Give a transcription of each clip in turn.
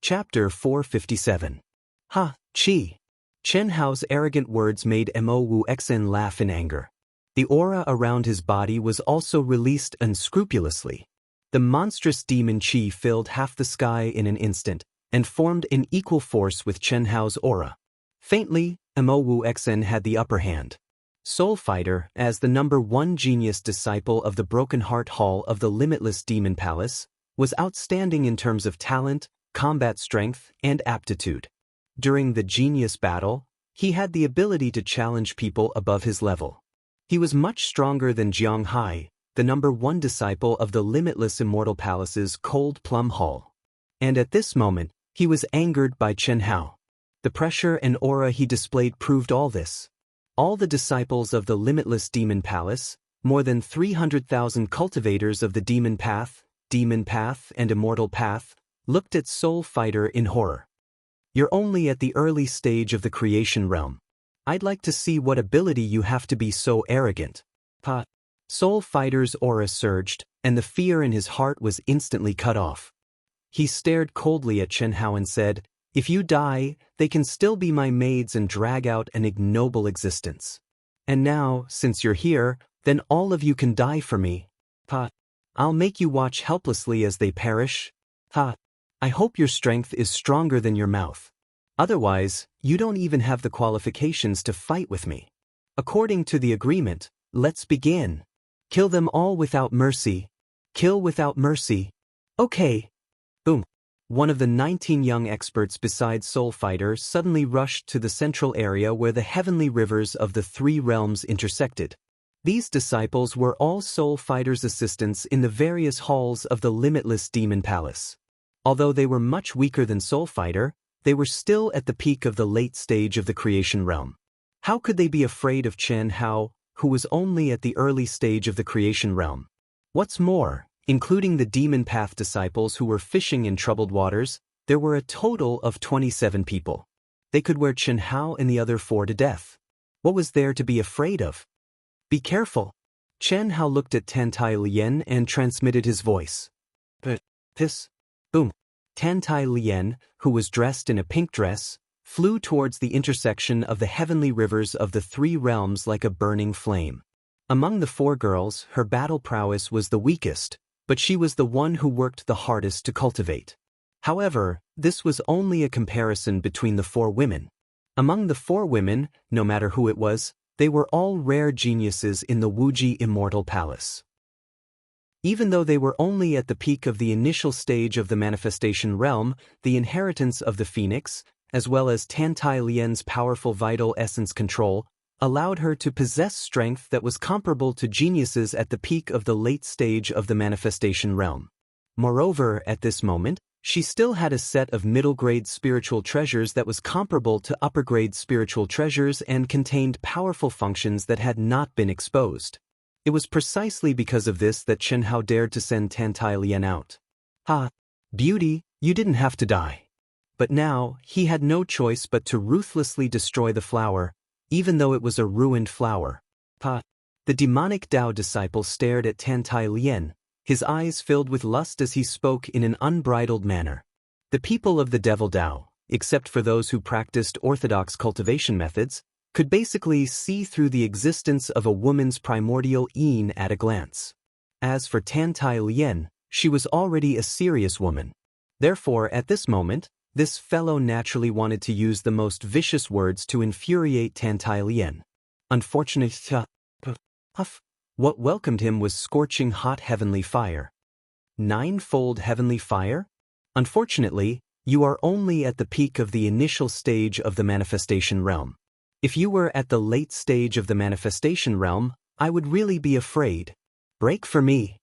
Chapter 457. Ha, Chi. Chen Hao's arrogant words made Mo Wuxian laugh in anger. The aura around his body was also released unscrupulously. The monstrous demon Qi filled half the sky in an instant, and formed in equal force with Chen Hao's aura. Faintly, Mo Wuxian had the upper hand. Soul Fighter, as the #1 genius disciple of the Broken Heart Hall of the Limitless Demon Palace, was outstanding in terms of talent, combat strength, and aptitude. During the genius battle, he had the ability to challenge people above his level. He was much stronger than Jiang Hai, the #1 disciple of the Limitless Immortal Palace's Cold Plum Hall. And at this moment, he was angered by Chen Hao. The pressure and aura he displayed proved all this. All the disciples of the Limitless Demon Palace, more than 300,000 cultivators of the Demon Path, and Immortal Path, looked at Soul Fighter in horror. You're only at the early stage of the creation realm. I'd like to see what ability you have to be so arrogant. Pa. Soul Fighter's aura surged, and the fear in his heart was instantly cut off. He stared coldly at Chen Hao and said, "If you die, they can still be my maids and drag out an ignoble existence. And now, since you're here, then all of you can die for me. Pa. I'll make you watch helplessly as they perish. Ha. I hope your strength is stronger than your mouth. Otherwise, you don't even have the qualifications to fight with me. According to the agreement, let's begin. Kill them all without mercy. Kill without mercy. Okay." Boom. One of the 19 young experts besides Soul Fighter suddenly rushed to the central area where the heavenly rivers of the 3 realms intersected. These disciples were all Soul Fighter's assistants in the various halls of the Limitless Demon Palace. Although they were much weaker than Soul Fighter, they were still at the peak of the late stage of the creation realm. How could they be afraid of Chen Hao, who was only at the early stage of the creation realm? What's more, including the Demon Path disciples who were fishing in troubled waters, there were a total of 27 people. They could wear Chen Hao and the other 4 to death. What was there to be afraid of? Be careful. Chen Hao looked at Tantai Lian and transmitted his voice. But this. Boom. Tantai Lian, who was dressed in a pink dress, flew towards the intersection of the heavenly rivers of the 3 realms like a burning flame. Among the 4 girls, her battle prowess was the weakest, but she was the one who worked the hardest to cultivate. However, this was only a comparison between the 4 women. Among the 4 women, no matter who it was, they were all rare geniuses in the Wuxia Immortal Palace. Even though they were only at the peak of the initial stage of the manifestation realm, the inheritance of the phoenix, as well as Tantai Lian's powerful vital essence control, allowed her to possess strength that was comparable to geniuses at the peak of the late stage of the manifestation realm. Moreover, at this moment, she still had a set of middle-grade spiritual treasures that was comparable to upper-grade spiritual treasures and contained powerful functions that had not been exposed. It was precisely because of this that Chen Hao dared to send Tantai Lian out. Ha! Beauty, you didn't have to die. But now, he had no choice but to ruthlessly destroy the flower, even though it was a ruined flower. Pa! The demonic Dao disciple stared at Tantai Lian, his eyes filled with lust as he spoke in an unbridled manner. The people of the Devil Dao, except for those who practiced orthodox cultivation methods, could basically see through the existence of a woman's primordial yin at a glance. As for Tantai Lian, she was already a serious woman. Therefore, at this moment, this fellow naturally wanted to use the most vicious words to infuriate Tantai Lian. Unfortunately, what welcomed him was scorching hot heavenly fire. 9-fold heavenly fire? Unfortunately, you are only at the peak of the initial stage of the manifestation realm. If you were at the late stage of the manifestation realm, I would really be afraid. Break for me.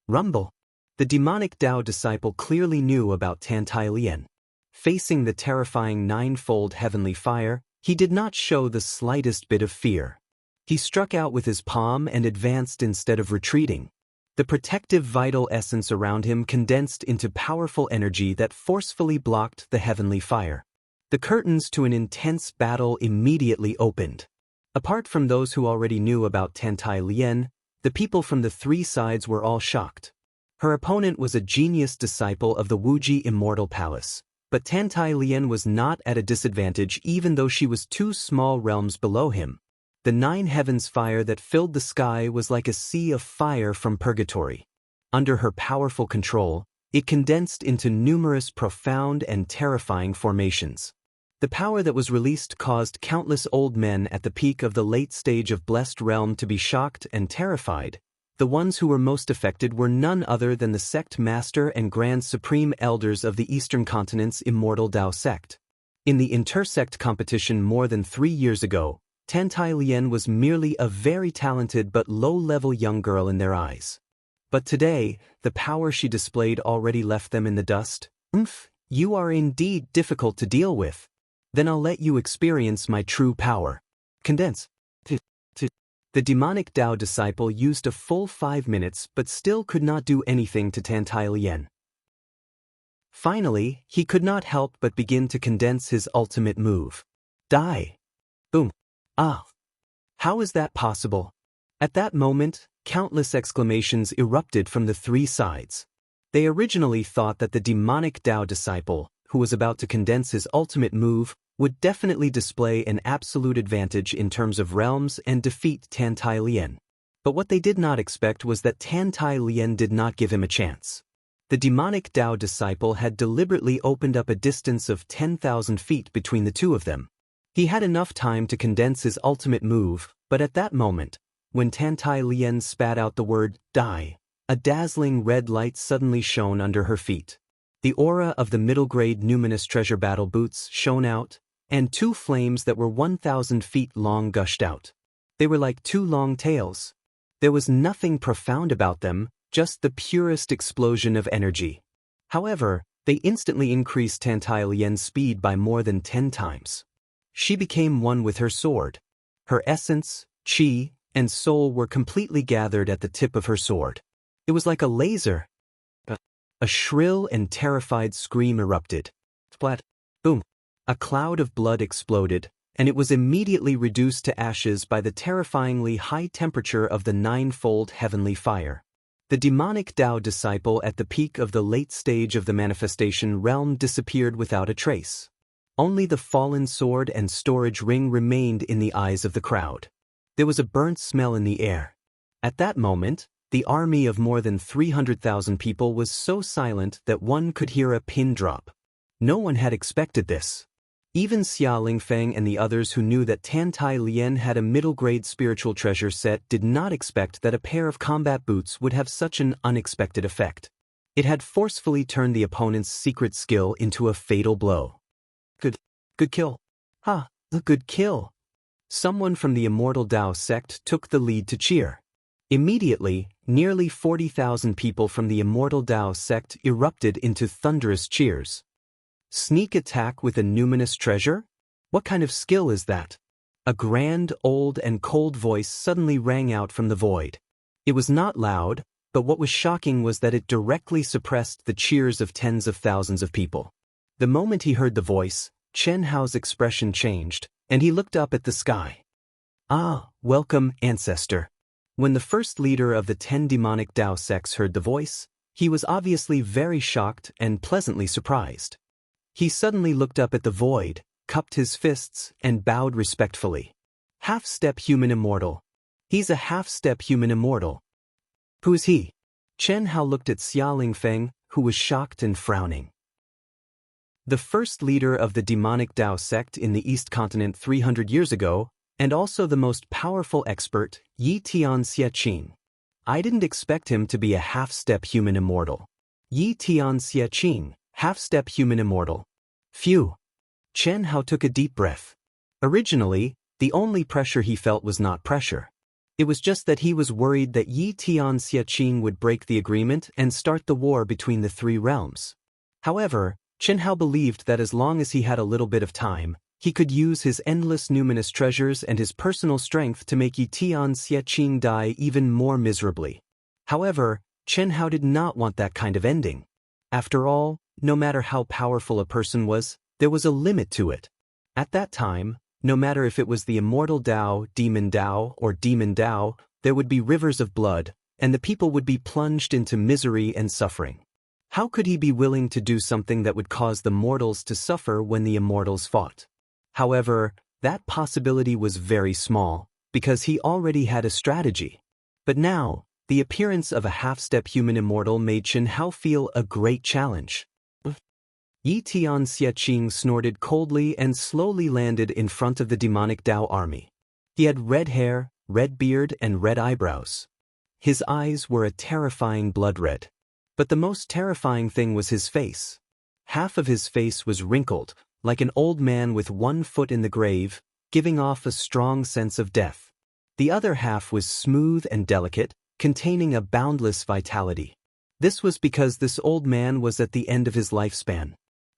Rumble. The demonic Dao disciple clearly knew about Tantai Lian. Facing the terrifying 9-fold heavenly fire, he did not show the slightest bit of fear. He struck out with his palm and advanced instead of retreating. The protective vital essence around him condensed into powerful energy that forcefully blocked the heavenly fire. The curtains to an intense battle immediately opened. Apart from those who already knew about Tantai Lian, the people from the 3 sides were all shocked. Her opponent was a genius disciple of the Wuxia Immortal Palace, But Tantai Lian was not at a disadvantage even though she was 2 small realms below him. The 9 heavens fire that filled the sky was like a sea of fire from purgatory. Under her powerful control, it condensed into numerous profound and terrifying formations. The power that was released caused countless old men at the peak of the late stage of Blessed Realm to be shocked and terrified. The ones who were most affected were none other than the sect master and grand supreme elders of the Eastern Continent's Immortal Dao sect. In the intersect competition more than 3 years ago, Tantai Lian was merely a very talented but low-level young girl in their eyes. But today, the power she displayed already left them in the dust. You are indeed difficult to deal with. Then I'll let you experience my true power. Condense. The demonic Dao disciple used a full 5 minutes but still could not do anything to Tantai Lian. Finally, he could not help but begin to condense his ultimate move. Die. Boom. Ah. How is that possible? At that moment, countless exclamations erupted from the 3 sides. They originally thought that the demonic Dao disciple, who was about to condense his ultimate move, would definitely display an absolute advantage in terms of realms and defeat Tantai Lian. But what they did not expect was that Tantai Lian did not give him a chance. The demonic Dao disciple had deliberately opened up a distance of 10,000 feet between the two of them. He had enough time to condense his ultimate move, but at that moment, when Tantai Lian spat out the word, die, a dazzling red light suddenly shone under her feet. The aura of the middle-grade numinous treasure battle boots shone out, and 2 flames that were 1,000 feet long gushed out. They were like 2 long tails. There was nothing profound about them, just the purest explosion of energy. However, they instantly increased Tantai Lian's speed by more than 10 times. She became one with her sword. Her essence, qi, and soul were completely gathered at the tip of her sword. It was like a laser. A shrill and terrified scream erupted. Splat. Boom. A cloud of blood exploded, and it was immediately reduced to ashes by the terrifyingly high temperature of the 9-fold heavenly fire. The demonic Dao disciple at the peak of the late stage of the manifestation realm disappeared without a trace. Only the fallen sword and storage ring remained in the eyes of the crowd. There was a burnt smell in the air. At that moment, the army of more than 300,000 people was so silent that one could hear a pin drop. No one had expected this. Even Xia Lingfeng and the others who knew that Tantai Lian had a middle-grade spiritual treasure set did not expect that a pair of combat boots would have such an unexpected effect. It had forcefully turned the opponent's secret skill into a fatal blow. Good kill. A good kill. Someone from the Immortal Dao sect took the lead to cheer. Immediately, nearly 40,000 people from the Immortal Dao sect erupted into thunderous cheers. Sneak attack with a numinous treasure? What kind of skill is that? A grand, old, and cold voice suddenly rang out from the void. It was not loud, but what was shocking was that it directly suppressed the cheers of tens of thousands of people. The moment he heard the voice, Chen Hao's expression changed, and he looked up at the sky. Ah, welcome, ancestor. When the first leader of the 10 demonic Dao sects heard the voice, he was obviously very shocked and pleasantly surprised. He suddenly looked up at the void, cupped his fists, and bowed respectfully. Half-step human immortal. He's a half-step human immortal. Who is he? Chen Hao looked at Xia Lingfeng, who was shocked and frowning. The first leader of the demonic Dao sect in the East Continent 300 years ago, and also the most powerful expert, Yi Tianxia Qing. I didn't expect him to be a half-step human immortal. Yi Tianxia Qing, half-step human immortal. Phew. Chen Hao took a deep breath. Originally, the only pressure he felt was not pressure. It was just that he was worried that Yi Tianxia Qing would break the agreement and start the war between the 3 realms. However, Chen Hao believed that as long as he had a little bit of time, he could use his endless numinous treasures and his personal strength to make Yi Tianxia Qing die even more miserably. However, Chen Hao did not want that kind of ending. After all, no matter how powerful a person was, there was a limit to it. At that time, no matter if it was the Immortal Dao, Demon Dao, or Demon Dao, there would be rivers of blood, and the people would be plunged into misery and suffering. How could he be willing to do something that would cause the mortals to suffer when the immortals fought? However, that possibility was very small, because he already had a strategy. But now, the appearance of a half-step human immortal made Chen Hao feel a great challenge. Wuxia and Xianxia snorted coldly and slowly landed in front of the demonic Dao army. He had red hair, red beard, and red eyebrows. His eyes were a terrifying blood red. But the most terrifying thing was his face. Half of his face was wrinkled, like an old man with one foot in the grave, giving off a strong sense of death. The other half was smooth and delicate, containing a boundless vitality. This was because this old man was at the end of his lifespan.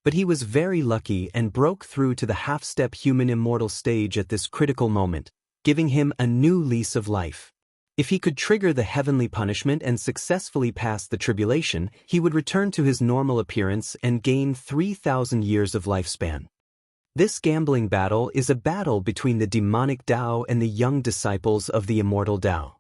But he was very lucky and broke through to the half-step human immortal stage at this critical moment, giving him a new lease of life. If he could trigger the heavenly punishment and successfully pass the tribulation, he would return to his normal appearance and gain 3,000 years of lifespan. This gambling battle is a battle between the demonic Dao and the young disciples of the immortal Dao.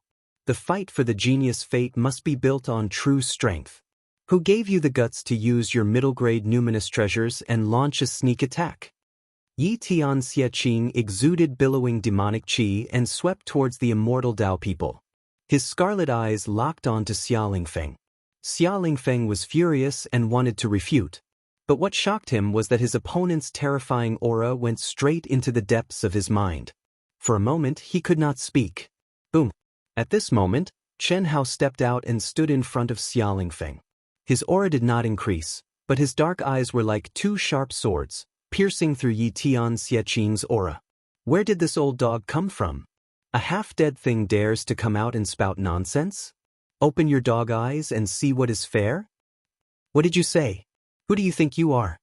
The fight for the genius fate must be built on true strength. Who gave you the guts to use your middle-grade numinous treasures and launch a sneak attack? Yi Tian Xiaqing exuded billowing demonic qi and swept towards the immortal Dao people. His scarlet eyes locked onto Xia Lingfeng. Xia Lingfeng was furious and wanted to refute. But what shocked him was that his opponent's terrifying aura went straight into the depths of his mind. For a moment, he could not speak. Boom! At this moment, Chen Hao stepped out and stood in front of Xia Lingfeng. His aura did not increase, but his dark eyes were like two sharp swords, piercing through Yi Tian Xiaqing's aura. Where did this old dog come from? A half-dead thing dares to come out and spout nonsense? Open your dog eyes and see what is fair? What did you say? Who do you think you are?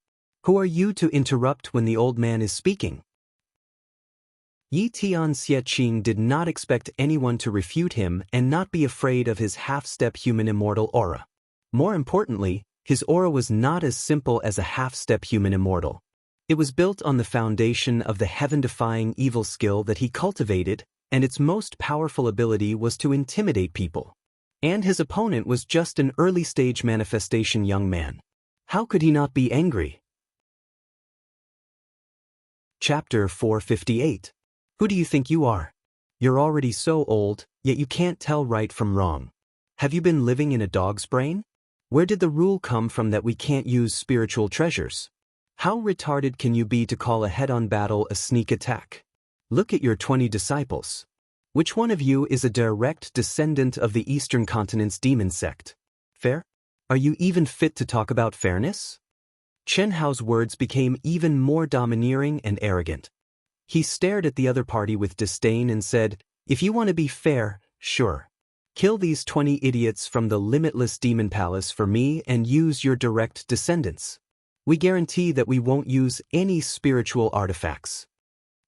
Who are you to interrupt when the old man is speaking? Yi Tian Xiaqing did not expect anyone to refute him and not be afraid of his half-step human immortal aura. More importantly, his aura was not as simple as a half-step human immortal. It was built on the foundation of the heaven-defying evil skill that he cultivated, and its most powerful ability was to intimidate people. And his opponent was just an early-stage manifestation young man. How could he not be angry? Chapter 458. Who do you think you are? You're already so old, yet you can't tell right from wrong. Have you been living in a dog's brain? Where did the rule come from that we can't use spiritual treasures? How retarded can you be to call a head-on battle a sneak attack? Look at your 20 disciples. Which one of you is a direct descendant of the Eastern Continent's demon sect? Fair? Are you even fit to talk about fairness? Chen Hao's words became even more domineering and arrogant. He stared at the other party with disdain and said, "If you want to be fair, sure. Kill these 20 idiots from the limitless demon palace for me and use your direct descendants. We guarantee that we won't use any spiritual artifacts."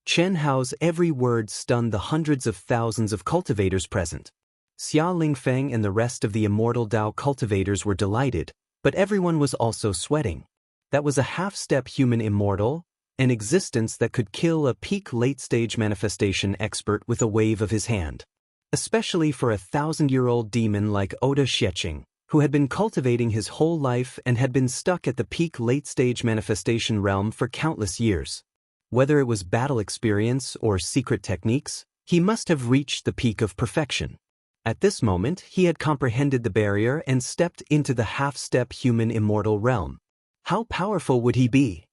Chen Hao's every word stunned the hundreds of thousands of cultivators present. Xia Lingfeng and the rest of the immortal Dao cultivators were delighted, but everyone was also sweating. That was a half-step human immortal, an existence that could kill a peak late-stage manifestation expert with a wave of his hand. Especially for a 1,000-year-old demon like Oda Xieching, who had been cultivating his whole life and had been stuck at the peak late-stage manifestation realm for countless years. Whether it was battle experience or secret techniques, he must have reached the peak of perfection. At this moment, he had comprehended the barrier and stepped into the half-step human immortal realm. How powerful would he be?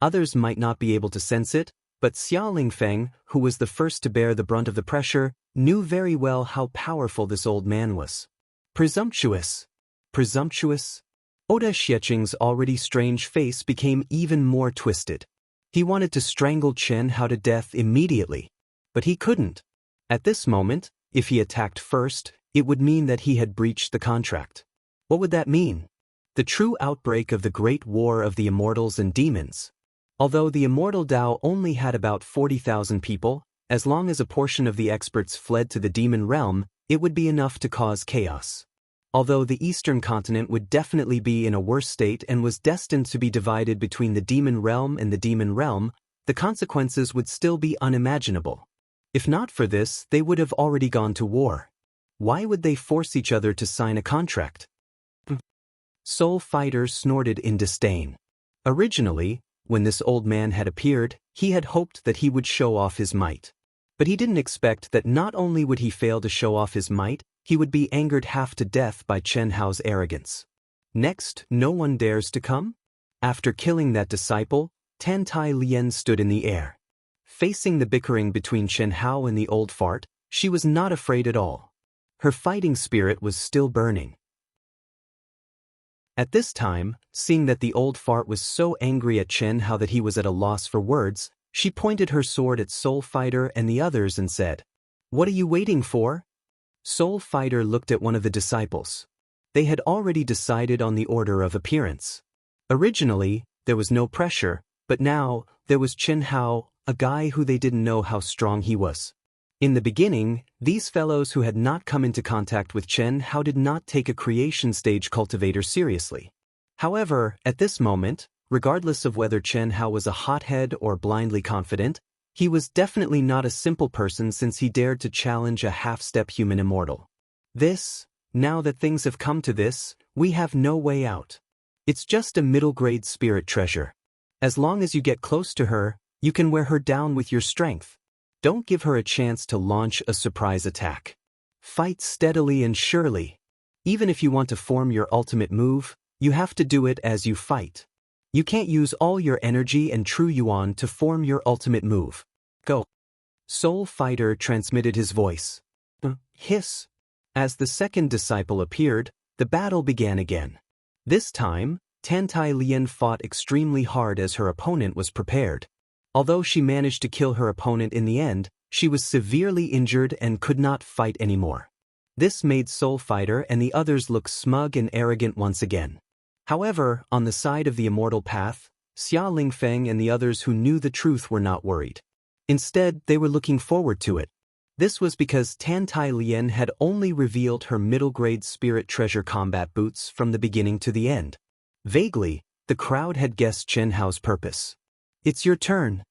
Others might not be able to sense it, but Xia Lingfeng, who was the first to bear the brunt of the pressure, knew very well how powerful this old man was. Presumptuous. Presumptuous? Oda Xieching's already strange face became even more twisted. He wanted to strangle Chen Hao to death immediately. But he couldn't. At this moment, if he attacked first, it would mean that he had breached the contract. What would that mean? The true outbreak of the Great War of the Immortals and Demons. Although the Immortal Dao only had about 40,000 people, as long as a portion of the experts fled to the demon realm, it would be enough to cause chaos. Although the Eastern Continent would definitely be in a worse state and was destined to be divided between the demon realm and the demon realm, the consequences would still be unimaginable. If not for this, they would have already gone to war. Why would they force each other to sign a contract? Soul Fighter snorted in disdain. Originally, when this old man had appeared, he had hoped that he would show off his might. But he didn't expect that not only would he fail to show off his might, he would be angered half to death by Chen Hao's arrogance. Next, no one dares to come? After killing that disciple, Tan Tai Lien stood in the air. Facing the bickering between Chen Hao and the old fart, she was not afraid at all. Her fighting spirit was still burning. At this time, seeing that the old fart was so angry at Chen Hao that he was at a loss for words, she pointed her sword at Soul Fighter and the others and said, "What are you waiting for?" Soul Fighter looked at one of the disciples. They had already decided on the order of appearance. Originally, there was no pressure, but now, there was Chen Hao, a guy who they didn't know how strong he was. In the beginning, these fellows who had not come into contact with Chen Hao did not take a creation stage cultivator seriously. However, at this moment, regardless of whether Chen Hao was a hothead or blindly confident, he was definitely not a simple person since he dared to challenge a half-step human immortal. Now that things have come to this, we have no way out. It's just a middle-grade spirit treasure. As long as you get close to her, you can wear her down with your strength. Don't give her a chance to launch a surprise attack. Fight steadily and surely. Even if you want to form your ultimate move, you have to do it as you fight. You can't use all your energy and true yuan to form your ultimate move. Go. Soul Fighter transmitted his voice. Hiss. As the second disciple appeared, the battle began again. This time, Tan Tai Lien fought extremely hard as her opponent was prepared. Although she managed to kill her opponent in the end, she was severely injured and could not fight anymore. This made Soul Fighter and the others look smug and arrogant once again. However, on the side of the immortal path, Xia Lingfeng and the others who knew the truth were not worried. Instead, they were looking forward to it. This was because Tan Tai Lien had only revealed her middle-grade spirit treasure combat boots from the beginning to the end. Vaguely, the crowd had guessed Chen Hao's purpose. It's your turn.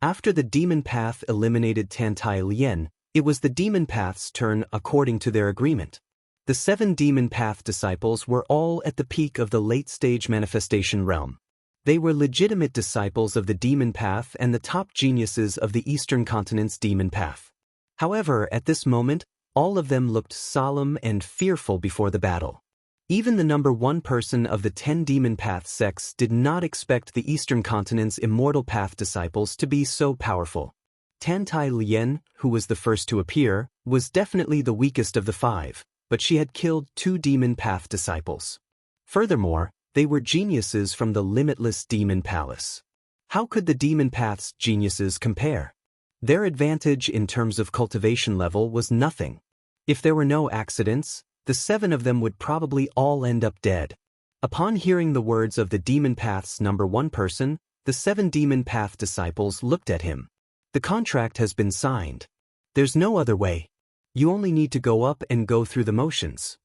After the demon path eliminated Tan Tai Lien, it was the demon path's turn according to their agreement. The 7 demon path disciples were all at the peak of the late-stage manifestation realm. They were legitimate disciples of the demon path and the top geniuses of the Eastern Continent's demon path. However, at this moment, all of them looked solemn and fearful before the battle. Even the number 1 person of the 10 demon path sects did not expect the Eastern Continent's immortal path disciples to be so powerful. Tan Tai Lien, who was the first to appear, was definitely the weakest of the 5, but she had killed 2 demon path disciples. Furthermore, they were geniuses from the limitless demon palace. How could the demon path's geniuses compare? Their advantage in terms of cultivation level was nothing. If there were no accidents, the 7 of them would probably all end up dead. Upon hearing the words of the demon path's number 1 person, the 7 demon path disciples looked at him. The contract has been signed. There's no other way. You only need to go up and go through the motions.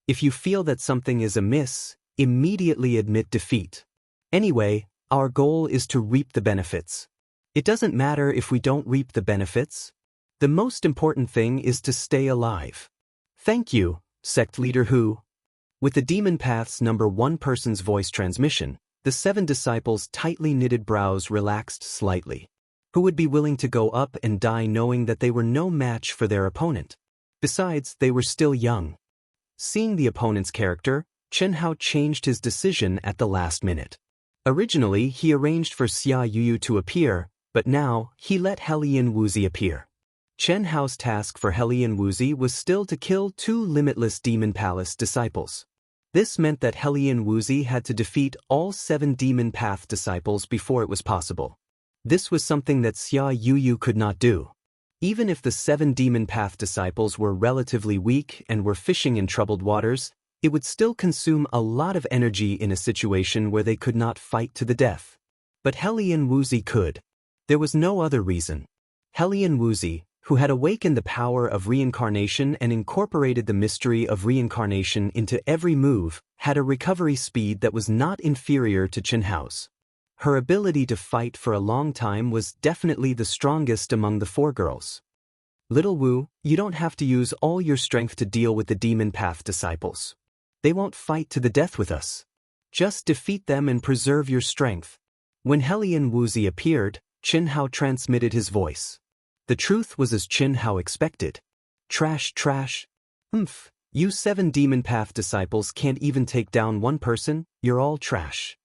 If you feel that something is amiss, immediately admit defeat. Anyway, our goal is to reap the benefits. It doesn't matter if we don't reap the benefits. The most important thing is to stay alive. Thank you, sect leader Hu. With the demon path's number 1 person's voice transmission, the 7 disciples' tightly knitted brows relaxed slightly. Who would be willing to go up and die knowing that they were no match for their opponent? Besides, they were still young. Seeing the opponent's character, Chen Hao changed his decision at the last minute. Originally, he arranged for Xia Yuyu to appear, but now, he let Helian Wuzi appear. Chen Hao's task for Helian Wuzi was still to kill 2 limitless Demon Palace disciples. This meant that Helian Wuzi had to defeat all 7 Demon Path disciples before it was possible. This was something that Xia Yuyu could not do. Even if the 7 Demon Path disciples were relatively weak and were fishing in troubled waters, it would still consume a lot of energy in a situation where they could not fight to the death. But Helian Wuzi could. There was no other reason. Helian Wuzi, who had awakened the power of reincarnation and incorporated the mystery of reincarnation into every move, had a recovery speed that was not inferior to Chen Hao's. Her ability to fight for a long time was definitely the strongest among the 4 girls. Little Wu, you don't have to use all your strength to deal with the Demon Path disciples. They won't fight to the death with us. Just defeat them and preserve your strength. When Hellion Wuzi appeared, Qin Hao transmitted his voice. The truth was as Qin Hao expected. Trash, trash. You 7 demon path disciples can't even take down one person, you're all trash.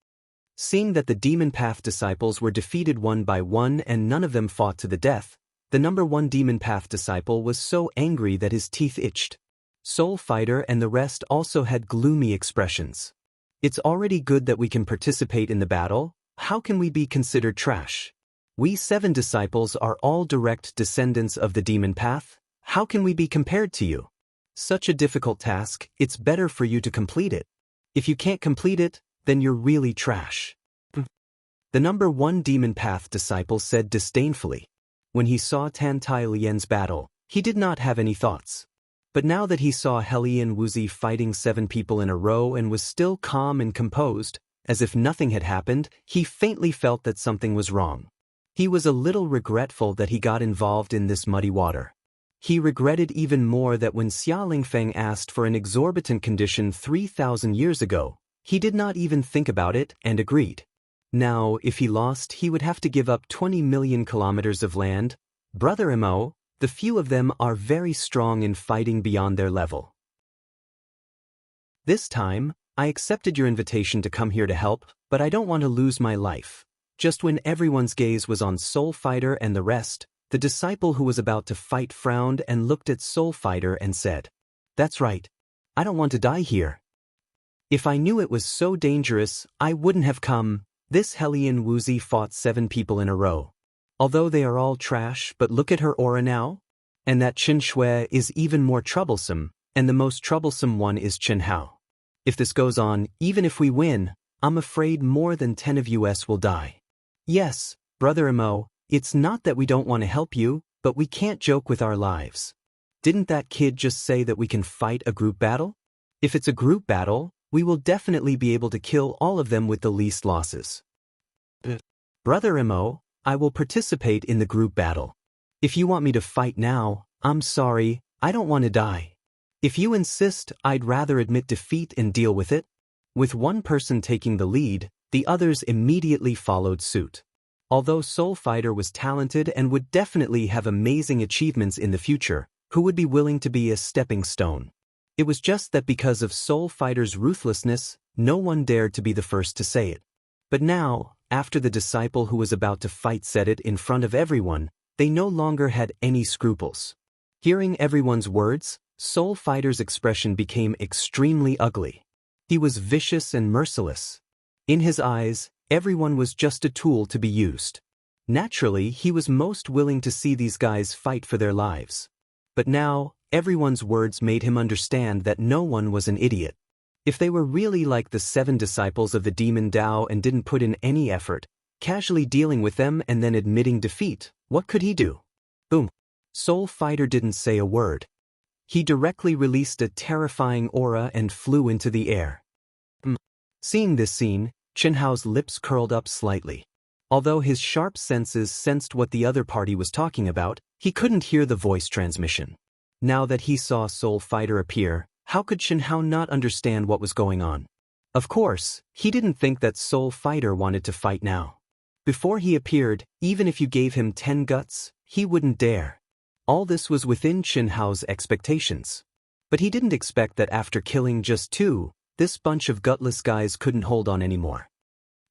Seeing that the demon path disciples were defeated one by one and none of them fought to the death, the number 1 demon path disciple was so angry that his teeth itched. Soul Fighter and the rest also had gloomy expressions. It's already good that we can participate in the battle, how can we be considered trash? We 7 disciples are all direct descendants of the demon path, how can we be compared to you? Such a difficult task, it's better for you to complete it. If you can't complete it, then you're really trash. The number 1 demon path disciple said disdainfully. When he saw Tan Tai Lian's battle, he did not have any thoughts. But now that he saw Hellion Wuzi fighting 7 people in a row and was still calm and composed, as if nothing had happened, he faintly felt that something was wrong. He was a little regretful that he got involved in this muddy water. He regretted even more that when Xia Lingfeng asked for an exorbitant condition 3,000 years ago, he did not even think about it and agreed. Now, if he lost, he would have to give up 20 million kilometers of land. Brother Mo, the few of them are very strong in fighting beyond their level. This time, I accepted your invitation to come here to help, but I don't want to lose my life. Just when everyone's gaze was on Soul Fighter and the rest, the disciple who was about to fight frowned and looked at Soul Fighter and said, "That's right. I don't want to die here. If I knew it was so dangerous, I wouldn't have come." This Hellion Wuzi fought 7 people in a row. Although they are all trash, but look at her aura now. And that Qin Shui is even more troublesome, and the most troublesome one is Qin Hao. If this goes on, even if we win, I'm afraid more than 10 of us will die. Yes, Brother Mo, it's not that we don't want to help you, but we can't joke with our lives. Didn't that kid just say that we can fight a group battle? If it's a group battle, we will definitely be able to kill all of them with the least losses. Brother Mo, I will participate in the group battle. If you want me to fight now, I'm sorry, I don't want to die. If you insist, I'd rather admit defeat and deal with it. With one person taking the lead, the others immediately followed suit. Although Soul Fighter was talented and would definitely have amazing achievements in the future, who would be willing to be a stepping stone? It was just that because of Soul Fighter's ruthlessness, no one dared to be the first to say it. But now, after the disciple who was about to fight said it in front of everyone, they no longer had any scruples. Hearing everyone's words, Soul Fighter's expression became extremely ugly. He was vicious and merciless. In his eyes, everyone was just a tool to be used. Naturally, he was most willing to see these guys fight for their lives. But now, everyone's words made him understand that no one was an idiot. If they were really like the 7 disciples of the demon Dao and didn't put in any effort, casually dealing with them and then admitting defeat, what could he do? Boom. Soul Fighter didn't say a word. He directly released a terrifying aura and flew into the air. Seeing this scene, Qin Hao's lips curled up slightly. Although his sharp senses sensed what the other party was talking about, he couldn't hear the voice transmission. Now that he saw Soul Fighter appear, how could Qin Hao not understand what was going on? Of course, he didn't think that Soul Fighter wanted to fight now. Before he appeared, even if you gave him 10 guts, he wouldn't dare. All this was within Qin Hao's expectations. But he didn't expect that after killing just 2, this bunch of gutless guys couldn't hold on anymore.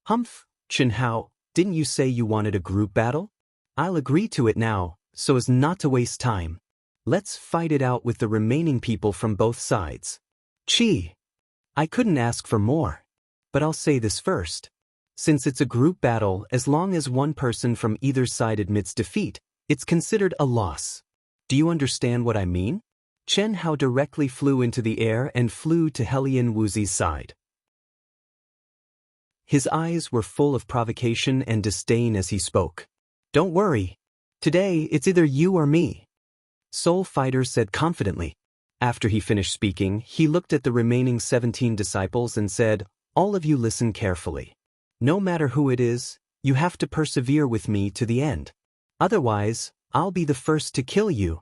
Humph, Qin Hao, didn't you say you wanted a group battle? I'll agree to it now, so as not to waste time. Let's fight it out with the remaining people from both sides. Chi. I couldn't ask for more. But I'll say this first. Since it's a group battle, as long as one person from either side admits defeat, it's considered a loss. Do you understand what I mean? Qin Hao directly flew into the air and flew to Hellion Wuzi's side. His eyes were full of provocation and disdain as he spoke. Don't worry. Today, it's either you or me. Soul Fighter said confidently. After he finished speaking, he looked at the remaining 17 disciples and said, all of you listen carefully. No matter who it is, you have to persevere with me to the end. Otherwise, I'll be the first to kill you.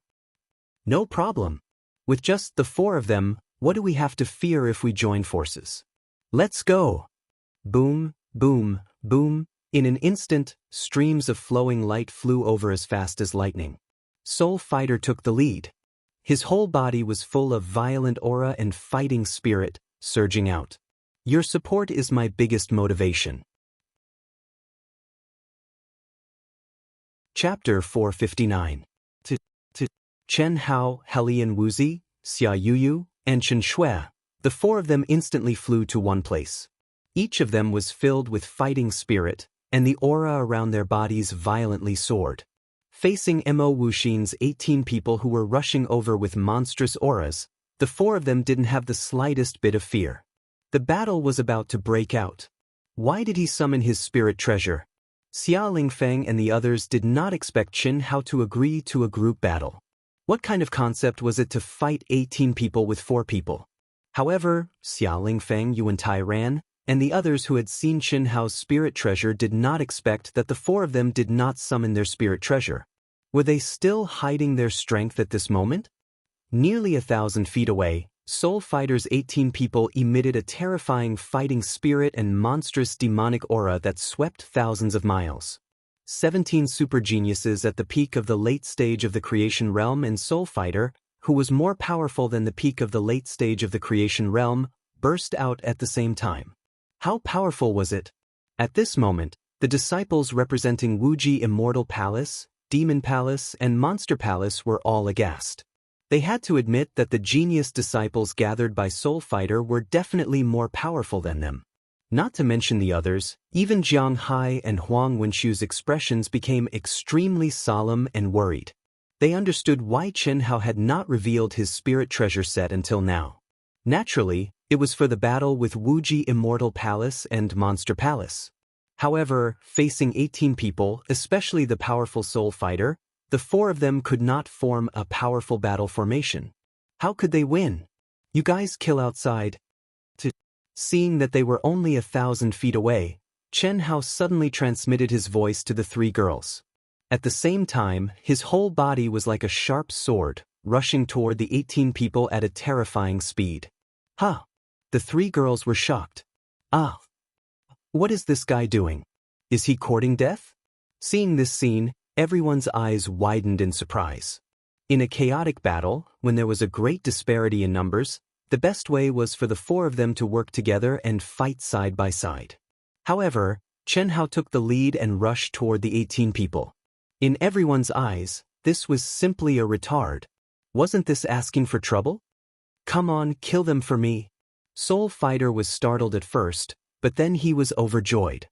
No problem. With just the 4 of them, What do we have to fear if we join forces? Let's go! Boom, boom, boom. In an instant, streams of flowing light flew over as fast as lightning. Soul Fighter took the lead. His whole body was full of violent aura and fighting spirit, surging out. Your support is my biggest motivation. Chapter 459. Chen Hao, Helian Wuxi, Xia Yuyu, and Chen Shui. The four of them instantly flew to one place. Each of them was filled with fighting spirit, and the aura around their bodies violently soared. Facing Mo Wuxin's 18 people who were rushing over with monstrous auras, the four of them didn't have the slightest bit of fear. The battle was about to break out. Why did he summon his spirit treasure? Xia Lingfeng and the others did not expect Chen Hao to agree to a group battle. What kind of concept was it to fight 18 people with 4 people? However, Xia Lingfeng, Yuan Tai Ran, and the others who had seen Chen Hao's spirit treasure did not expect that the four of them did not summon their spirit treasure. Were they still hiding their strength at this moment? Nearly 1,000 feet away, Soul Fighter's 18 people emitted a terrifying fighting spirit and monstrous demonic aura that swept thousands of miles. 17 super geniuses at the peak of the late stage of the creation realm and Soul Fighter, who was more powerful than the peak of the late stage of the creation realm, burst out at the same time. How powerful was it? At this moment, the disciples representing Wuji Immortal Palace, Demon Palace, and Monster Palace were all aghast. They had to admit that the genius disciples gathered by Soul Fighter were definitely more powerful than them. Not to mention the others, even Jiang Hai and Huang Wenxu's expressions became extremely solemn and worried. They understood why Chen Hao had not revealed his spirit treasure set until now. Naturally, it was for the battle with Wuji Immortal Palace and Monster Palace. However, facing 18 people, especially the powerful Soul Fighter, the four of them could not form a powerful battle formation. How could they win? You guys kill outside. Seeing that they were only 1,000 feet away, Chen Hao suddenly transmitted his voice to the 3 girls. At the same time, his whole body was like a sharp sword, rushing toward the 18 people at a terrifying speed. Huh! The 3 girls were shocked. Ah! What is this guy doing? Is he courting death? Seeing this scene, everyone's eyes widened in surprise. In a chaotic battle, when there was a great disparity in numbers, the best way was for the 4 of them to work together and fight side by side. However, Chen Hao took the lead and rushed toward the 18 people. In everyone's eyes, this was simply a retard. Wasn't this asking for trouble? Come on, kill them for me. Soul Fighter was startled at first, but then he was overjoyed.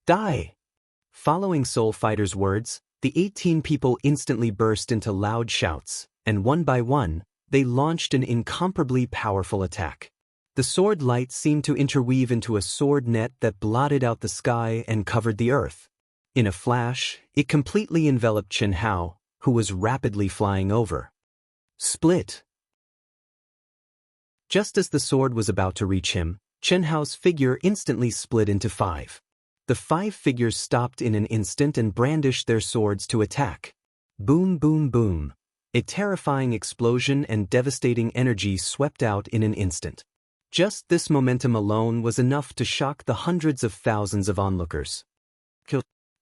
Die! Following Soul Fighter's words, the 18 people instantly burst into loud shouts, and one by one, they launched an incomparably powerful attack. The sword light seemed to interweave into a sword net that blotted out the sky and covered the earth. In a flash, it completely enveloped Chen Hao, who was rapidly flying over. Split! Just as the sword was about to reach him, Chen Hao's figure instantly split into 5. The 5 figures stopped in an instant and brandished their swords to attack. Boom, boom, boom. A terrifying explosion and devastating energy swept out in an instant. Just this momentum alone was enough to shock the hundreds of thousands of onlookers.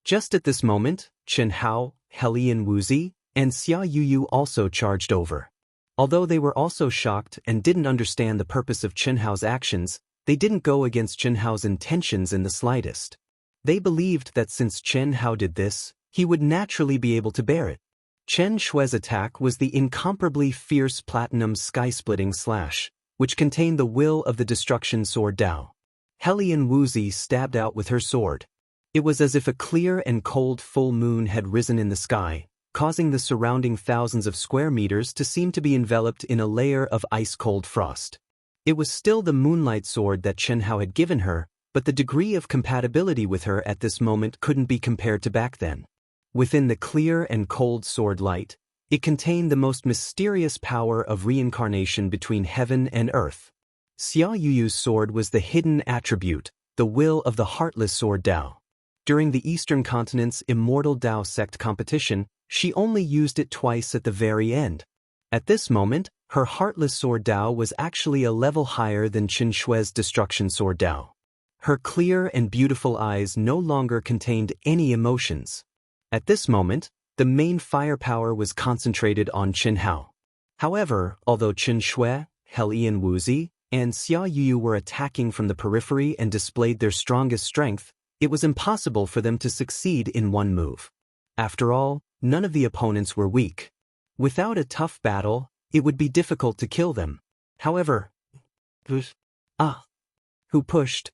Just at this moment, Chen Hao, Helian Wuxi, and Xia Yuyu also charged over. Although they were also shocked and didn't understand the purpose of Chen Hao's actions, they didn't go against Chen Hao's intentions in the slightest. They believed that since Chen Hao did this, he would naturally be able to bear it. Chen Shui's attack was the incomparably fierce platinum sky-splitting slash, which contained the will of the destruction sword Dao. Helian Wuxi stabbed out with her sword. It was as if a clear and cold full moon had risen in the sky, causing the surrounding thousands of square meters to seem to be enveloped in a layer of ice-cold frost. It was still the moonlight sword that Chen Hao had given her, but the degree of compatibility with her at this moment couldn't be compared to back then. Within the clear and cold sword light, it contained the most mysterious power of reincarnation between heaven and earth. Xia Yuyu's sword was the hidden attribute, the will of the heartless sword Dao. During the Eastern Continent's Immortal Dao sect competition, she only used it twice at the very end. At this moment, Her heartless sword Dao was actually a level higher than Qin Shui's destruction sword Dao. Her clear and beautiful eyes no longer contained any emotions. At this moment, the main firepower was concentrated on Qin Hao. However, although Qin Shui, Helian Wuzi, and Xia Yu were attacking from the periphery and displayed their strongest strength, it was impossible for them to succeed in one move. After all, none of the opponents were weak. Without a tough battle, it would be difficult to kill them. However, who pushed?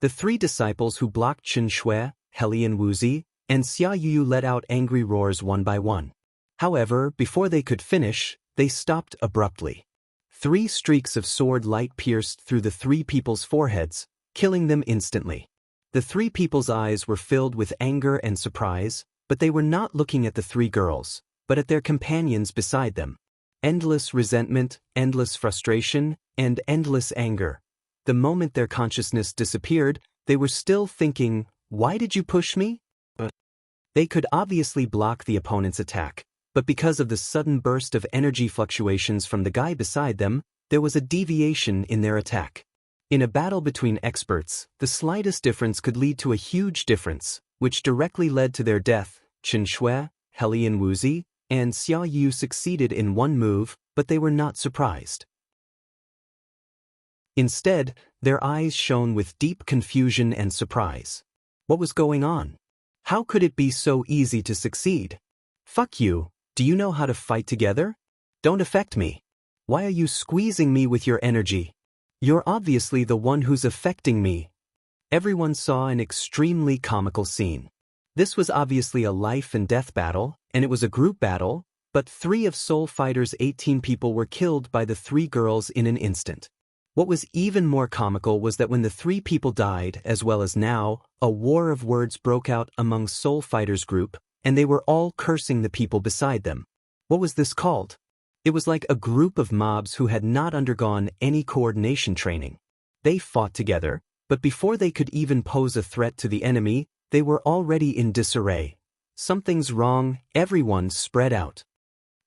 The three disciples who blocked Qin Shui, Helian Wuzi, and Xia Yu let out angry roars one by one. However, before they could finish, they stopped abruptly. 3 streaks of sword light pierced through the 3 people's foreheads, killing them instantly. The 3 people's eyes were filled with anger and surprise, but they were not looking at the 3 girls, but at their companions beside them. Endless resentment, endless frustration, and endless anger. The moment their consciousness disappeared, they were still thinking, "Why did you push me?" They could obviously block the opponent's attack, but because of the sudden burst of energy fluctuations from the guy beside them, there was a deviation in their attack. In a battle between experts, the slightest difference could lead to a huge difference, which directly led to their death. Qin Shui, Helian Wuzi, and Xia Yu succeeded in one move, but they were not surprised. Instead, their eyes shone with deep confusion and surprise. What was going on? How could it be so easy to succeed? Fuck you, do you know how to fight together? Don't affect me. Why are you squeezing me with your energy? You're obviously the one who's affecting me. Everyone saw an extremely comical scene. This was obviously a life and death battle, and it was a group battle, but 3 of Soul Fighter's 18 people were killed by the 3 girls in an instant. What was even more comical was that when the 3 people died, as well as now, a war of words broke out among Soul Fighter's group, and they were all cursing the people beside them. What was this called? It was like a group of mobs who had not undergone any coordination training. They fought together, but before they could even pose a threat to the enemy, they were already in disarray. Something's wrong, everyone spread out.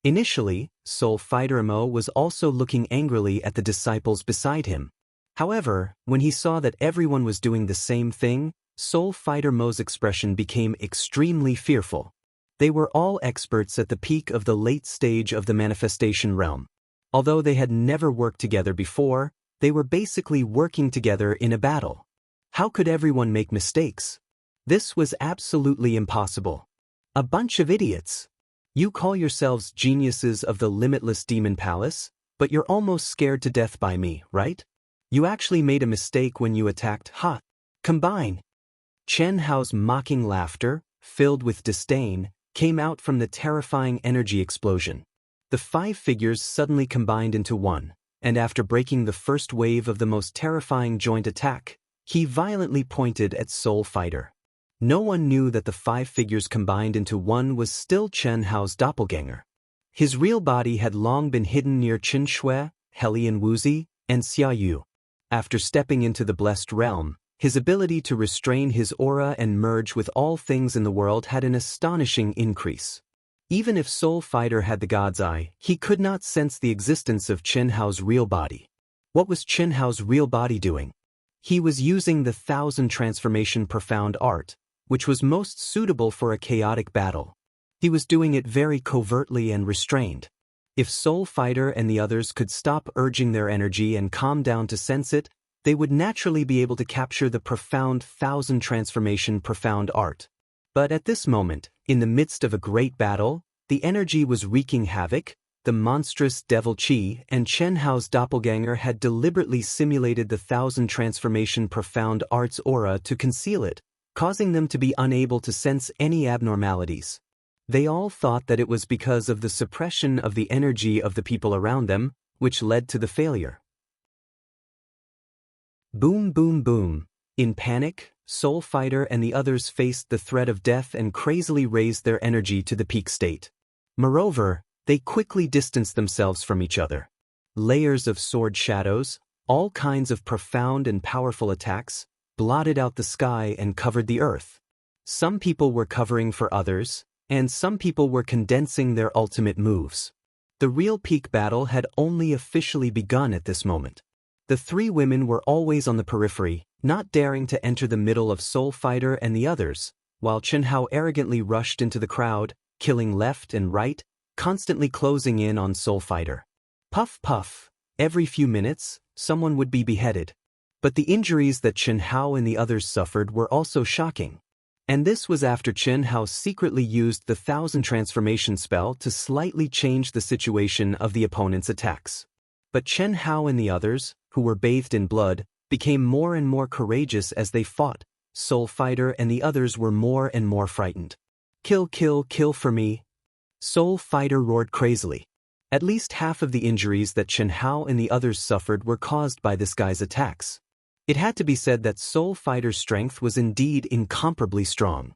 Initially, Soul Fighter Mo was also looking angrily at the disciples beside him. However, when he saw that everyone was doing the same thing, Soul Fighter Mo's expression became extremely fearful. They were all experts at the peak of the late stage of the manifestation realm. Although they had never worked together before, they were basically working together in a battle. How could everyone make mistakes? This was absolutely impossible. A bunch of idiots. You call yourselves geniuses of the limitless demon palace, but you're almost scared to death by me, right? You actually made a mistake when you attacked. Combine. Chen Hao's mocking laughter, filled with disdain, came out from the terrifying energy explosion. The 5 figures suddenly combined into one, and after breaking the first wave of the most terrifying joint attack, he violently pointed at Soul Fighter. No one knew that the 5 figures combined into one was still Chen Hao's doppelganger. His real body had long been hidden near Qin Shui, Helian Wuzi, and Xia Yu. After stepping into the blessed realm, his ability to restrain his aura and merge with all things in the world had an astonishing increase. Even if Soul Fighter had the God's Eye, he could not sense the existence of Chen Hao's real body. What was Chen Hao's real body doing? He was using the 1000 transformation profound art, which was most suitable for a chaotic battle. He was doing it very covertly and restrained. If Soul Fighter and the others could stop urging their energy and calm down to sense it, they would naturally be able to capture the profound 1000 transformation profound art. But at this moment, in the midst of a great battle, the energy was wreaking havoc. The monstrous devil Qi and Chen Hao's doppelganger had deliberately simulated the 1000 transformation profound art's aura to conceal it, causing them to be unable to sense any abnormalities. They all thought that it was because of the suppression of the energy of the people around them, which led to the failure. Boom, boom, boom. In panic, Soul Fighter and the others faced the threat of death and crazily raised their energy to the peak state. Moreover, they quickly distanced themselves from each other. Layers of sword shadows, all kinds of profound and powerful attacks, blotted out the sky and covered the earth. Some people were covering for others, and some people were condensing their ultimate moves. The real peak battle had only officially begun at this moment. The three women were always on the periphery, not daring to enter the middle of Soul Fighter and the others, while Chen Hao arrogantly rushed into the crowd, killing left and right, constantly closing in on Soul Fighter. Puff puff, every few minutes, someone would be beheaded. But the injuries that Chen Hao and the others suffered were also shocking. And this was after Chen Hao secretly used the 1000 transformation spell to slightly change the situation of the opponent's attacks. But Chen Hao and the others, who were bathed in blood, became more and more courageous as they fought. Soul Fighter and the others were more and more frightened. Kill, kill, kill for me. Soul Fighter roared crazily. At least half of the injuries that Chen Hao and the others suffered were caused by this guy's attacks. It had to be said that Soul Fighter's strength was indeed incomparably strong.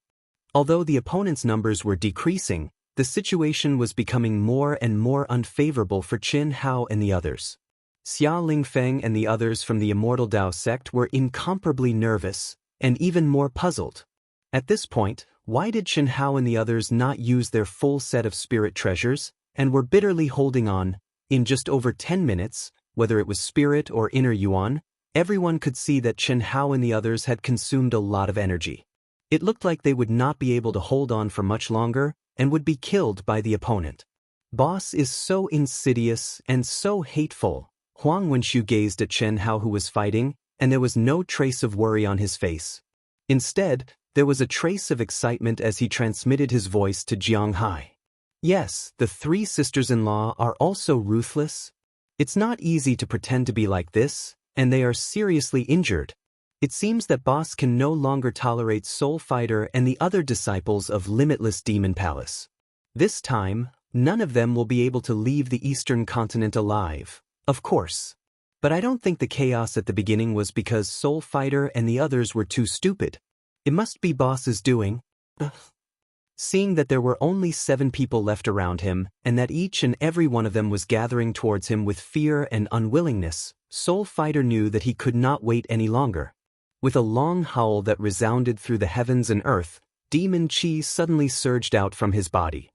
Although the opponent's numbers were decreasing, the situation was becoming more and more unfavorable for Chen Hao and the others. Xia Lingfeng and the others from the Immortal Dao sect were incomparably nervous, and even more puzzled. At this point, why did Chen Hao and the others not use their full set of spirit treasures, and were bitterly holding on? In just over 10 minutes, whether it was spirit or inner yuan, everyone could see that Chen Hao and the others had consumed a lot of energy. It looked like they would not be able to hold on for much longer, and would be killed by the opponent. Boss is so insidious and so hateful. Huang Wenshu gazed at Chen Hao, who was fighting, and there was no trace of worry on his face. Instead, there was a trace of excitement as he transmitted his voice to Jiang Hai. Yes, the three sisters-in-law are also ruthless. It's not easy to pretend to be like this, and they are seriously injured. It seems that Boss can no longer tolerate Soul Fighter and the other disciples of Limitless Demon Palace. This time, none of them will be able to leave the Eastern continent alive, of course. But I don't think the chaos at the beginning was because Soul Fighter and the others were too stupid. It must be Boss's doing. Seeing that there were only 7 people left around him, and that each and every one of them was gathering towards him with fear and unwillingness, Soul Fighter knew that he could not wait any longer. With a long howl that resounded through the heavens and earth, demon chi suddenly surged out from his body.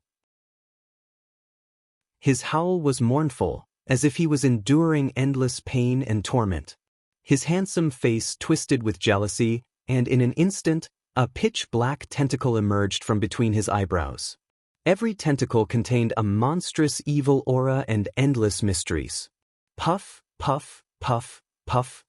His howl was mournful, as if he was enduring endless pain and torment. His handsome face twisted with jealousy, and in an instant, a pitch-black tentacle emerged from between his eyebrows. Every tentacle contained a monstrous evil aura and endless mysteries. Puff, puff, puff, puff.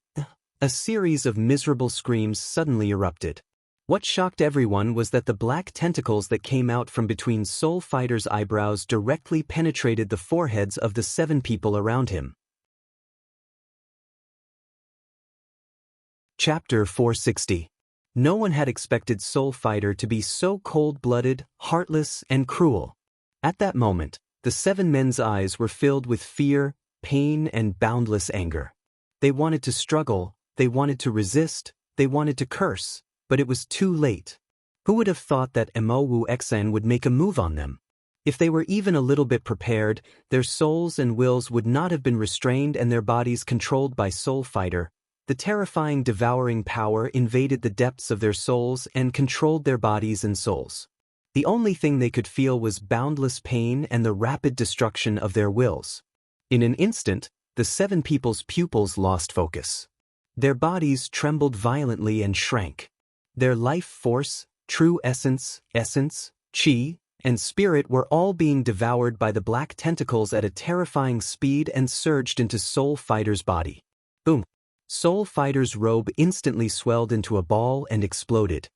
A series of miserable screams suddenly erupted. What shocked everyone was that the black tentacles that came out from between Soul Fighter's eyebrows directly penetrated the foreheads of the 7 people around him. Chapter 460. No one had expected Soul Fighter to be so cold-blooded, heartless, and cruel. At that moment, the 7 men's eyes were filled with fear, pain, and boundless anger. They wanted to struggle, they wanted to resist, they wanted to curse, but it was too late. Who would have thought that Wuxia would make a move on them? If they were even a little bit prepared, their souls and wills would not have been restrained and their bodies controlled by Soul Fighter. The terrifying devouring power invaded the depths of their souls and controlled their bodies and souls. The only thing they could feel was boundless pain and the rapid destruction of their wills. In an instant, the 7 people's pupils lost focus. Their bodies trembled violently and shrank. Their life force, true essence, chi, and spirit were all being devoured by the black tentacles at a terrifying speed and surged into Soul Fighter's body. Boom! Soul Fighter's robe instantly swelled into a ball and exploded.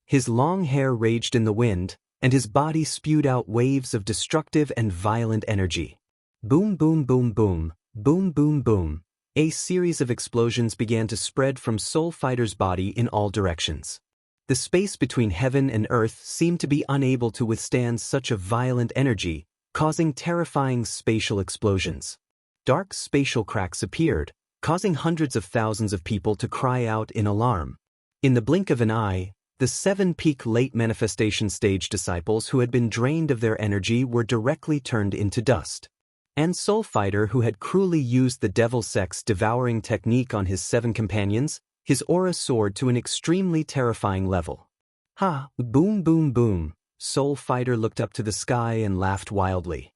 His long hair raged in the wind, and his body spewed out waves of destructive and violent energy. Boom, boom, boom, boom, boom, boom, boom. A series of explosions began to spread from Soul Fighter's body in all directions. The space between heaven and earth seemed to be unable to withstand such a violent energy, causing terrifying spatial explosions. Dark spatial cracks appeared, causing hundreds of thousands of people to cry out in alarm. In the blink of an eye, the 7 peak late manifestation stage disciples who had been drained of their energy were directly turned into dust. And Soul Fighter, who had cruelly used the Devil Sex devouring technique on his 7 companions, his aura soared to an extremely terrifying level. Ha! Boom, boom, boom! Soul Fighter looked up to the sky and laughed wildly.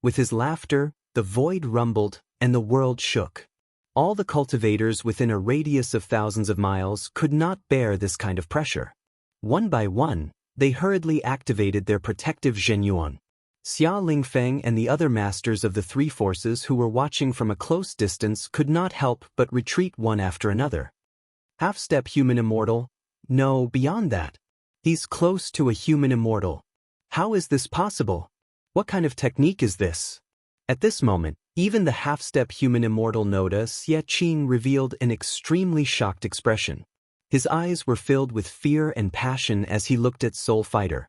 With his laughter, the void rumbled, and the world shook. All the cultivators within a radius of thousands of miles could not bear this kind of pressure. One by one, they hurriedly activated their protective Zhenyuan. Xia Lingfeng and the other masters of the three forces who were watching from a close distance could not help but retreat one after another. Half-step human immortal? No, beyond that. He's close to a human immortal. How is this possible? What kind of technique is this? At this moment, even the half-step human immortal Noda Xie revealed an extremely shocked expression. His eyes were filled with fear and passion as he looked at Soul Fighter.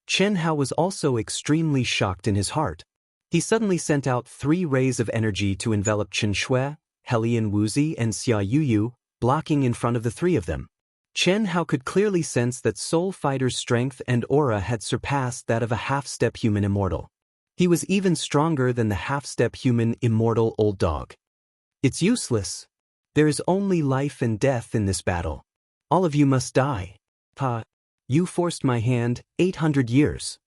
Chen Hao was also extremely shocked in his heart. He suddenly sent out 3 rays of energy to envelop Chen Shui, Helian Wuxi and Xia Yuyu, blocking in front of the 3 of them. Chen Hao could clearly sense that Soul Fighter's strength and aura had surpassed that of a half-step human immortal. He was even stronger than the half-step human immortal old dog. It's useless. There is only life and death in this battle. All of you must die. Pa. You forced my hand 800 years.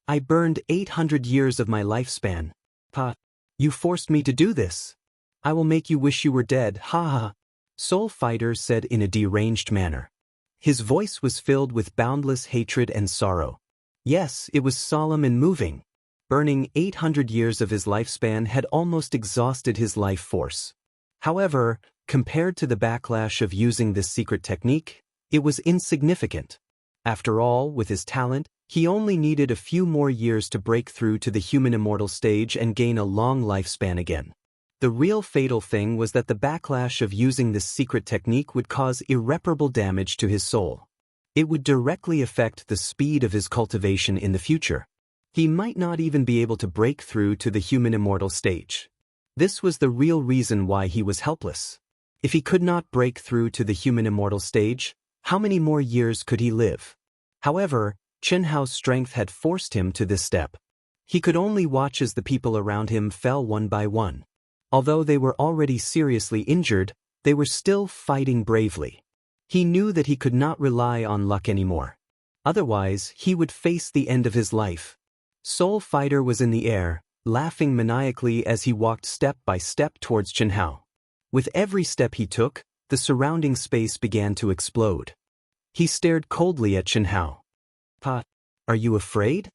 I burned 800 years of my lifespan. Pa. You forced me to do this. I will make you wish you were dead, ha ha. Soul Fighter said in a deranged manner. His voice was filled with boundless hatred and sorrow. Yes, it was solemn and moving. Burning 800 years of his lifespan had almost exhausted his life force. However, compared to the backlash of using this secret technique, it was insignificant. After all, with his talent, he only needed a few more years to break through to the human immortal stage and gain a long lifespan again. The real fatal thing was that the backlash of using this secret technique would cause irreparable damage to his soul. It would directly affect the speed of his cultivation in the future. He might not even be able to break through to the human immortal stage. This was the real reason why he was helpless. If he could not break through to the human immortal stage, how many more years could he live? However, Chen Hao's strength had forced him to this step. He could only watch as the people around him fell one by one. Although they were already seriously injured, they were still fighting bravely. He knew that he could not rely on luck anymore. Otherwise, he would face the end of his life. Soul Fighter was in the air, laughing maniacally as he walked step by step towards Chen Hao. With every step he took, the surrounding space began to explode. He stared coldly at Chen Hao. Pa, are you afraid?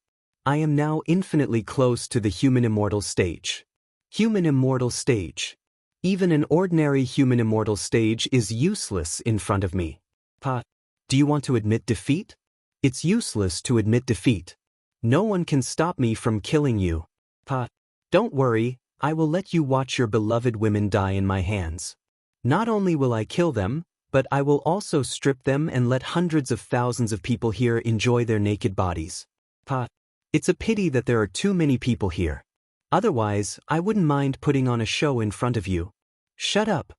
I am now infinitely close to the human immortal stage. Human immortal stage. Even an ordinary human immortal stage is useless in front of me. Pa, do you want to admit defeat? It's useless to admit defeat. No one can stop me from killing you. Pa, don't worry, I will let you watch your beloved women die in my hands. Not only will I kill them, but I will also strip them and let hundreds of thousands of people here enjoy their naked bodies. Pa, it's a pity that there are too many people here. Otherwise, I wouldn't mind putting on a show in front of you. Shut up.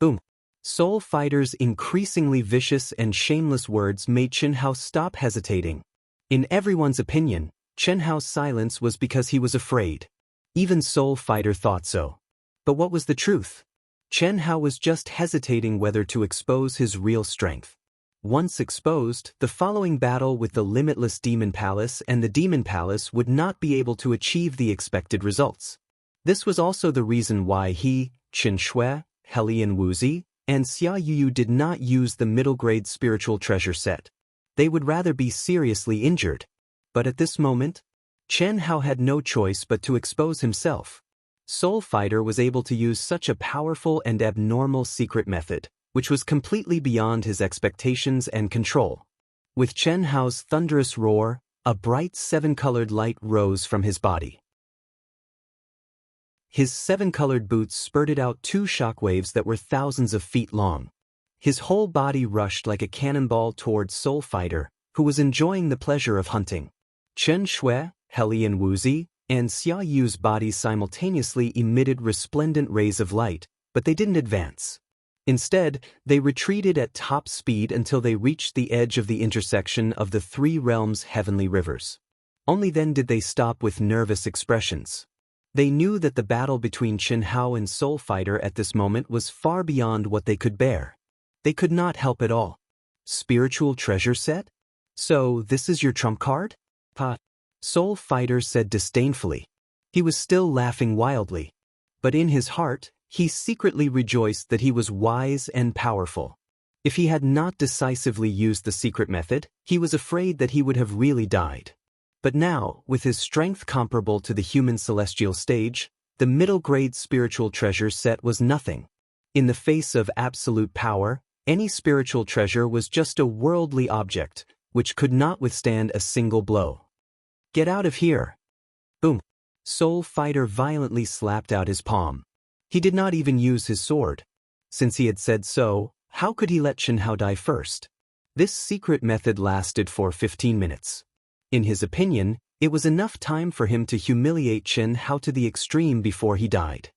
Boom. Soul Fighter's increasingly vicious and shameless words made Chen Hao stop hesitating. In everyone's opinion, Chen Hao's silence was because he was afraid. Even Soul Fighter thought so. But what was the truth? Chen Hao was just hesitating whether to expose his real strength. Once exposed, the following battle with the limitless Demon Palace and the Demon Palace would not be able to achieve the expected results. This was also the reason why he, Chen Shui, Helian Wuxi, and Xia Yuyu did not use the middle-grade spiritual treasure set. They would rather be seriously injured. But at this moment, Chen Hao had no choice but to expose himself. Soul Fighter was able to use such a powerful and abnormal secret method, which was completely beyond his expectations and control. With Chen Hao's thunderous roar, a bright 7-colored light rose from his body. His 7-colored boots spurted out 2 shockwaves that were thousands of feet long. His whole body rushed like a cannonball towards Soul Fighter, who was enjoying the pleasure of hunting. Chen Shui, Helian Wuxi, and Xia Yu's bodies simultaneously emitted resplendent rays of light, but they didn't advance. Instead, they retreated at top speed until they reached the edge of the intersection of the 3 realms' heavenly rivers. Only then did they stop with nervous expressions. They knew that the battle between Chen Hao and Soul Fighter at this moment was far beyond what they could bear. They could not help at all. Spiritual treasure set? So, this is your trump card? Pa. Soul Fighter said disdainfully. He was still laughing wildly. But in his heart, he secretly rejoiced that he was wise and powerful. If he had not decisively used the secret method, he was afraid that he would have really died. But now, with his strength comparable to the human celestial stage, the middle-grade spiritual treasure set was nothing. In the face of absolute power, any spiritual treasure was just a worldly object, which could not withstand a single blow. Get out of here! Boom! Soul Fighter violently slapped out his palm. He did not even use his sword. Since he had said so, how could he let Xianxia die first? This secret method lasted for 15 minutes. In his opinion, it was enough time for him to humiliate Xianxia to the extreme before he died.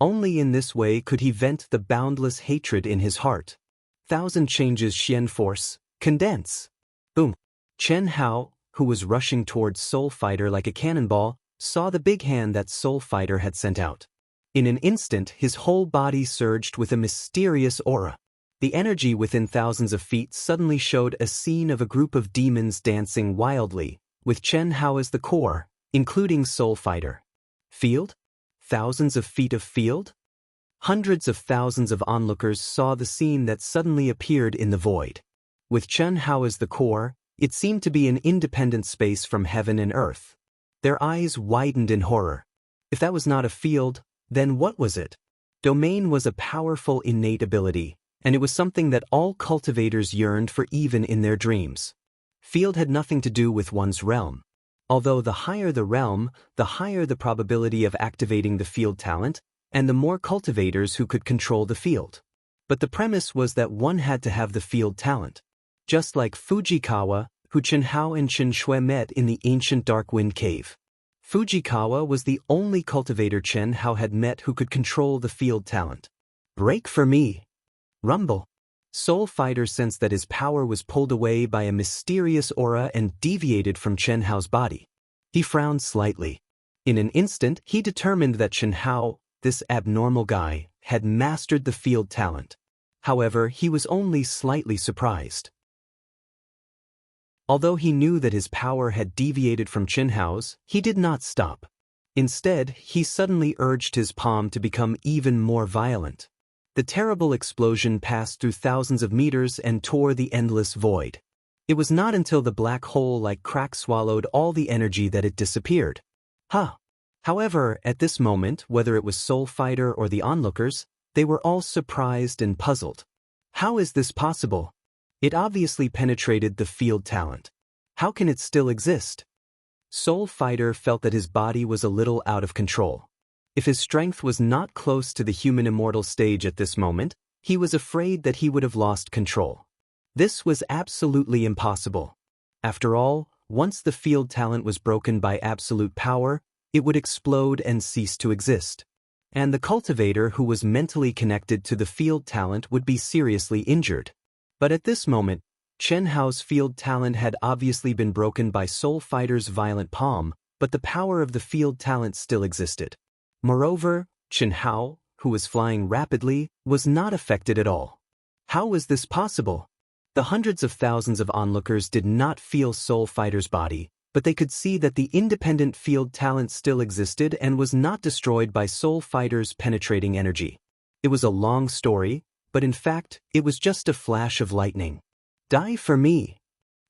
Only in this way could he vent the boundless hatred in his heart. Thousand changes Xian force, condense. Boom. Xianxia, who was rushing towards Soul Fighter like a cannonball, saw the big hand that Soul Fighter had sent out. In an instant, his whole body surged with a mysterious aura. The energy within thousands of feet suddenly showed a scene of a group of demons dancing wildly, with Xianxia as the core, including Soul Fighter. Field? Thousands of feet of field? Hundreds of thousands of onlookers saw the scene that suddenly appeared in the void. With Xianxia as the core, it seemed to be an independent space from heaven and earth. Their eyes widened in horror. If that was not a field, then what was it? Domain was a powerful innate ability, and it was something that all cultivators yearned for even in their dreams. Field had nothing to do with one's realm. Although the higher the realm, the higher the probability of activating the field talent, and the more cultivators who could control the field. But the premise was that one had to have the field talent. Just like Fujikawa, who Xianxia and Xianxia met in the ancient Dark Wind Cave. Fujikawa was the only cultivator Xianxia had met who could control the field talent. Break for me! Rumble! Soul Fighter sensed that his power was pulled away by a mysterious aura and deviated from Xianxia's body. He frowned slightly. In an instant, he determined that Xianxia, this abnormal guy, had mastered the field talent. However, he was only slightly surprised. Although he knew that his power had deviated from Xianxia's, he did not stop. Instead, he suddenly urged his palm to become even more violent. The terrible explosion passed through thousands of meters and tore the endless void. It was not until the black hole-like crack swallowed all the energy that it disappeared. However, at this moment, whether it was Soul Fighter or the onlookers, they were all surprised and puzzled. How is this possible? It obviously penetrated the field talent. How can it still exist? Soul Fighter felt that his body was a little out of control. If his strength was not close to the human immortal stage at this moment, he was afraid that he would have lost control. This was absolutely impossible. After all, once the field talent was broken by absolute power, it would explode and cease to exist. And the cultivator who was mentally connected to the field talent would be seriously injured. But at this moment, Xianxia's field talent had obviously been broken by Soul Fighter's violent palm, but the power of the field talent still existed. Moreover, Xianxia, who was flying rapidly, was not affected at all. How was this possible? The hundreds of thousands of onlookers did not feel Soul Fighter's body, but they could see that the independent field talent still existed and was not destroyed by Soul Fighter's penetrating energy. It was a long story, but in fact, it was just a flash of lightning. Die for me!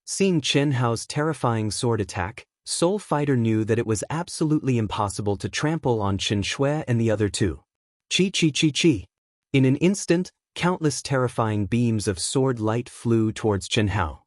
Seeing Xianxia's terrifying sword attack, Soul Fighter knew that it was absolutely impossible to trample on Xianxia and the other two. Chi. In an instant, countless terrifying beams of sword light flew towards Xianxia.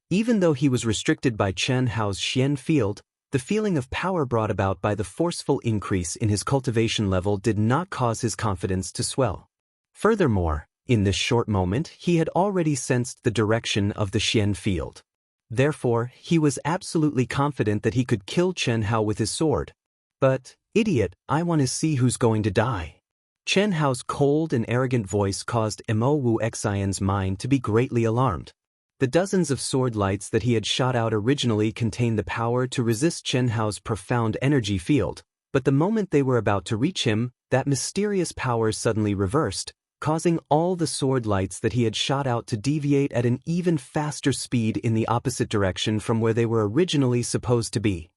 Even though he was restricted by Xianxia's Xian field, the feeling of power brought about by the forceful increase in his cultivation level did not cause his confidence to swell. Furthermore, in this short moment, he had already sensed the direction of the Xian field. Therefore, he was absolutely confident that he could kill Xianxia with his sword. But, idiot, I want to see who's going to die. Xianxia's cold and arrogant voice caused Wuxian's mind to be greatly alarmed. The dozens of sword lights that he had shot out originally contained the power to resist Xianxia's profound energy field, but the moment they were about to reach him, that mysterious power suddenly reversed, causing all the sword lights that he had shot out to deviate at an even faster speed in the opposite direction from where they were originally supposed to be.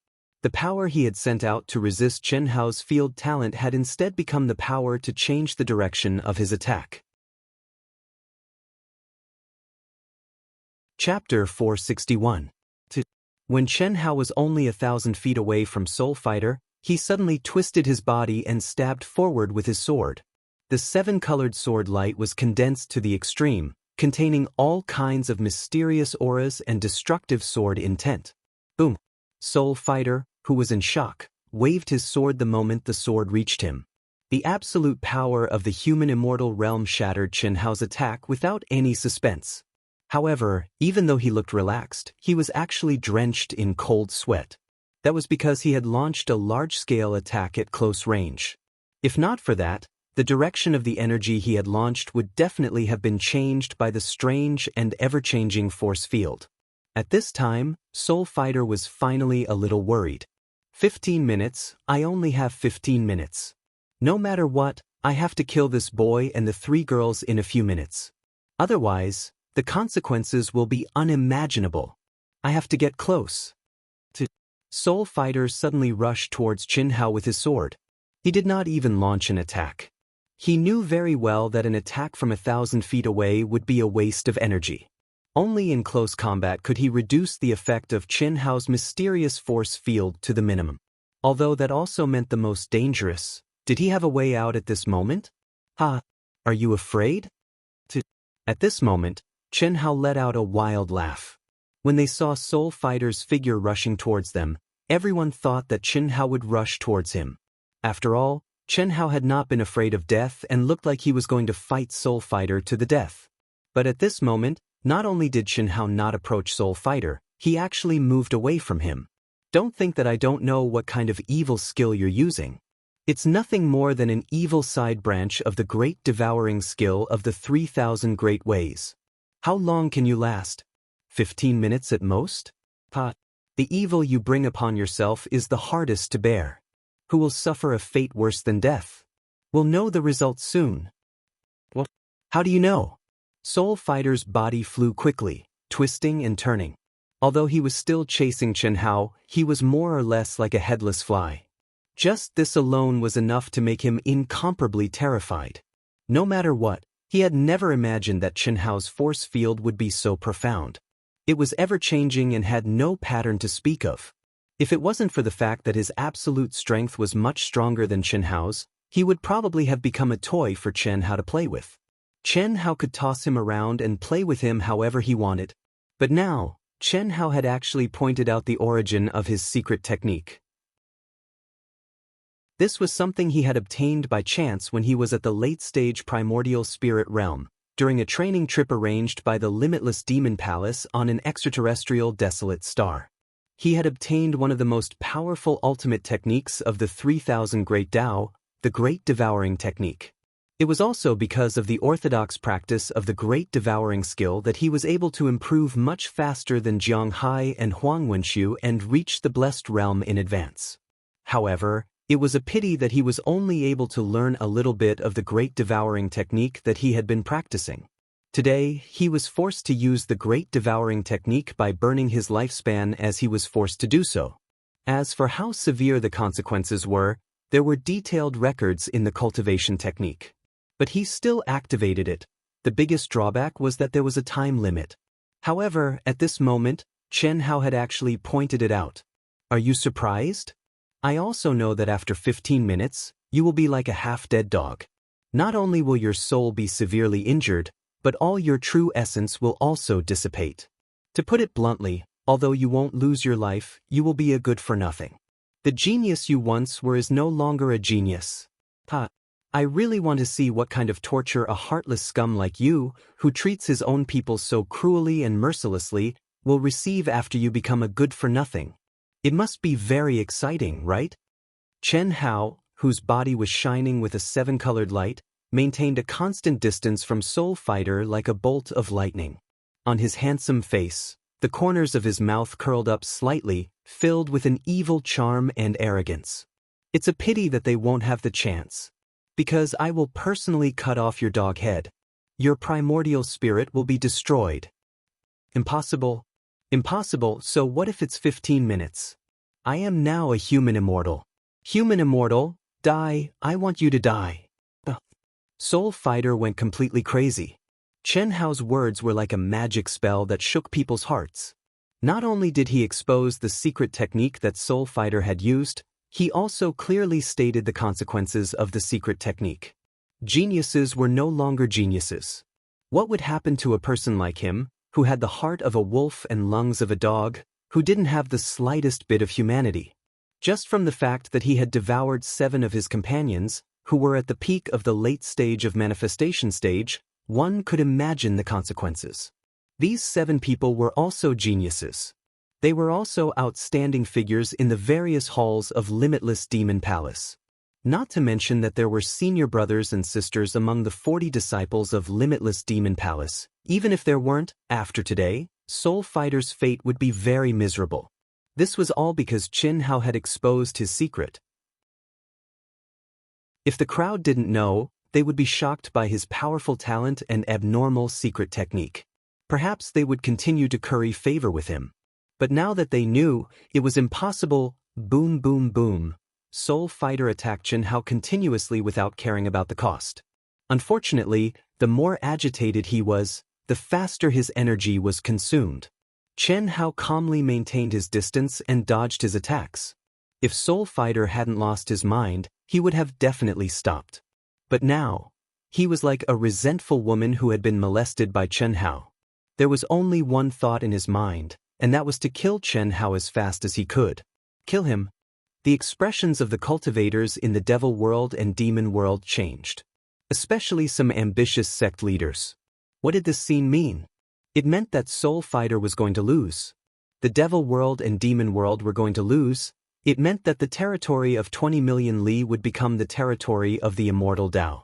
The power he had sent out to resist Chen Hao's field talent had instead become the power to change the direction of his attack. Chapter 461. When Chen Hao was only 1,000 feet away from Soul Fighter, he suddenly twisted his body and stabbed forward with his sword. The seven-colored sword light was condensed to the extreme, containing all kinds of mysterious auras and destructive sword intent. Boom! Soul Fighter, who was in shock, waved his sword the moment the sword reached him. The absolute power of the human immortal realm shattered Chen Hao's attack without any suspense. However, even though he looked relaxed, he was actually drenched in cold sweat. That was because he had launched a large-scale attack at close range. If not for that, the direction of the energy he had launched would definitely have been changed by the strange and ever-changing force field. At this time, Soul Fighter was finally a little worried. 15 minutes, I only have 15 minutes. No matter what, I have to kill this boy and the 3 girls in a few minutes. Otherwise, the consequences will be unimaginable. I have to get close. Soul Fighter suddenly rushed towards Chen Hao with his sword. He did not even launch an attack. He knew very well that an attack from 1,000 feet away would be a waste of energy. Only in close combat could he reduce the effect of Chen Hao's mysterious force field to the minimum. Although that also meant the most dangerous. Did he have a way out at this moment? Ha! Are you afraid? At this moment, Chen Hao let out a wild laugh. When they saw Soul Fighter's figure rushing towards them, everyone thought that Chen Hao would rush towards him. After all, Chen Hao had not been afraid of death and looked like he was going to fight Soul Fighter to the death. But at this moment, not only did Chen Hao not approach Soul Fighter, he actually moved away from him. Don't think that I don't know what kind of evil skill you're using. It's nothing more than an evil side branch of the great devouring skill of the 3,000 great ways. How long can you last? 15 minutes at most? The evil you bring upon yourself is the hardest to bear. Who will suffer a fate worse than death? We'll know the result soon. What? How do you know? Soul Fighter's body flew quickly, twisting and turning. Although he was still chasing Chen Hao, he was more or less like a headless fly. Just this alone was enough to make him incomparably terrified. No matter what, he had never imagined that Chen Hao's force field would be so profound. It was ever-changing and had no pattern to speak of. If it wasn't for the fact that his absolute strength was much stronger than Chen Hao's, he would probably have become a toy for Chen Hao to play with. Chen Hao could toss him around and play with him however he wanted. But now, Chen Hao had actually pointed out the origin of his secret technique. This was something he had obtained by chance when he was at the late-stage primordial spirit realm, during a training trip arranged by the limitless demon palace on an extraterrestrial desolate star. He had obtained one of the most powerful ultimate techniques of the 3,000 Great Tao, the Great Devouring Technique. It was also because of the orthodox practice of the Great Devouring skill that he was able to improve much faster than Jiang Hai and Huang Wenxiu and reach the blessed realm in advance. However, it was a pity that he was only able to learn a little bit of the Great Devouring Technique that he had been practicing. Today, he was forced to use the Great Devouring Technique by burning his lifespan as he was forced to do so. As for how severe the consequences were, there were detailed records in the Cultivation technique. But he still activated it. The biggest drawback was that there was a time limit. However, at this moment, Chen Hao had actually pointed it out. Are you surprised? I also know that after 15 minutes, you will be like a half-dead dog. Not only will your soul be severely injured, but all your true essence will also dissipate. To put it bluntly, although you won't lose your life, you will be a good-for-nothing. The genius you once were is no longer a genius. I really want to see what kind of torture a heartless scum like you, who treats his own people so cruelly and mercilessly, will receive after you become a good-for-nothing. It must be very exciting, right? Chen Hao, whose body was shining with a seven-colored light, maintained a constant distance from Soul Fighter like a bolt of lightning. On his handsome face, the corners of his mouth curled up slightly, filled with an evil charm and arrogance. It's a pity that they won't have the chance. Because I will personally cut off your dog head. Your primordial spirit will be destroyed. Impossible. Impossible, so what if it's 15 minutes? I am now a human immortal. Human immortal, die, I want you to die. Soul Fighter went completely crazy. Chen Hao's words were like a magic spell that shook people's hearts. Not only did he expose the secret technique that Soul Fighter had used, he also clearly stated the consequences of the secret technique. Geniuses were no longer geniuses. What would happen to a person like him, who had the heart of a wolf and lungs of a dog, who didn't have the slightest bit of humanity? Just from the fact that he had devoured 7 of his companions, who were at the peak of the late stage of manifestation stage, one could imagine the consequences. These 7 people were also geniuses. They were also outstanding figures in the various halls of Limitless Demon Palace. Not to mention that there were senior brothers and sisters among the 40 disciples of Limitless Demon Palace. Even if there weren't, after today, Soul Fighter's fate would be very miserable. This was all because Chen Hao had exposed his secret. If the crowd didn't know, they would be shocked by his powerful talent and abnormal secret technique. Perhaps they would continue to curry favor with him. But now that they knew, it was impossible. Boom, boom, boom. Soul Fighter attacked Chen Hao continuously without caring about the cost. Unfortunately, the more agitated he was, the faster his energy was consumed. Chen Hao calmly maintained his distance and dodged his attacks. If Soul Fighter hadn't lost his mind, he would have definitely stopped. But now, he was like a resentful woman who had been molested by Chen Hao. There was only one thought in his mind, and that was to kill Chen Hao as fast as he could. Kill him. The expressions of the cultivators in the devil world and demon world changed. Especially some ambitious sect leaders. What did this scene mean? It meant that Soul Fighter was going to lose. The devil world and demon world were going to lose. It meant that the territory of 20 million li would become the territory of the Immortal Dao.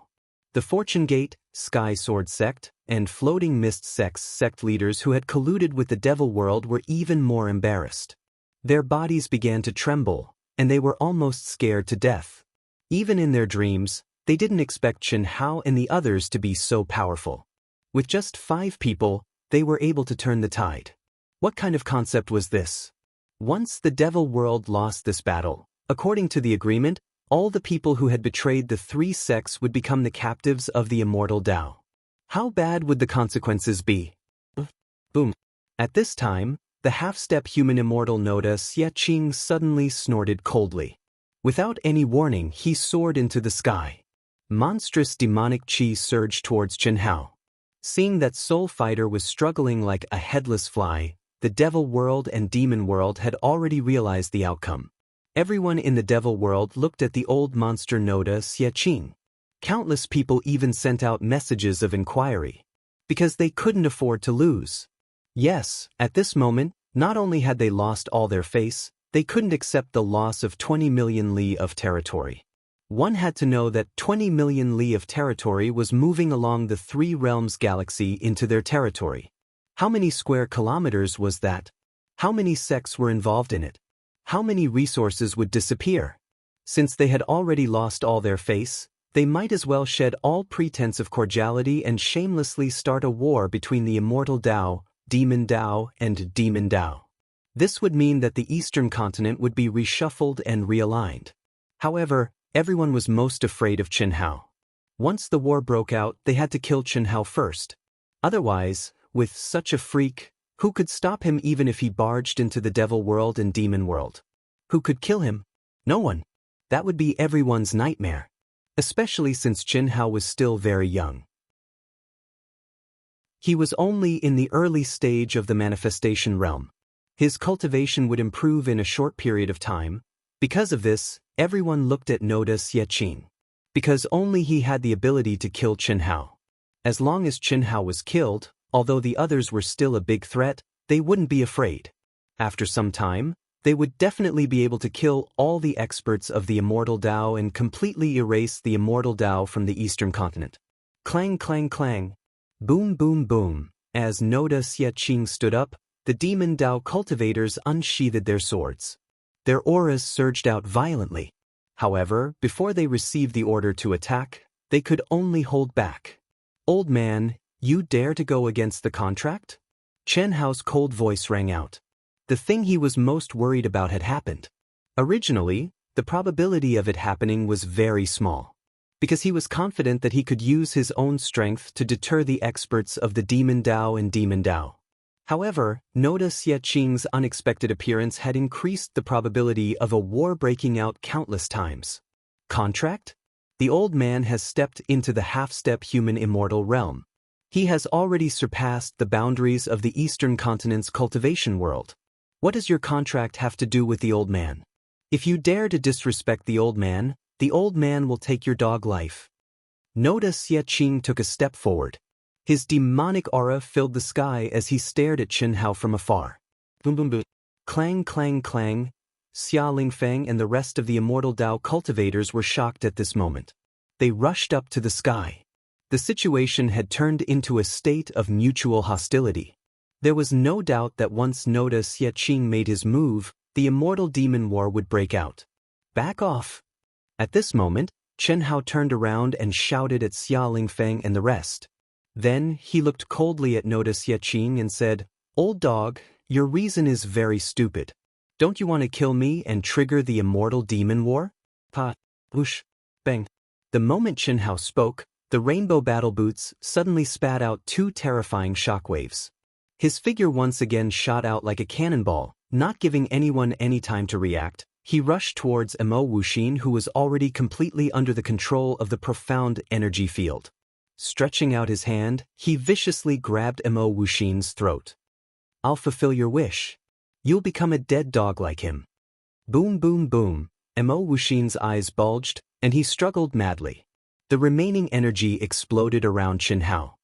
The Fortune Gate, Sky Sword Sect, and Floating Mist Sect's sect leaders who had colluded with the devil world were even more embarrassed. Their bodies began to tremble, and they were almost scared to death. Even in their dreams, they didn't expect Chen Hao and the others to be so powerful. With just 5 people, they were able to turn the tide. What kind of concept was this? Once the devil world lost this battle, according to the agreement, all the people who had betrayed the 3 sects would become the captives of the Immortal Dao. How bad would the consequences be? Boom. At this time, the half-step human immortal Noda Xiaqing suddenly snorted coldly. Without any warning, he soared into the sky. Monstrous demonic chi surged towards Chen Hao. Seeing that Soul Fighter was struggling like a headless fly, the devil world and demon world had already realized the outcome. Everyone in the devil world looked at the old monster Noda Xiaqing. Countless people even sent out messages of inquiry. Because they couldn't afford to lose. Yes, at this moment, not only had they lost all their face, they couldn't accept the loss of 20 million li of territory. One had to know that 20 million li of territory was moving along the 3 realms galaxy into their territory. How many square kilometers was that? How many sects were involved in it? How many resources would disappear? Since they had already lost all their face, they might as well shed all pretense of cordiality and shamelessly start a war between the Immortal Dao, Demon Dao, and Demon Dao. This would mean that the Eastern continent would be reshuffled and realigned. However, everyone was most afraid of Chen Hao. Once the war broke out, they had to kill Chen Hao first. Otherwise, with such a freak, who could stop him even if he barged into the devil world and demon world? Who could kill him? No one. That would be everyone's nightmare. Especially since Chen Hao was still very young. He was only in the early stage of the manifestation realm. His cultivation would improve in a short period of time. Because of this, everyone looked at Noda Xiaqing. Because only he had the ability to kill Chen Hao. As long as Chen Hao was killed, although the others were still a big threat, they wouldn't be afraid. After some time, they would definitely be able to kill all the experts of the Immortal Dao and completely erase the Immortal Dao from the Eastern continent. Clang, clang, clang. Boom, boom, boom. As Noda Xiaqing stood up, the Demon Dao cultivators unsheathed their swords. Their auras surged out violently. However, before they received the order to attack, they could only hold back. Old man, you dare to go against the contract? Chen Hao's cold voice rang out. The thing he was most worried about had happened. Originally, the probability of it happening was very small, because he was confident that he could use his own strength to deter the experts of the Demon Dao and Demon Dao. However, Noda Xiaqing's unexpected appearance had increased the probability of a war breaking out countless times. Contract? The old man has stepped into the half-step human immortal realm. He has already surpassed the boundaries of the Eastern Continent's cultivation world. What does your contract have to do with the old man? If you dare to disrespect the old man will take your dog life. Noda Xiaqing took a step forward. His demonic aura filled the sky as he stared at Chen Hao from afar. Boom boom boom. Clang clang clang. Xia Lingfeng and the rest of the Immortal Dao cultivators were shocked at this moment. They rushed up to the sky. The situation had turned into a state of mutual hostility. There was no doubt that once Noda Xiaqing made his move, the immortal demon war would break out. Back off. At this moment, Chen Hao turned around and shouted at Xia Lingfeng and the rest. Then he looked coldly at Noda Xiaqing and said, "Old dog, your reason is very stupid. Don't you want to kill me and trigger the immortal demon war?" Pa, whoosh, bang. The moment Chen Hao spoke, the rainbow battle boots suddenly spat out two terrifying shockwaves. His figure once again shot out like a cannonball, not giving anyone any time to react. He rushed towards Mo Wuxin, who was already completely under the control of the profound energy field. Stretching out his hand, he viciously grabbed Mo Wuxin's throat. "I'll fulfill your wish. You'll become a dead dog like him." Boom boom boom. Mo Wuxin's eyes bulged, and he struggled madly. The remaining energy exploded around Chen Hao.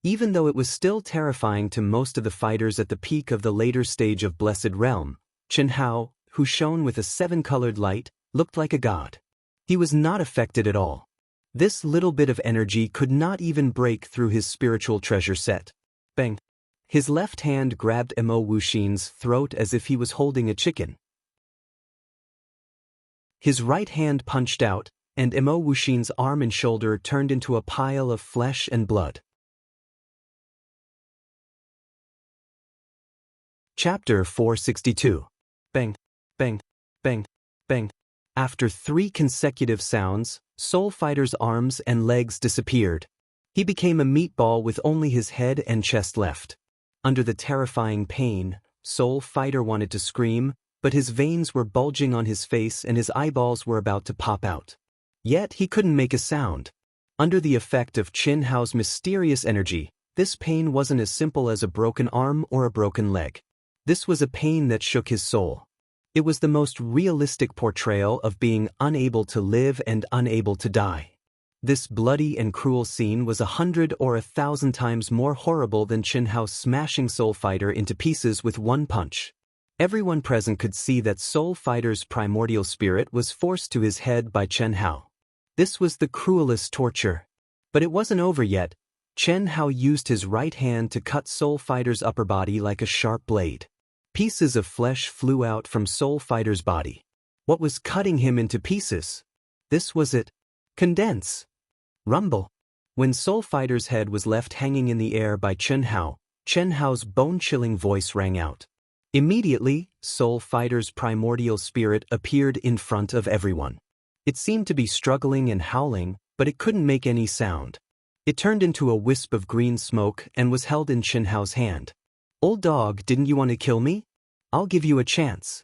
Even though it was still terrifying to most of the fighters at the peak of the later stage of Blessed Realm, Chen Hao, who shone with a seven-colored light, looked like a god. He was not affected at all. This little bit of energy could not even break through his spiritual treasure set. Bang! His left hand grabbed Mo Wuxin's throat as if he was holding a chicken. His right hand punched out, and Mo Wuxin's arm and shoulder turned into a pile of flesh and blood. Chapter 462. Bang, bang, bang, bang. After 3 consecutive sounds, Soul Fighter's arms and legs disappeared. He became a meatball with only his head and chest left. Under the terrifying pain, Soul Fighter wanted to scream, but his veins were bulging on his face and his eyeballs were about to pop out. Yet he couldn't make a sound. Under the effect of Chen Hao's mysterious energy, this pain wasn't as simple as a broken arm or a broken leg. This was a pain that shook his soul. It was the most realistic portrayal of being unable to live and unable to die. This bloody and cruel scene was 100 or 1,000 times more horrible than Chen Hao smashing Soul Fighter into pieces with one punch. Everyone present could see that Soul Fighter's primordial spirit was forced to his head by Chen Hao. This was the cruelest torture. But it wasn't over yet. Chen Hao used his right hand to cut Soul Fighter's upper body like a sharp blade. Pieces of flesh flew out from Soul Fighter's body. What was cutting him into pieces? This was it. Condense. Rumble. When Soul Fighter's head was left hanging in the air by Chen Hao's bone-chilling voice rang out. Immediately, Soul Fighter's primordial spirit appeared in front of everyone. It seemed to be struggling and howling, but it couldn't make any sound. It turned into a wisp of green smoke and was held in Chen Hao's hand. "Old dog, didn't you want to kill me? I'll give you a chance."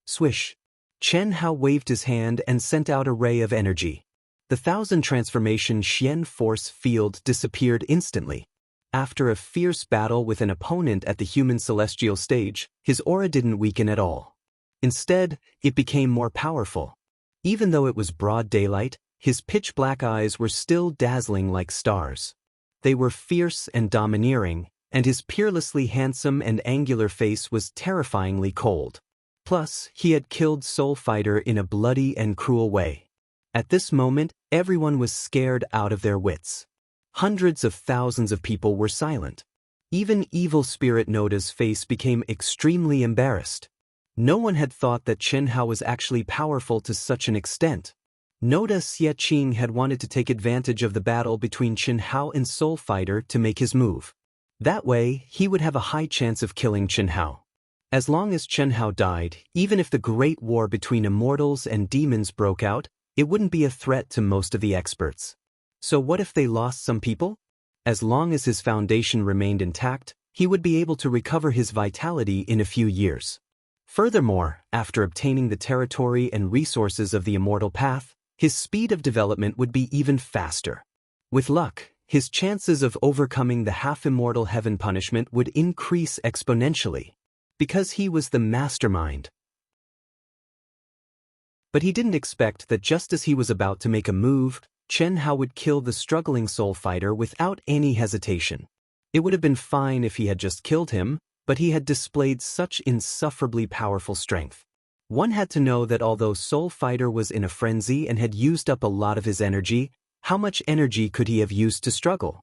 Swish. Chen Hao waved his hand and sent out a ray of energy. The 1,000 transformation Xian force field disappeared instantly. After a fierce battle with an opponent at the human celestial stage, his aura didn't weaken at all. Instead, it became more powerful. Even though it was broad daylight, his pitch-black eyes were still dazzling like stars. They were fierce and domineering, and his peerlessly handsome and angular face was terrifyingly cold. Plus, he had killed Soul Fighter in a bloody and cruel way. At this moment, everyone was scared out of their wits. Hundreds of thousands of people were silent. Even evil spirit Noda's face became extremely embarrassed. No one had thought that Chen Hao was actually powerful to such an extent. Noda Xiaqing had wanted to take advantage of the battle between Chen Hao and Soul Fighter to make his move. That way, he would have a high chance of killing Chen Hao. As long as Chen Hao died, even if the great war between immortals and demons broke out, it wouldn't be a threat to most of the experts. So what if they lost some people? As long as his foundation remained intact, he would be able to recover his vitality in a few years. Furthermore, after obtaining the territory and resources of the immortal path, his speed of development would be even faster. With luck, his chances of overcoming the half-immortal heaven punishment would increase exponentially, because he was the mastermind. But he didn't expect that just as he was about to make a move, Chen Hao would kill the struggling soul fighter without any hesitation. It would have been fine if he had just killed him, but he had displayed such insufferably powerful strength. One had to know that although Soul Fighter was in a frenzy and had used up a lot of his energy, how much energy could he have used to struggle?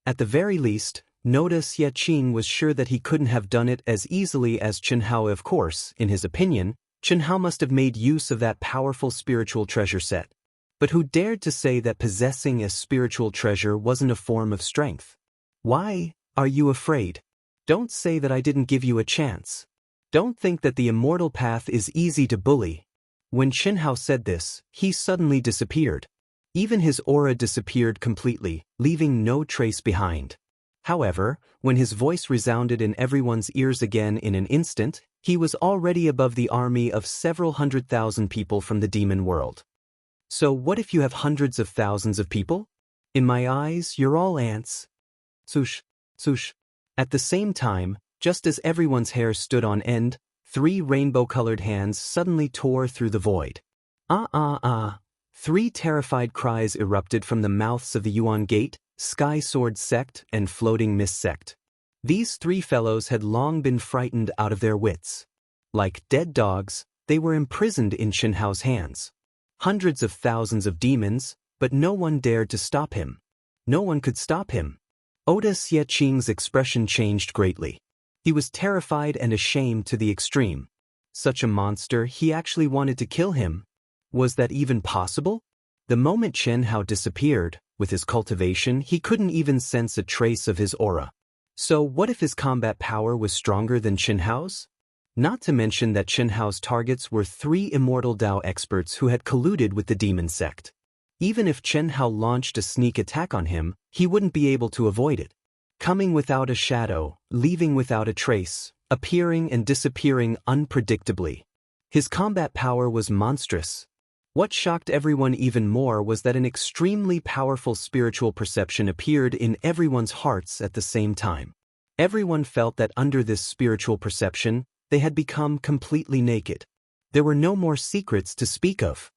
At the very least, Noda Xie was sure that he couldn't have done it as easily as Chen Hao. Of course, in his opinion, Chen Hao must have made use of that powerful spiritual treasure set. But who dared to say that possessing a spiritual treasure wasn't a form of strength? Why are you afraid? Don't say that I didn't give you a chance. Don't think that the immortal path is easy to bully. When Chen Hao said this, he suddenly disappeared. Even his aura disappeared completely, leaving no trace behind. However, when his voice resounded in everyone's ears again in an instant, he was already above the army of several 100,000 people from the demon world. So what if you have hundreds of thousands of people? In my eyes, you're all ants. Swoosh, swoosh. At the same time, just as everyone's hair stood on end, 3 rainbow-colored hands suddenly tore through the void. Ah ah ah. 3 terrified cries erupted from the mouths of the Yuan Gate, Sky Sword Sect, and Floating Mist Sect. These 3 fellows had long been frightened out of their wits. Like dead dogs, they were imprisoned in Chen Hao's hands. Hundreds of thousands of demons, but no one dared to stop him. No one could stop him. Oda Xie expression changed greatly. He was terrified and ashamed to the extreme. Such a monster, he actually wanted to kill him. Was that even possible? The moment Chen Hao disappeared, with his cultivation, he couldn't even sense a trace of his aura. So what if his combat power was stronger than Chen Hao's? Not to mention that Chen Hao's targets were 3 immortal Dao experts who had colluded with the demon sect. Even if Chen Hao launched a sneak attack on him, he wouldn't be able to avoid it. Coming without a shadow, leaving without a trace, appearing and disappearing unpredictably. His combat power was monstrous. What shocked everyone even more was that an extremely powerful spiritual perception appeared in everyone's hearts at the same time. Everyone felt that under this spiritual perception, they had become completely naked. There were no more secrets to speak of.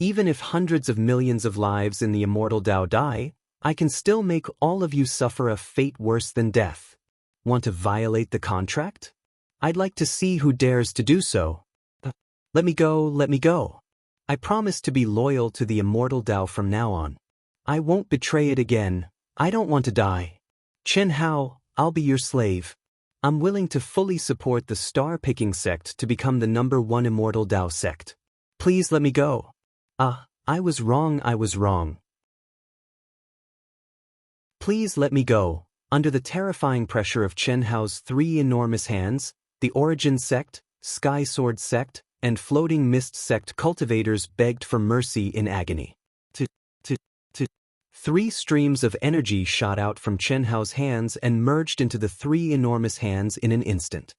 Even if hundreds of millions of lives in the immortal Dao die, I can still make all of you suffer a fate worse than death. Want to violate the contract? I'd like to see who dares to do so. Let me go, let me go. I promise to be loyal to the immortal Dao from now on. I won't betray it again. I don't want to die. Chen Hao, I'll be your slave. I'm willing to fully support the star-picking sect to become the #1 immortal Dao sect. Please let me go. I was wrong, I was wrong. Please let me go. Under the terrifying pressure of Chen Hao's 3 enormous hands, the Origin Sect, Sky Sword Sect, and Floating Mist Sect cultivators begged for mercy in agony. 3 streams of energy shot out from Chen Hao's hands and merged into the 3 enormous hands in an instant.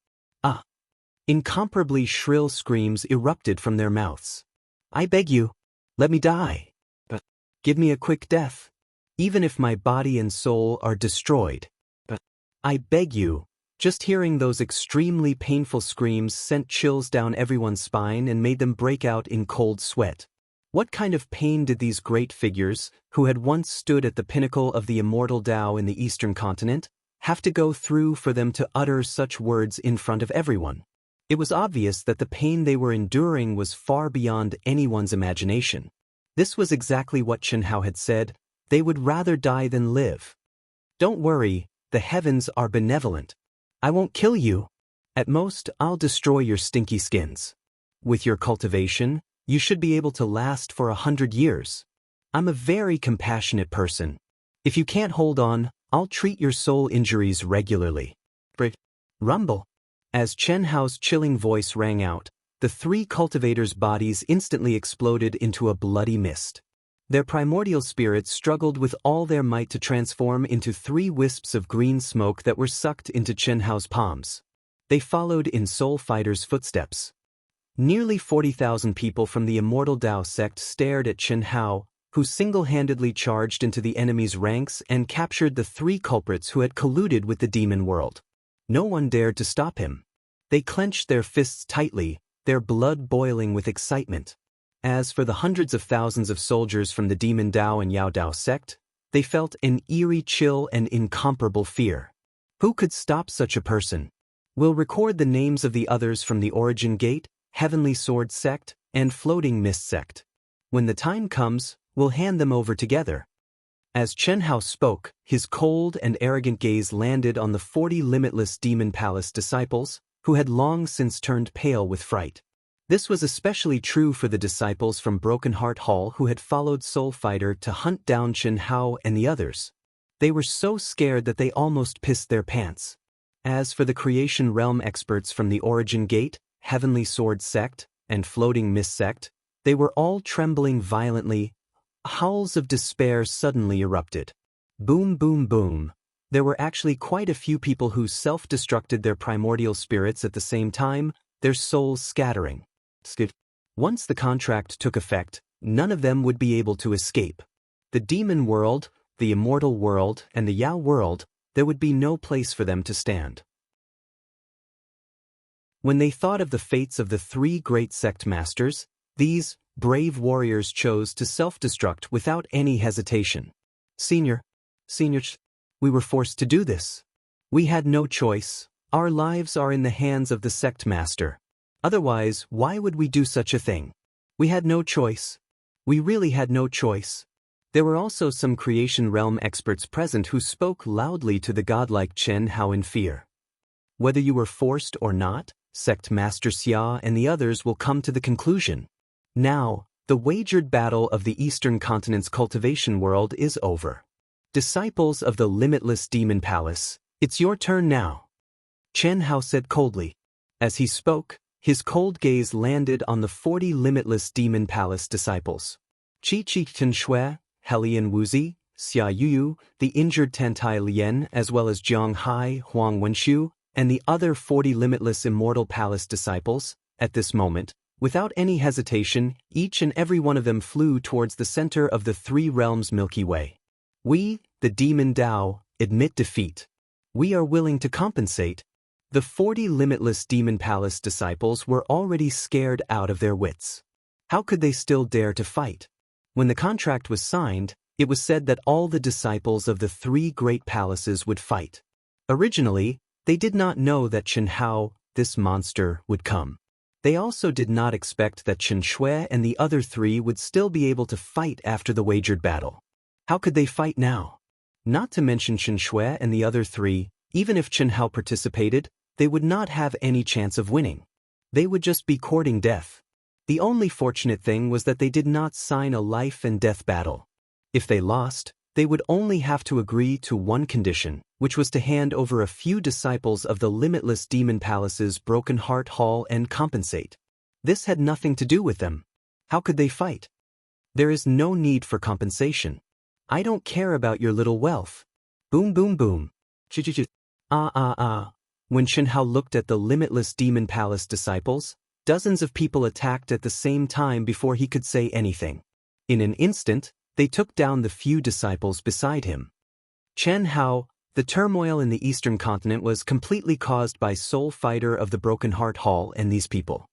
Incomparably shrill screams erupted from their mouths. I beg you, let me die. But give me a quick death. Even if my body and soul are destroyed. But I beg you. Just hearing those extremely painful screams sent chills down everyone's spine and made them break out in cold sweat. What kind of pain did these great figures, who had once stood at the pinnacle of the immortal Dao in the Eastern continent, have to go through for them to utter such words in front of everyone? It was obvious that the pain they were enduring was far beyond anyone's imagination. This was exactly what Chen Hao had said. They would rather die than live. Don't worry, the heavens are benevolent. I won't kill you. At most, I'll destroy your stinky skins. With your cultivation, you should be able to last for 100 years. I'm a very compassionate person. If you can't hold on, I'll treat your soul injuries regularly. Rumble. As Chen Hao's chilling voice rang out, the three cultivators' bodies instantly exploded into a bloody mist. Their primordial spirits struggled with all their might to transform into 3 wisps of green smoke that were sucked into Chen Hao's palms. They followed in Soul Fighter's footsteps. Nearly 40,000 people from the Immortal Dao sect stared at Chen Hao, who single-handedly charged into the enemy's ranks and captured the 3 culprits who had colluded with the demon world. No one dared to stop him. They clenched their fists tightly, their blood boiling with excitement. As for the hundreds of thousands of soldiers from the Demon Dao and Yao Dao sect, they felt an eerie chill and incomparable fear. Who could stop such a person? We'll record the names of the others from the Origin Gate, Heavenly Sword sect, and Floating Mist sect. When the time comes, we'll hand them over together. As Chen Hao spoke, his cold and arrogant gaze landed on the 40 limitless Demon Palace disciples, who had long since turned pale with fright. This was especially true for the disciples from Broken Heart Hall who had followed Soul Fighter to hunt down Chen Hao and the others. They were so scared that they almost pissed their pants. As for the Creation Realm experts from the Origin Gate, Heavenly Sword sect, and Floating Mist sect, they were all trembling violently. Howls of despair suddenly erupted. Boom, boom, boom. There were actually quite a few people who self-destructed their primordial spirits at the same time, their souls scattering. Once the contract took effect, none of them would be able to escape. The demon world, the immortal world, and the Yao world, there would be no place for them to stand. When they thought of the fates of the 3 great sect masters, these brave warriors chose to self-destruct without any hesitation. Senior, we were forced to do this. We had no choice. Our lives are in the hands of the sect master. Otherwise, why would we do such a thing? We had no choice. We really had no choice. There were also some Creation Realm experts present who spoke loudly to the godlike Chen Hao in fear. Whether you were forced or not, Sect Master Xia and the others will come to the conclusion. Now, the wagered battle of the Eastern Continent's cultivation world is over. Disciples of the limitless Demon Palace, it's your turn now. Chen Hao said coldly. As he spoke, his cold gaze landed on the 40 limitless Demon Palace disciples. Qi Chen Shui, Helian Wuzi, Xia Yuyu, the injured Tantai Lian, as well as Jiang Hai, Huang Wenshu, and the other 40 limitless Immortal Palace disciples. At this moment, without any hesitation, each and every one of them flew towards the center of the 3 realms Milky Way. We, the Demon Dao, admit defeat. We are willing to compensate. The 40 limitless Demon Palace disciples were already scared out of their wits. How could they still dare to fight? When the contract was signed, it was said that all the disciples of the 3 great palaces would fight. Originally, they did not know that Chen Hao, this monster, would come. They also did not expect that Chen Shui and the other 3 would still be able to fight after the wagered battle. How could they fight now? Not to mention Chen Shui and the other 3, even if Chen Hao participated, they would not have any chance of winning. They would just be courting death. The only fortunate thing was that they did not sign a life and death battle. If they lost, they would only have to agree to one condition, which was to hand over a few disciples of the limitless Demon Palace's Broken Heart Hall and compensate. This had nothing to do with them. How could they fight? There is no need for compensation. I don't care about your little wealth. Boom, boom, boom. When Chen Hao looked at the limitless Demon Palace disciples, dozens of people attacked at the same time before he could say anything. In an instant, they took down the few disciples beside him. Chen Hao, the turmoil in the Eastern Continent was completely caused by Soul Fighter of the Broken Heart Hall and these people.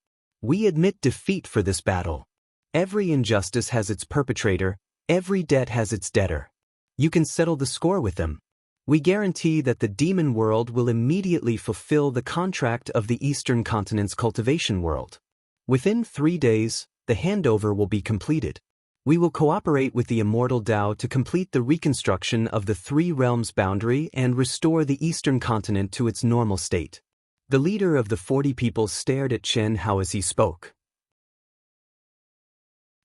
We admit defeat for this battle. Every injustice has its perpetrator, every debt has its debtor. You can settle the score with them. We guarantee that the demon world will immediately fulfill the contract of the Eastern Continent's cultivation world. Within 3 days, the handover will be completed. We will cooperate with the Immortal Dao to complete the reconstruction of the 3 realms boundary and restore the Eastern Continent to its normal state. The leader of the 40 people stared at Chen Hao as he spoke.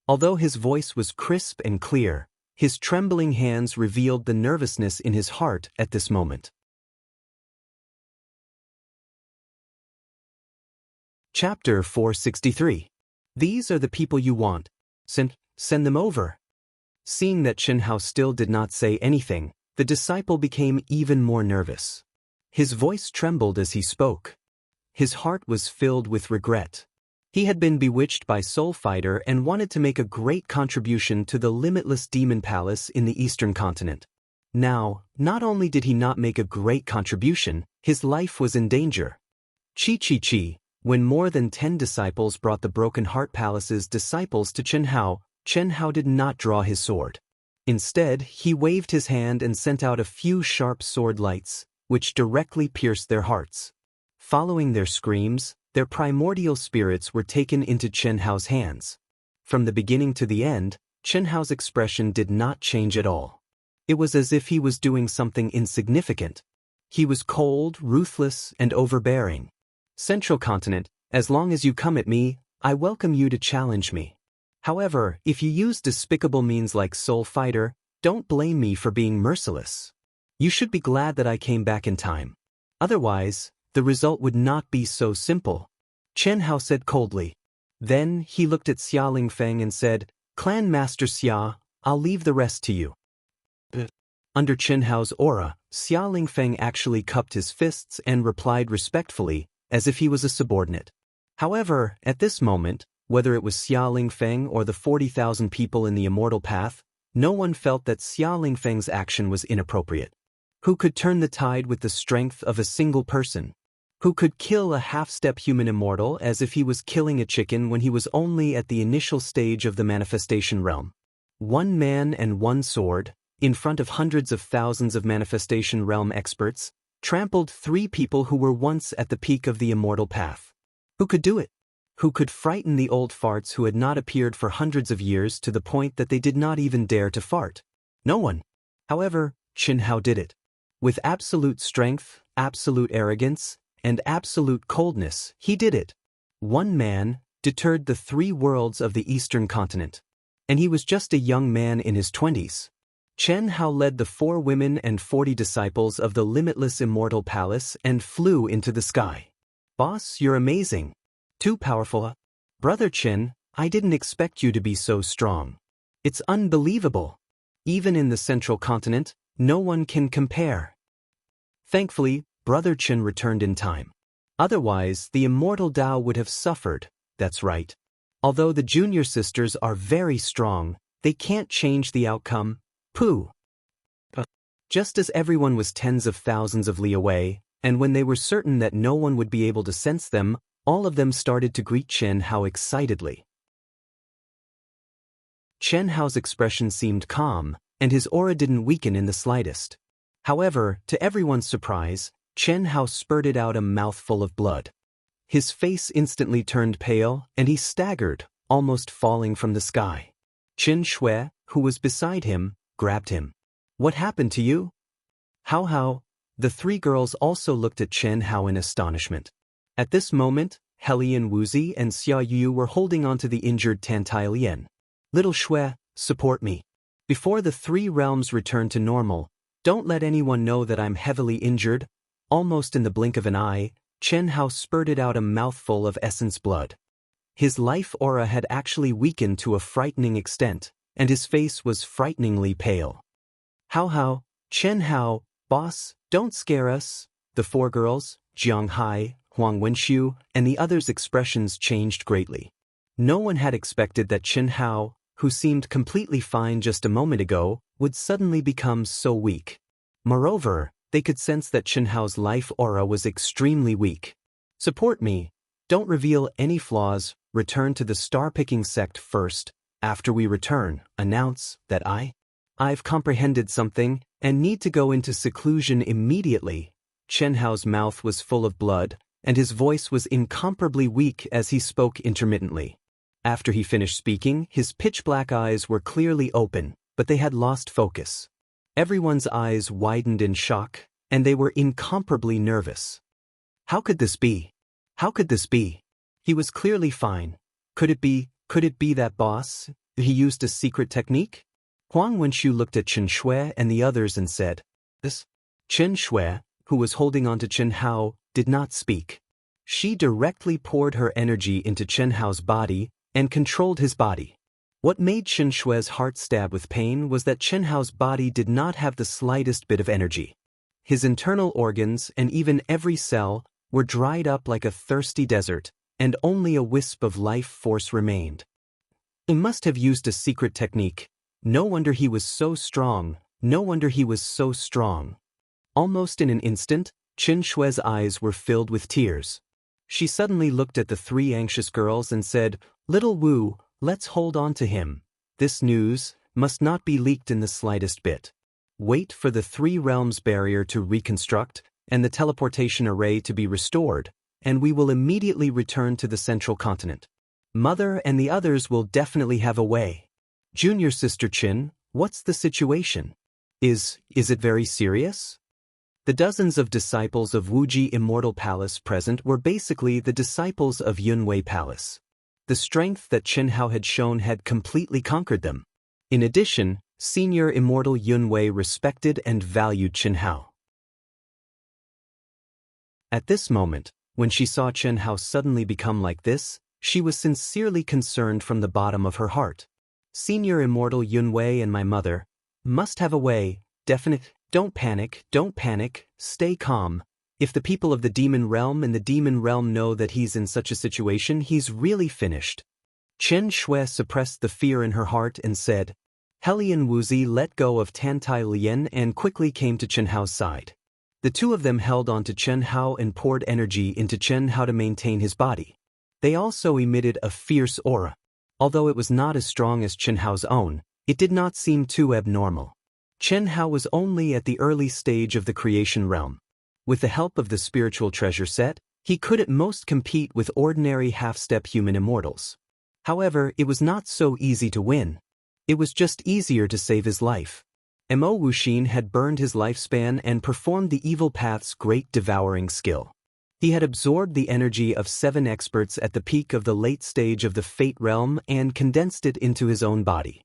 Although his voice was crisp and clear, his trembling hands revealed the nervousness in his heart at this moment. Chapter 463. These are the people you want. Send them over. Seeing that Chen Hao still did not say anything, the disciple became even more nervous. His voice trembled as he spoke. His heart was filled with regret. He had been bewitched by Soul Fighter and wanted to make a great contribution to the limitless demon palace in the eastern continent. Now, not only did he not make a great contribution, his life was in danger. Chi. When more than 10 disciples brought the Broken Heart Palace's disciples to Chen Hao did not draw his sword. Instead, he waved his hand and sent out a few sharp sword lights, which directly pierced their hearts. Following their screams, their primordial spirits were taken into Chen Hao's hands. From the beginning to the end, Chen Hao's expression did not change at all. It was as if he was doing something insignificant. He was cold, ruthless, and overbearing. Central Continent, as long as you come at me, I welcome you to challenge me. However, if you use despicable means like Soul Fighter, don't blame me for being merciless. You should be glad that I came back in time. Otherwise, the result would not be so simple. Chen Hao said coldly. Then, he looked at Xia Lingfeng and said, Clan Master Xia, I'll leave the rest to you. Under Chen Hao's aura, Xia Lingfeng actually cupped his fists and replied respectfully, as if he was a subordinate. However, at this moment, whether it was Xia Lingfeng or the 40,000 people in the Immortal Path, no one felt that Xia Lingfeng's action was inappropriate. Who could turn the tide with the strength of a single person? Who could kill a half-step human immortal as if he was killing a chicken when he was only at the initial stage of the manifestation realm? One man and one sword, in front of hundreds of thousands of manifestation realm experts, trampled 3 people who were once at the peak of the Immortal Path. Who could do it? Who could frighten the old farts who had not appeared for hundreds of years to the point that they did not even dare to fart? No one. However, Chen Hao did it. With absolute strength, absolute arrogance, and absolute coldness, he did it. One man deterred the 3 worlds of the eastern continent. And he was just a young man in his 20s. Chen Hao led the 4 women and 40 disciples of the limitless Immortal Palace and flew into the sky. Boss, you're amazing. Too powerful. Brother Chen, I didn't expect you to be so strong. It's unbelievable. Even in the central continent, no one can compare. Thankfully, Brother Chen returned in time. Otherwise, the Immortal Dao would have suffered, that's right. Although the junior sisters are very strong, they can't change the outcome. Pooh. Just as everyone was tens of thousands of li away, and when they were certain that no one would be able to sense them, all of them started to greet Chen Hao excitedly. Chen Hao's expression seemed calm, and his aura didn't weaken in the slightest. However, to everyone's surprise, Chen Hao spurted out a mouthful of blood. His face instantly turned pale, and he staggered, almost falling from the sky. Qin Shui, who was beside him, grabbed him. What happened to you? How? The 3 girls also looked at Chen Hao in astonishment. At this moment, Helian Wuzi and Xia Yu were holding onto the injured Tantilian. Little Shui, support me. Before the 3 realms return to normal, don't let anyone know that I'm heavily injured. Almost in the blink of an eye, Chen Hao spurted out a mouthful of essence blood. His life aura had actually weakened to a frightening extent, and his face was frighteningly pale. How? Chen Hao, boss, don't scare us. The 4 girls, Jiang Hai, Huang Wenxiu, and the others' expressions changed greatly. No one had expected that Chen Hao, who seemed completely fine just a moment ago, would suddenly become so weak. Moreover, they could sense that Chen Hao's life aura was extremely weak. Support me. Don't reveal any flaws. Return to the star-picking sect first. After we return, announce that I've comprehended something and need to go into seclusion immediately. Chen Hao's mouth was full of blood, and his voice was incomparably weak as he spoke intermittently. After he finished speaking, his pitch-black eyes were clearly open, but they had lost focus. Everyone's eyes widened in shock, and they were incomparably nervous. How could this be? How could this be? He was clearly fine. Could it be that boss? He used a secret technique? Huang Wenxiu looked at Chen Shui and the others and said, This? Chen Shui, who was holding on to Chen Hao, did not speak. She directly poured her energy into Chen Hao's body and controlled his body. What made Chen Shui's heart stab with pain was that Chen Hao's body did not have the slightest bit of energy. His internal organs and even every cell were dried up like a thirsty desert, and only a wisp of life force remained. He must have used a secret technique. No wonder he was so strong. No wonder he was so strong. Almost in an instant, Chen Shui's eyes were filled with tears. She suddenly looked at the three anxious girls and said, "Little Wu, let's hold on to him. This news must not be leaked in the slightest bit. Wait for the three realms barrier to reconstruct and the teleportation array to be restored, and we will immediately return to the central continent. Mother and the others will definitely have a way." "Junior sister Qin, what's the situation? Is it very serious?" The dozens of disciples of Wuji Immortal Palace present were basically the disciples of Yunwei Palace. The strength that Chen Hao had shown had completely conquered them. In addition, Senior Immortal Yunwei respected and valued Chen Hao. At this moment, when she saw Chen Hao suddenly become like this, she was sincerely concerned from the bottom of her heart. "Senior Immortal Yunwei and my mother must have a way, definite. Don't panic, stay calm. If the people of the demon realm and the demon realm know that he's in such a situation, he's really finished." Chen Shui suppressed the fear in her heart and said, Helian Wuzi let go of Tantai Lian and quickly came to Chen Hao's side. The two of them held onto Chen Hao and poured energy into Chen Hao to maintain his body. They also emitted a fierce aura. Although it was not as strong as Chen Hao's own, it did not seem too abnormal. Chen Hao was only at the early stage of the creation realm. With the help of the spiritual treasure set, he could at most compete with ordinary half-step human immortals. However, it was not so easy to win. It was just easier to save his life. Mo Wuxin had burned his lifespan and performed the evil path's great devouring skill. He had absorbed the energy of 7 experts at the peak of the late stage of the Fate realm and condensed it into his own body.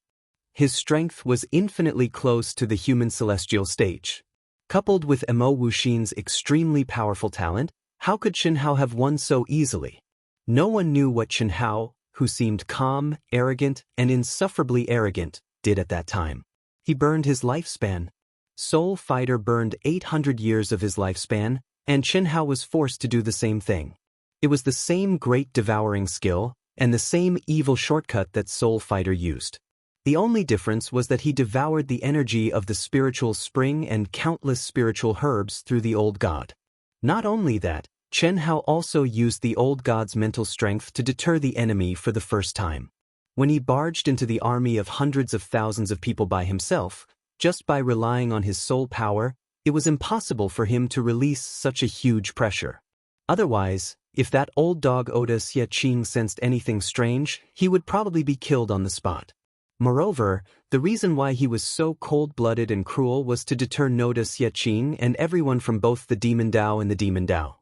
His strength was infinitely close to the human celestial stage. Coupled with Mo Wuxin's extremely powerful talent, how could Chen Hao have won so easily? No one knew what Chen Hao, who seemed calm, arrogant, and insufferably arrogant, did at that time. He burned his lifespan. Soul Fighter burned 800 years of his lifespan, and Chen Hao was forced to do the same thing. It was the same great devouring skill, and the same evil shortcut that Soul Fighter used. The only difference was that he devoured the energy of the spiritual spring and countless spiritual herbs through the old god. Not only that, Chen Hao also used the old god's mental strength to deter the enemy for the first time. When he barged into the army of hundreds of thousands of people by himself, just by relying on his soul power, it was impossible for him to release such a huge pressure. Otherwise, if that old dog Oda Xie sensed anything strange, he would probably be killed on the spot. Moreover, the reason why he was so cold-blooded and cruel was to deter Noda Xie and everyone from both the Demon Dao and the Demon Dao.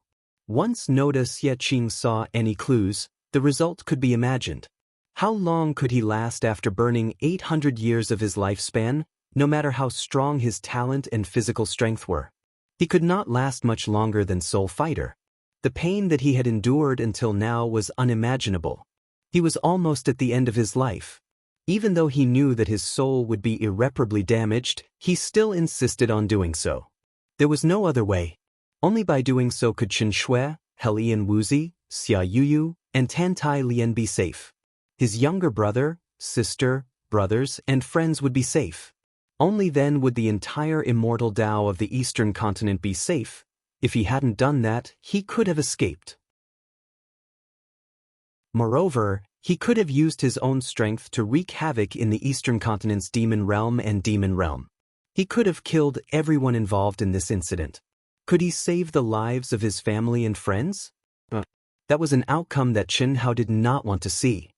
Once Noda Xie saw any clues, the result could be imagined. How long could he last after burning 800 years of his lifespan, no matter how strong his talent and physical strength were? He could not last much longer than Soul Fighter. The pain that he had endured until now was unimaginable. He was almost at the end of his life. Even though he knew that his soul would be irreparably damaged, he still insisted on doing so. There was no other way. Only by doing so could Chen Shui, Helian Wuzi, Xia Yuyu, and Tantai Lian be safe. His younger brother, sister, brothers, and friends would be safe. Only then would the entire immortal Dao of the Eastern continent be safe. If he hadn't done that, he could have escaped. Moreover, he could have used his own strength to wreak havoc in the Eastern continent's demon realm and demon realm. He could have killed everyone involved in this incident. Could he save the lives of his family and friends? That was an outcome that Chen Hao did not want to see.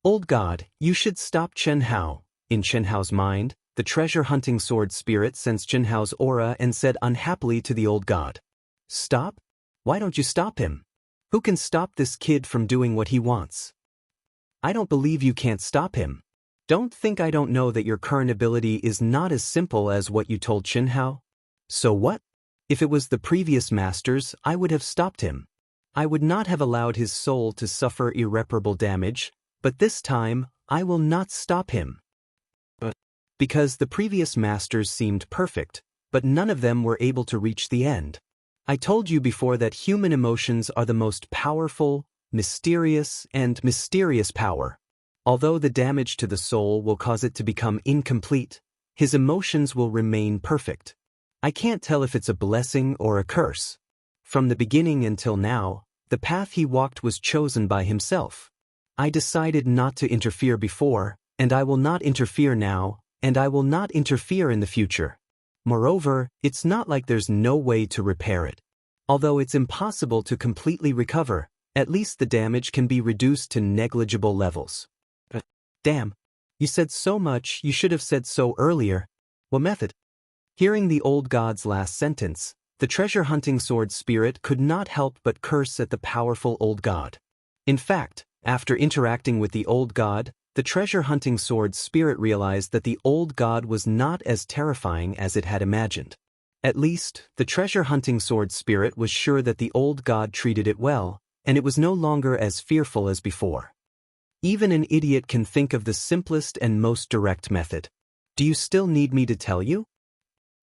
Old God, you should stop Chen Hao. In Chen Hao's mind, the treasure-hunting sword spirit sensed Chen Hao's aura and said unhappily to the old god, "Stop? Why don't you stop him? Who can stop this kid from doing what he wants? I don't believe you can't stop him. Don't think I don't know that your current ability is not as simple as what you told Chen Hao. So what? If it was the previous masters, I would have stopped him. I would not have allowed his soul to suffer irreparable damage, but this time, I will not stop him. Because the previous masters seemed perfect, but none of them were able to reach the end. I told you before that human emotions are the most powerful, mysterious power. Although the damage to the soul will cause it to become incomplete, his emotions will remain perfect. I can't tell if it's a blessing or a curse. From the beginning until now, the path he walked was chosen by himself. I decided not to interfere before, and I will not interfere now, and I will not interfere in the future. Moreover, it's not like there's no way to repair it. Although it's impossible to completely recover, at least the damage can be reduced to negligible levels. Damn. You said so much, you should have said so earlier. What method? Hearing the old god's last sentence, the treasure-hunting sword spirit could not help but curse at the powerful old god. In fact, after interacting with the old god, the treasure-hunting sword spirit realized that the old god was not as terrifying as it had imagined. At least, the treasure-hunting sword spirit was sure that the old god treated it well, and it was no longer as fearful as before. Even an idiot can think of the simplest and most direct method. Do you still need me to tell you?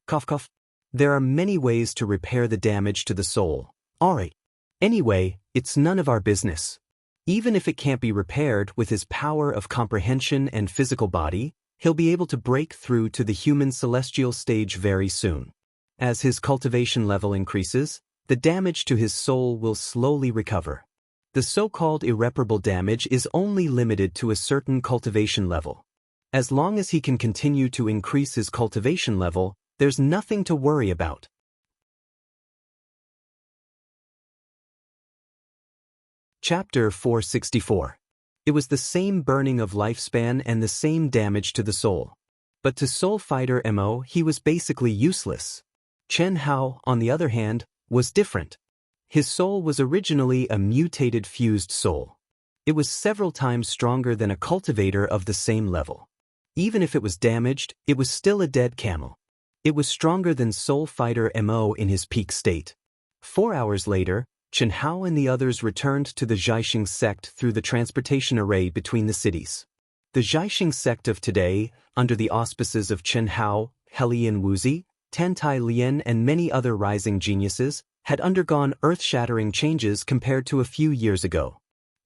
Cough cough. There are many ways to repair the damage to the soul. Alright. Anyway, it's none of our business. Even if it can't be repaired with his power of comprehension and physical body, he'll be able to break through to the human celestial stage very soon. As his cultivation level increases, the damage to his soul will slowly recover. The so-called irreparable damage is only limited to a certain cultivation level. As long as he can continue to increase his cultivation level, there's nothing to worry about. Chapter 464. It was the same burning of lifespan and the same damage to the soul. But to Soul Fighter Mo, he was basically useless. Chen Hao, on the other hand, was different. His soul was originally a mutated fused soul. It was several times stronger than a cultivator of the same level. Even if it was damaged, it was still a dead camel. It was stronger than Soul Fighter Mo in his peak state. 4 hours later, Chen Hao and the others returned to the Xiaxing sect through the transportation array between the cities. The Xiaxing sect of today, under the auspices of Chen Hao, Helian Wuzi, Tantai Lian and many other rising geniuses, had undergone earth-shattering changes compared to a few years ago.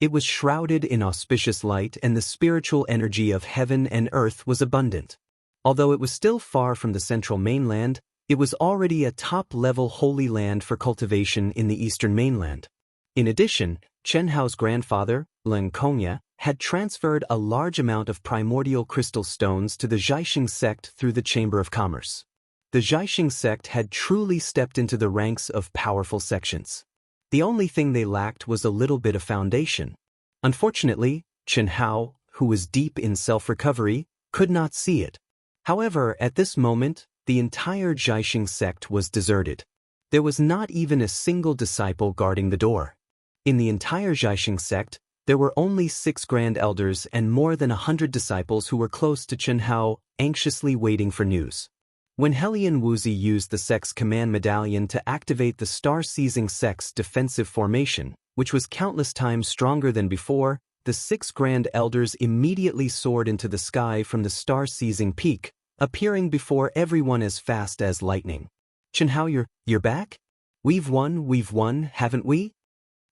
It was shrouded in auspicious light and the spiritual energy of heaven and earth was abundant. Although it was still far from the central mainland, it was already a top-level holy land for cultivation in the eastern mainland. In addition, Chen Hao's grandfather, Lin Kongya, had transferred a large amount of primordial crystal stones to the Xiaxing sect through the Chamber of Commerce. The Xiaxing sect had truly stepped into the ranks of powerful sections. The only thing they lacked was a little bit of foundation. Unfortunately, Chen Hao, who was deep in self-recovery, could not see it. However, at this moment, the entire Xiaxing sect was deserted. There was not even a single disciple guarding the door. In the entire Xiaxing sect, there were only 6 grand elders and more than 100 disciples who were close to Chen Hao, anxiously waiting for news. When Helian Wuzi used the sect's command medallion to activate the star-seizing sect's defensive formation, which was countless times stronger than before, the 6 grand elders immediately soared into the sky from the star-seizing peak, appearing before everyone as fast as lightning. Chen Hao, you're back? We've won, haven't we?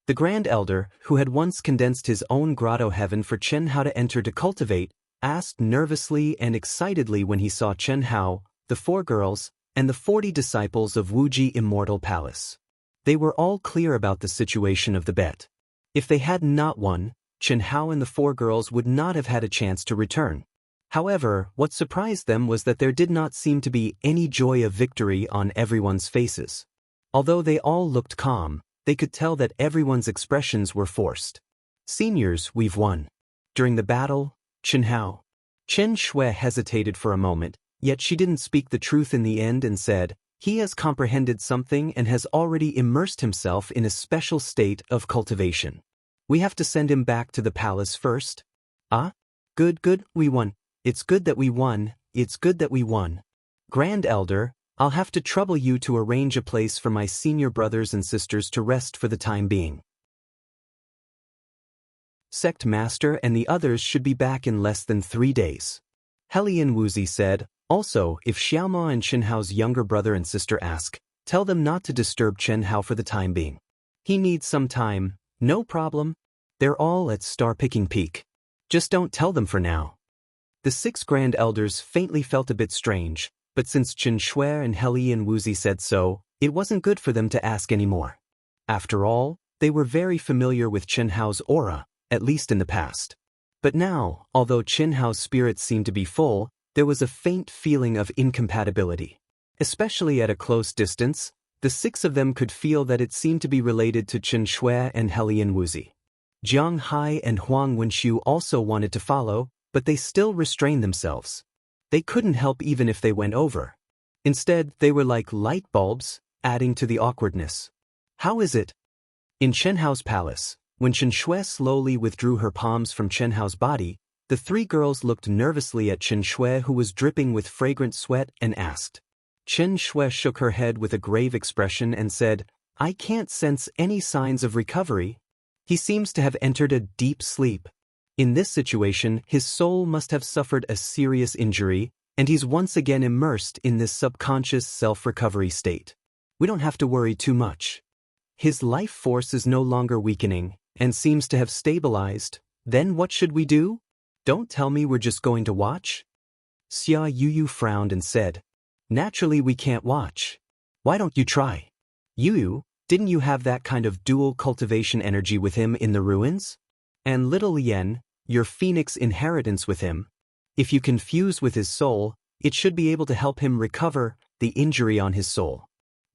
The Grand Elder, who had once condensed his own grotto heaven for Chen Hao to enter to cultivate, asked nervously and excitedly when he saw Chen Hao, the 4 girls, and the 40 disciples of Wuji Immortal Palace. They were all clear about the situation of the bet. If they had not won, Chen Hao and the 4 girls would not have had a chance to return. However, what surprised them was that there did not seem to be any joy of victory on everyone's faces. Although they all looked calm, they could tell that everyone's expressions were forced. Seniors, we've won. During the battle, Chen Shui hesitated for a moment, yet she didn't speak the truth in the end and said, he has comprehended something and has already immersed himself in a special state of cultivation. We have to send him back to the palace first. Ah? Good, we won. It's good that we won, Grand Elder, I'll have to trouble you to arrange a place for my senior brothers and sisters to rest for the time being. sect master and the others should be back in less than 3 days. Helian Wuzi said, also, if Xiaoma and Chenhao's younger brother and sister ask, tell them not to disturb Chenhao for the time being. He needs some time, no problem. They're all at star-picking peak. Just don't tell them for now. The 6 grand elders faintly felt a bit strange, but since Chen Shui and Helian Wuzi said so, it wasn't good for them to ask anymore. After all, they were very familiar with Chenhao's aura, at least in the past. But now, although Chenhao's spirits seemed to be full, there was a faint feeling of incompatibility. Especially at a close distance, the 6 of them could feel that it seemed to be related to Chen Shui and Helian Wuzi. Jiang Hai and Huang Wenxiu also wanted to follow, but they still restrained themselves. They couldn't help even if they went over. Instead, they were like light bulbs, adding to the awkwardness. How is it? In Chenhao's palace, when Chen Shui slowly withdrew her palms from Chenhao's body, the 3 girls looked nervously at Chen Shui, who was dripping with fragrant sweat, and asked. Chen Shui shook her head with a grave expression and said, I can't sense any signs of recovery. He seems to have entered a deep sleep. In this situation, his soul must have suffered a serious injury, and he's once again immersed in this subconscious self-recovery state. We don't have to worry too much. His life force is no longer weakening, and seems to have stabilized. Then what should we do? Don't tell me we're just going to watch? Xia Yuyu frowned and said, naturally we can't watch. Why don't you try? Yuyu, didn't you have that kind of dual cultivation energy with him in the ruins? And little Lien, your phoenix inheritance with him. If you can fuse with his soul, it should be able to help him recover the injury on his soul.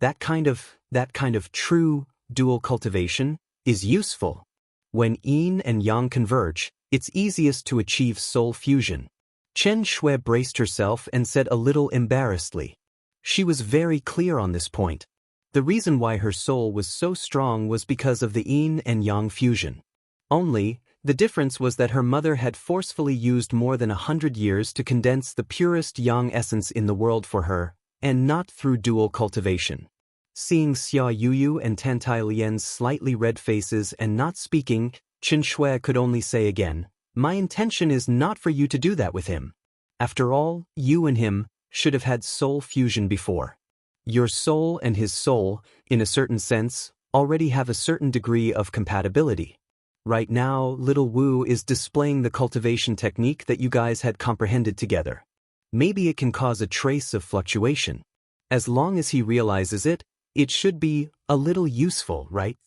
That kind of true dual cultivation is useful. When yin and yang converge, it's easiest to achieve soul fusion. Chen Shui braced herself and said a little embarrassedly. She was very clear on this point. The reason why her soul was so strong was because of the yin and yang fusion. Only, the difference was that her mother had forcefully used more than 100 years to condense the purest yang essence in the world for her, and not through dual cultivation. Seeing Xia Yuyu and Tantai Lian's slightly red faces and not speaking, Chen Shui could only say again, my intention is not for you to do that with him. After all, you and him should have had soul fusion before. Your soul and his soul, in a certain sense, already have a certain degree of compatibility. Right now, little Wu is displaying the cultivation technique that you guys had comprehended together. Maybe it can cause a trace of fluctuation. As long as he realizes it, it should be a little useful, right?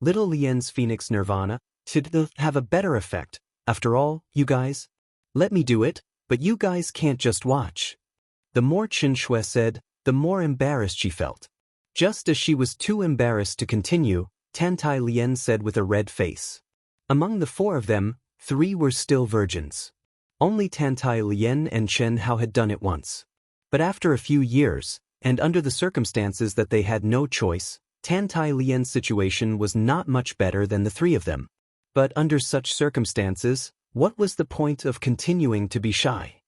Little Lien's Phoenix Nirvana should have a better effect. After all, you guys, let me do it, but you guys can't just watch. The more Chen Shui said, the more embarrassed she felt. Just as she was too embarrassed to continue, Tantai Lien said with a red face. Among the 4 of them, 3 were still virgins. Only Tantai Lien and Chen Hao had done it once. But after a few years, and under the circumstances that they had no choice, Tantai Lien's situation was not much better than the 3 of them. But under such circumstances, what was the point of continuing to be shy?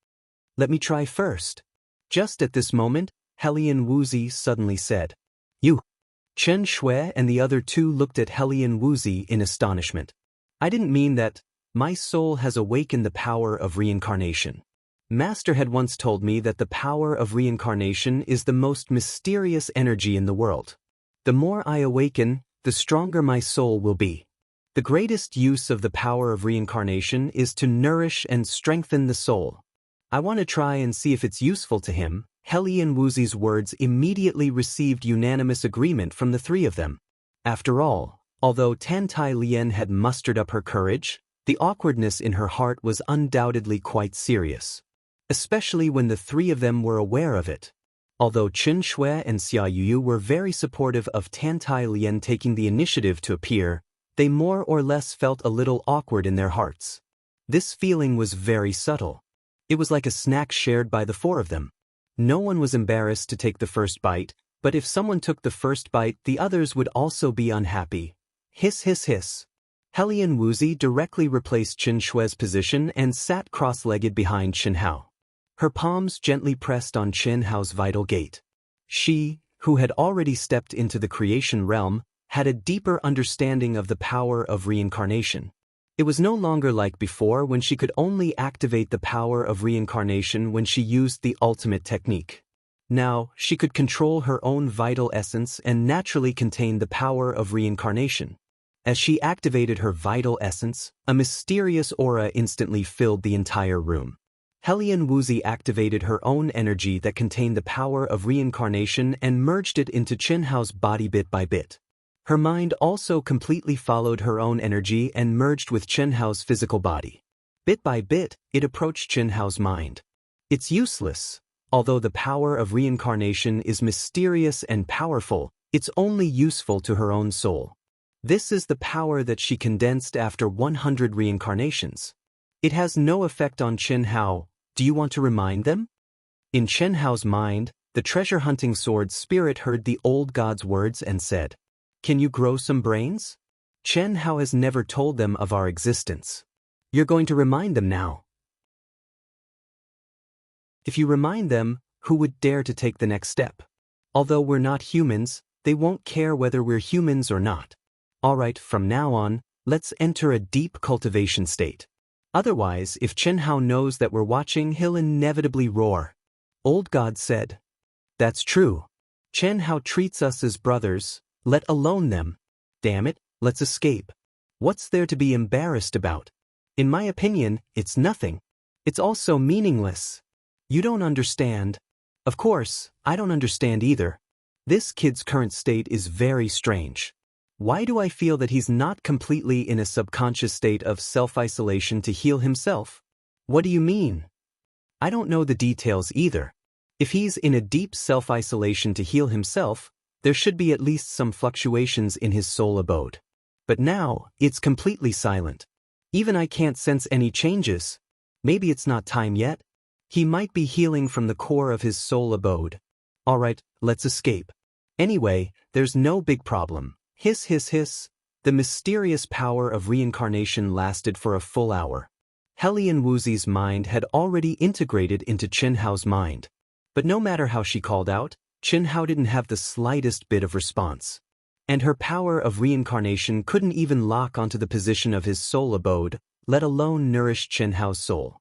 Let me try first. Just at this moment, Helian Wuzi suddenly said, You. Chen Shui and the other 2 looked at Helian Wuzi in astonishment. I didn't mean that. My soul has awakened the power of reincarnation. Master had once told me that the power of reincarnation is the most mysterious energy in the world. The more I awaken, the stronger my soul will be. The greatest use of the power of reincarnation is to nourish and strengthen the soul. I want to try and see if it's useful to him. Helian Wuzi's words immediately received unanimous agreement from the 3 of them. After all, although Tantai Lien had mustered up her courage, the awkwardness in her heart was undoubtedly quite serious. Especially when the 3 of them were aware of it. Although Chen Shui and Xia Yuyu were very supportive of Tantai Lien taking the initiative to appear, they more or less felt a little awkward in their hearts. This feeling was very subtle. It was like a snack shared by the 4 of them. No one was embarrassed to take the first bite, but if someone took the first bite, the others would also be unhappy. Hiss hiss hiss. Helian Wuzi directly replaced Chen Shui's position and sat cross-legged behind Chen Hao. Her palms gently pressed on Chen Hao's vital gate. She, who had already stepped into the creation realm, had a deeper understanding of the power of reincarnation. It was no longer like before when she could only activate the power of reincarnation when she used the ultimate technique. Now, she could control her own vital essence and naturally contain the power of reincarnation. As she activated her vital essence, a mysterious aura instantly filled the entire room. Hellion Wuxi activated her own energy that contained the power of reincarnation and merged it into Chenhao's body bit by bit. Her mind also completely followed her own energy and merged with Chenhao's physical body. Bit by bit, it approached Chenhao's mind. It's useless. Although the power of reincarnation is mysterious and powerful, it's only useful to her own soul. This is the power that she condensed after 100 reincarnations. It has no effect on Chenhao. Do you want to remind them? In Chenhao's mind, the treasure-hunting sword spirit heard the old god's words and said, "Can you grow some brains? Chenhao has never told them of our existence. You're going to remind them now." If you remind them, who would dare to take the next step? Although we're not humans, they won't care whether we're humans or not. Alright, from now on, let's enter a deep cultivation state. Otherwise, if Chenhao knows that we're watching, he'll inevitably roar. Old God said. That's true. Chenhao treats us as brothers, let alone them. Damn it, let's escape. What's there to be embarrassed about? In my opinion, it's nothing. It's also meaningless. You don't understand. Of course, I don't understand either. This kid's current state is very strange. Why do I feel that he's not completely in a subconscious state of self-isolation to heal himself? What do you mean? I don't know the details either. If he's in a deep self-isolation to heal himself, there should be at least some fluctuations in his soul abode. But now, it's completely silent. Even I can't sense any changes. Maybe it's not time yet. He might be healing from the core of his soul abode. Alright, let's escape. Anyway, there's no big problem. Hiss hiss hiss. The mysterious power of reincarnation lasted for a full hour. Hellion Wuxi's mind had already integrated into Chenhao's mind. But no matter how she called out, Chenhao didn't have the slightest bit of response. And her power of reincarnation couldn't even lock onto the position of his soul abode, let alone nourish Chenhao's soul.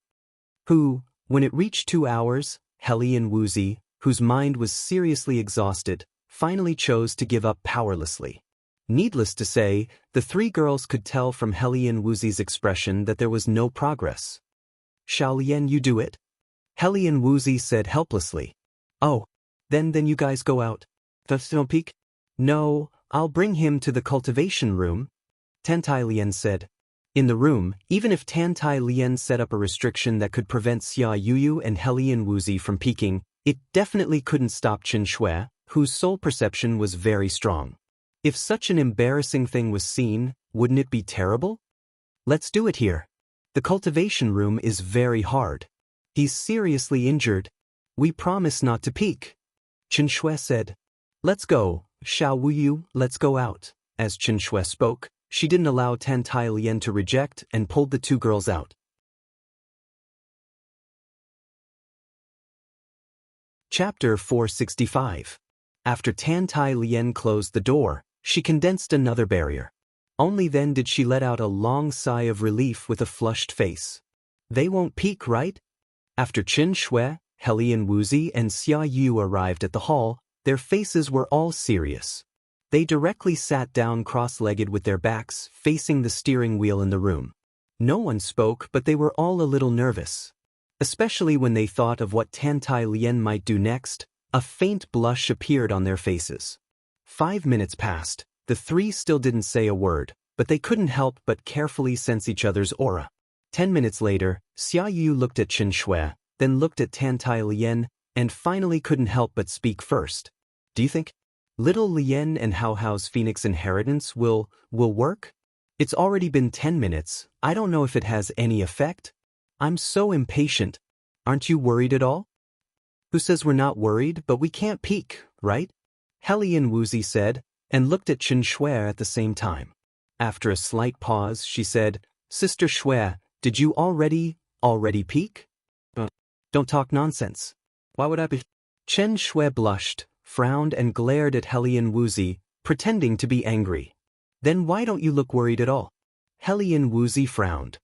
When it reached 2 hours, Hellion Wuxi, whose mind was seriously exhausted, finally chose to give up powerlessly. Needless to say, the three girls could tell from Hellion Wuxi's expression that there was no progress. Xiaolian, you do it? Hellion Wuxi said helplessly. Oh, then you guys go out. Don't peek? No, I'll bring him to the cultivation room, Tantai Lian said. In the room, even if Tantai Lian set up a restriction that could prevent Xia Yuyu and Hellion Wuxi from peeking, it definitely couldn't stop Qin Shui, whose soul perception was very strong. If such an embarrassing thing was seen, wouldn't it be terrible? Let's do it here. The cultivation room is very hard. He's seriously injured. We promise not to peek. Qin Shui said. Let's go, Xiao Wuyu, let's go out. As Qin Shui spoke, she didn't allow Tantai Lian to reject and pulled the two girls out. Chapter 465. After Tantai Lian closed the door, she condensed another barrier. Only then did she let out a long sigh of relief with a flushed face. They won't peek, right? After Qin Shui, Hellion Wuxi and Xia Yu arrived at the hall, their faces were all serious. They directly sat down cross-legged with their backs facing the steering wheel in the room. No one spoke, but they were all a little nervous. Especially when they thought of what Tantai Lian might do next, a faint blush appeared on their faces. 5 minutes passed. The three still didn't say a word, but they couldn't help but carefully sense each other's aura. 10 minutes later, Xia Yu looked at Qin Shui, then looked at Tantai Lian, and finally couldn't help but speak first. Do you think little Lian and Hao Hao's phoenix inheritance will work? It's already been 10 minutes. I don't know if it has any effect. I'm so impatient. Aren't you worried at all? Who says we're not worried, but we can't peek, right? Hellion Wuxi said, and looked at Qin Shui at the same time. After a slight pause, she said, Sister Shui, did you already peek? Don't talk nonsense. Why would I be? Qin Shui blushed, frowned and glared at Hellion Wuxi, pretending to be angry. Then why don't you look worried at all? Helian Wuzi frowned.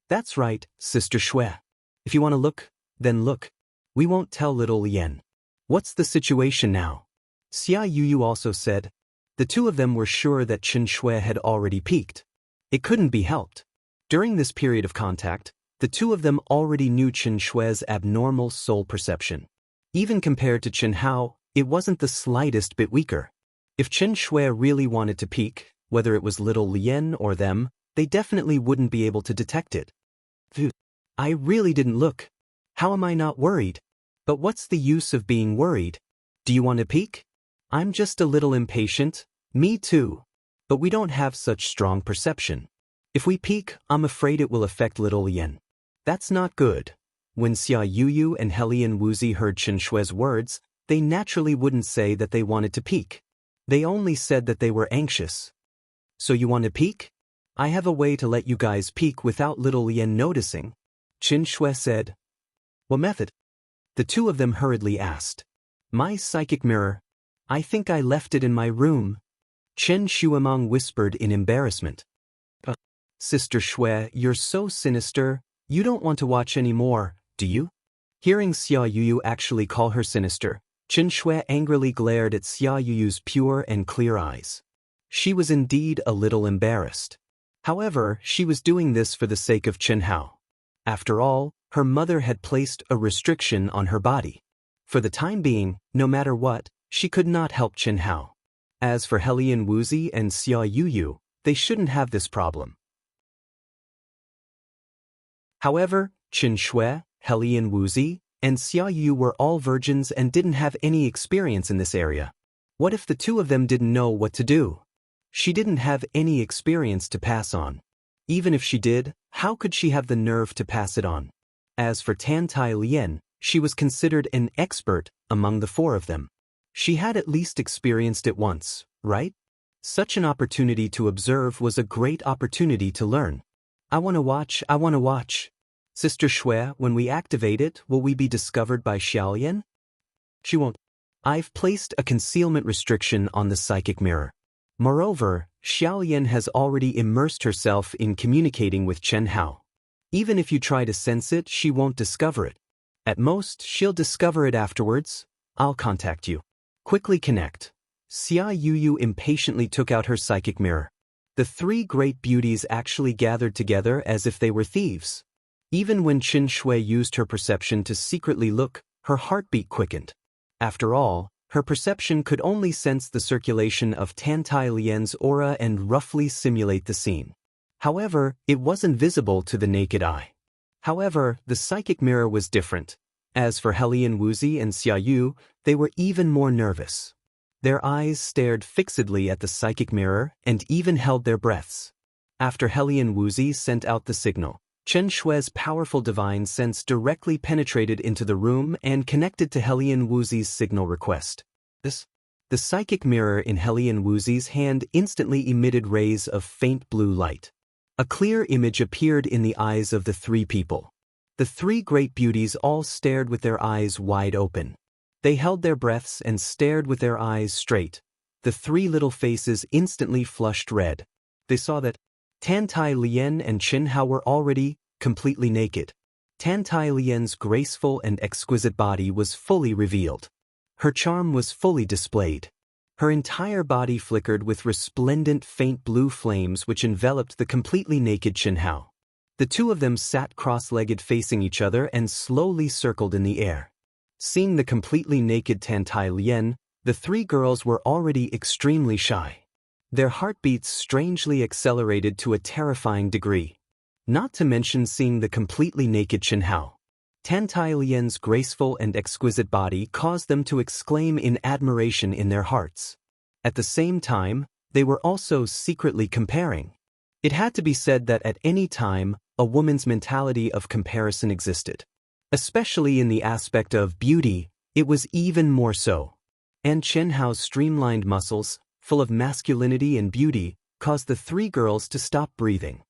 That's right, Sister Xue. If you want to look, then look. We won't tell little Lien. What's the situation now? Xia Yuyu also said. The two of them were sure that Qin Xue had already peaked. It couldn't be helped. During this period of contact, the two of them already knew Qin Xue's abnormal soul perception. Even compared to Qin Hao, it wasn't the slightest bit weaker. If Qin Xue really wanted to peak, whether it was little Lien or them, they definitely wouldn't be able to detect it. I really didn't look. How am I not worried? But what's the use of being worried? Do you want to peek? I'm just a little impatient. Me too. But we don't have such strong perception. If we peek, I'm afraid it will affect little Lien. That's not good. When Xia Yuyu and Helian Wuzi heard Qin Xue's words, they naturally wouldn't say that they wanted to peek. They only said that they were anxious. So you want to peek? I have a way to let you guys peek without little Lien noticing. Qin Xue said. What method? The two of them hurriedly asked. My psychic mirror. I think I left it in my room. Chen Shuamang whispered in embarrassment. Sister Xue, you're so sinister, you don't want to watch anymore, do you? Hearing Xia Yuyu actually call her sinister, Qin Xue angrily glared at Xia Yuyu's pure and clear eyes. She was indeed a little embarrassed. However, she was doing this for the sake of Qin Hao. After all, her mother had placed a restriction on her body. For the time being, no matter what, she could not help Qin Hao. As for Helian Wuzi and Xia Yuyu, they shouldn't have this problem. However, Qin Xue, Helian Wuzi, and Xia Yuyu were all virgins and didn't have any experience in this area. What if the two of them didn't know what to do? She didn't have any experience to pass on. Even if she did, how could she have the nerve to pass it on? As for Tan Tai Lien, she was considered an expert among the four of them. She had at least experienced it once, right? Such an opportunity to observe was a great opportunity to learn. I want to watch. Sister Xue, when we activate it, will we be discovered by Xiaolian? She won't. I've placed a concealment restriction on the psychic mirror. Moreover, Xiaolian has already immersed herself in communicating with Chen Hao. Even if you try to sense it, she won't discover it. At most, she'll discover it afterwards. I'll contact you. Quickly connect. Xia Yuyu impatiently took out her psychic mirror. The three great beauties actually gathered together as if they were thieves. Even when Qin Xue used her perception to secretly look, her heartbeat quickened. After all, her perception could only sense the circulation of Tan Tai Lien's aura and roughly simulate the scene. However, it wasn't visible to the naked eye. However, the psychic mirror was different. As for Helian Wuzi and Xia Yu, they were even more nervous. Their eyes stared fixedly at the psychic mirror and even held their breaths. After Helian Wuzi sent out the signal, Qin Xue's powerful divine sense directly penetrated into the room and connected to Helian Wuzi's signal request. The psychic mirror in Helian Wuzi's hand instantly emitted rays of faint blue light. A clear image appeared in the eyes of the three people. The three great beauties all stared with their eyes wide open. They held their breaths and stared with their eyes straight. The three little faces instantly flushed red. They saw that Tan Tai Lien and Qin Hao were already completely naked. Tan Tai Lien's graceful and exquisite body was fully revealed. Her charm was fully displayed. Her entire body flickered with resplendent faint blue flames which enveloped the completely naked Qin Hao. The two of them sat cross-legged facing each other and slowly circled in the air. Seeing the completely naked Tan Tai Lien, the three girls were already extremely shy. Their heartbeats strangely accelerated to a terrifying degree. Not to mention seeing the completely naked Qin Hao. Tan Tai Lien's graceful and exquisite body caused them to exclaim in admiration in their hearts. At the same time, they were also secretly comparing. It had to be said that at any time, a woman's mentality of comparison existed. Especially in the aspect of beauty, it was even more so. And Qin Hao's streamlined muscles, full of masculinity and beauty, caused the three girls to stop breathing.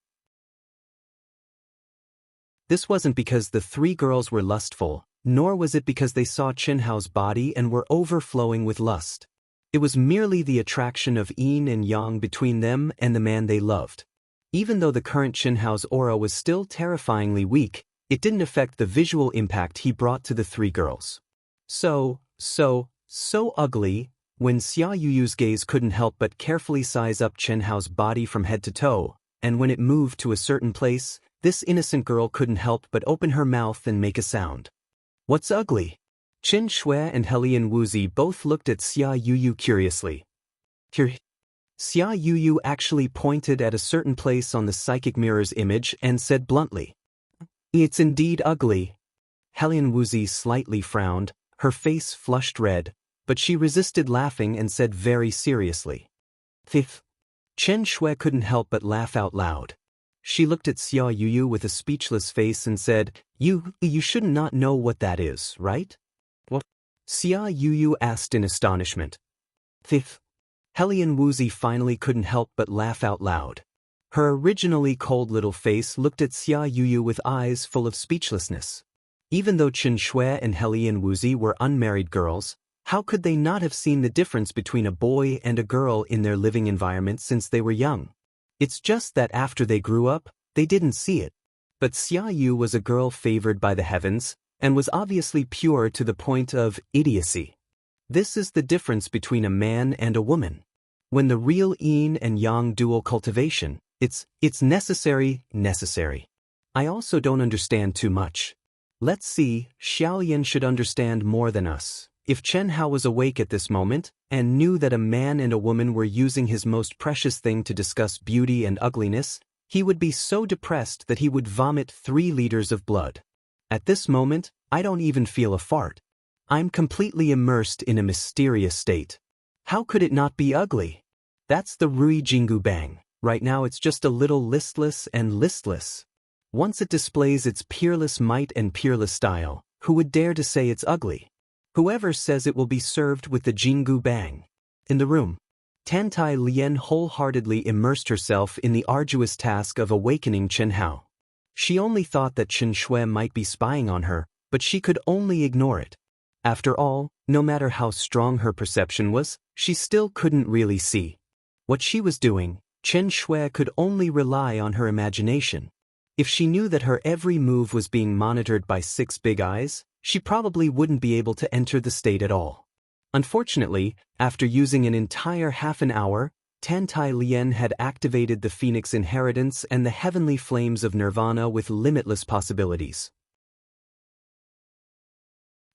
This wasn't because the three girls were lustful, nor was it because they saw Qin Hao's body and were overflowing with lust. It was merely the attraction of yin and yang between them and the man they loved. Even though the current Xianxia's aura was still terrifyingly weak, it didn't affect the visual impact he brought to the three girls. So ugly. When Xia Yuyu's gaze couldn't help but carefully size up Qianhao's body from head to toe, and when it moved to a certain place, this innocent girl couldn't help but open her mouth and make a sound. What's ugly? Qin Shui and Helian Wuzi both looked at Xia Yuyu curiously. Xia Yuyu actually pointed at a certain place on the psychic mirror's image and said bluntly, "It's indeed ugly." Helian Wuzi slightly frowned, her face flushed red, but she resisted laughing and said very seriously, "Fifth." Chen Shui couldn't help but laugh out loud. She looked at Xia Yuyu with a speechless face and said, You should not know what that is, right?" "What?" Xia Yuyu asked in astonishment. "Fifth." Helian Wuzi finally couldn't help but laugh out loud. Her originally cold little face looked at Xia Yuyu with eyes full of speechlessness. Even though Qin Shui and Helian Wuzi were unmarried girls, how could they not have seen the difference between a boy and a girl in their living environment since they were young? It's just that after they grew up, they didn't see it. But Xia Yu was a girl favored by the heavens, and was obviously pure to the point of idiocy. This is the difference between a man and a woman. When the real yin and yang dual cultivation, it's necessary. I also don't understand too much. Let's see, Xiaoyan should understand more than us. If Chen Hao was awake at this moment, and knew that a man and a woman were using his most precious thing to discuss beauty and ugliness, he would be so depressed that he would vomit 3 liters of blood. At this moment, I don't even feel a fart. I'm completely immersed in a mysterious state. How could it not be ugly? That's the Rui Jingu Bang. Right now it's just a little listless. Once it displays its peerless might and peerless style, who would dare to say it's ugly? Whoever says it will be served with the Jingu Bang. In the room, Tantai Lian wholeheartedly immersed herself in the arduous task of awakening Chen Hao. She only thought that Qin Shui might be spying on her, but she could only ignore it. After all, no matter how strong her perception was, she still couldn't really see. What she was doing, Chen Shui could only rely on her imagination. If she knew that her every move was being monitored by 6 big eyes, she probably wouldn't be able to enter the state at all. Unfortunately, after using an entire half an hour, Tantai Lian had activated the Phoenix Inheritance and the heavenly flames of Nirvana with limitless possibilities.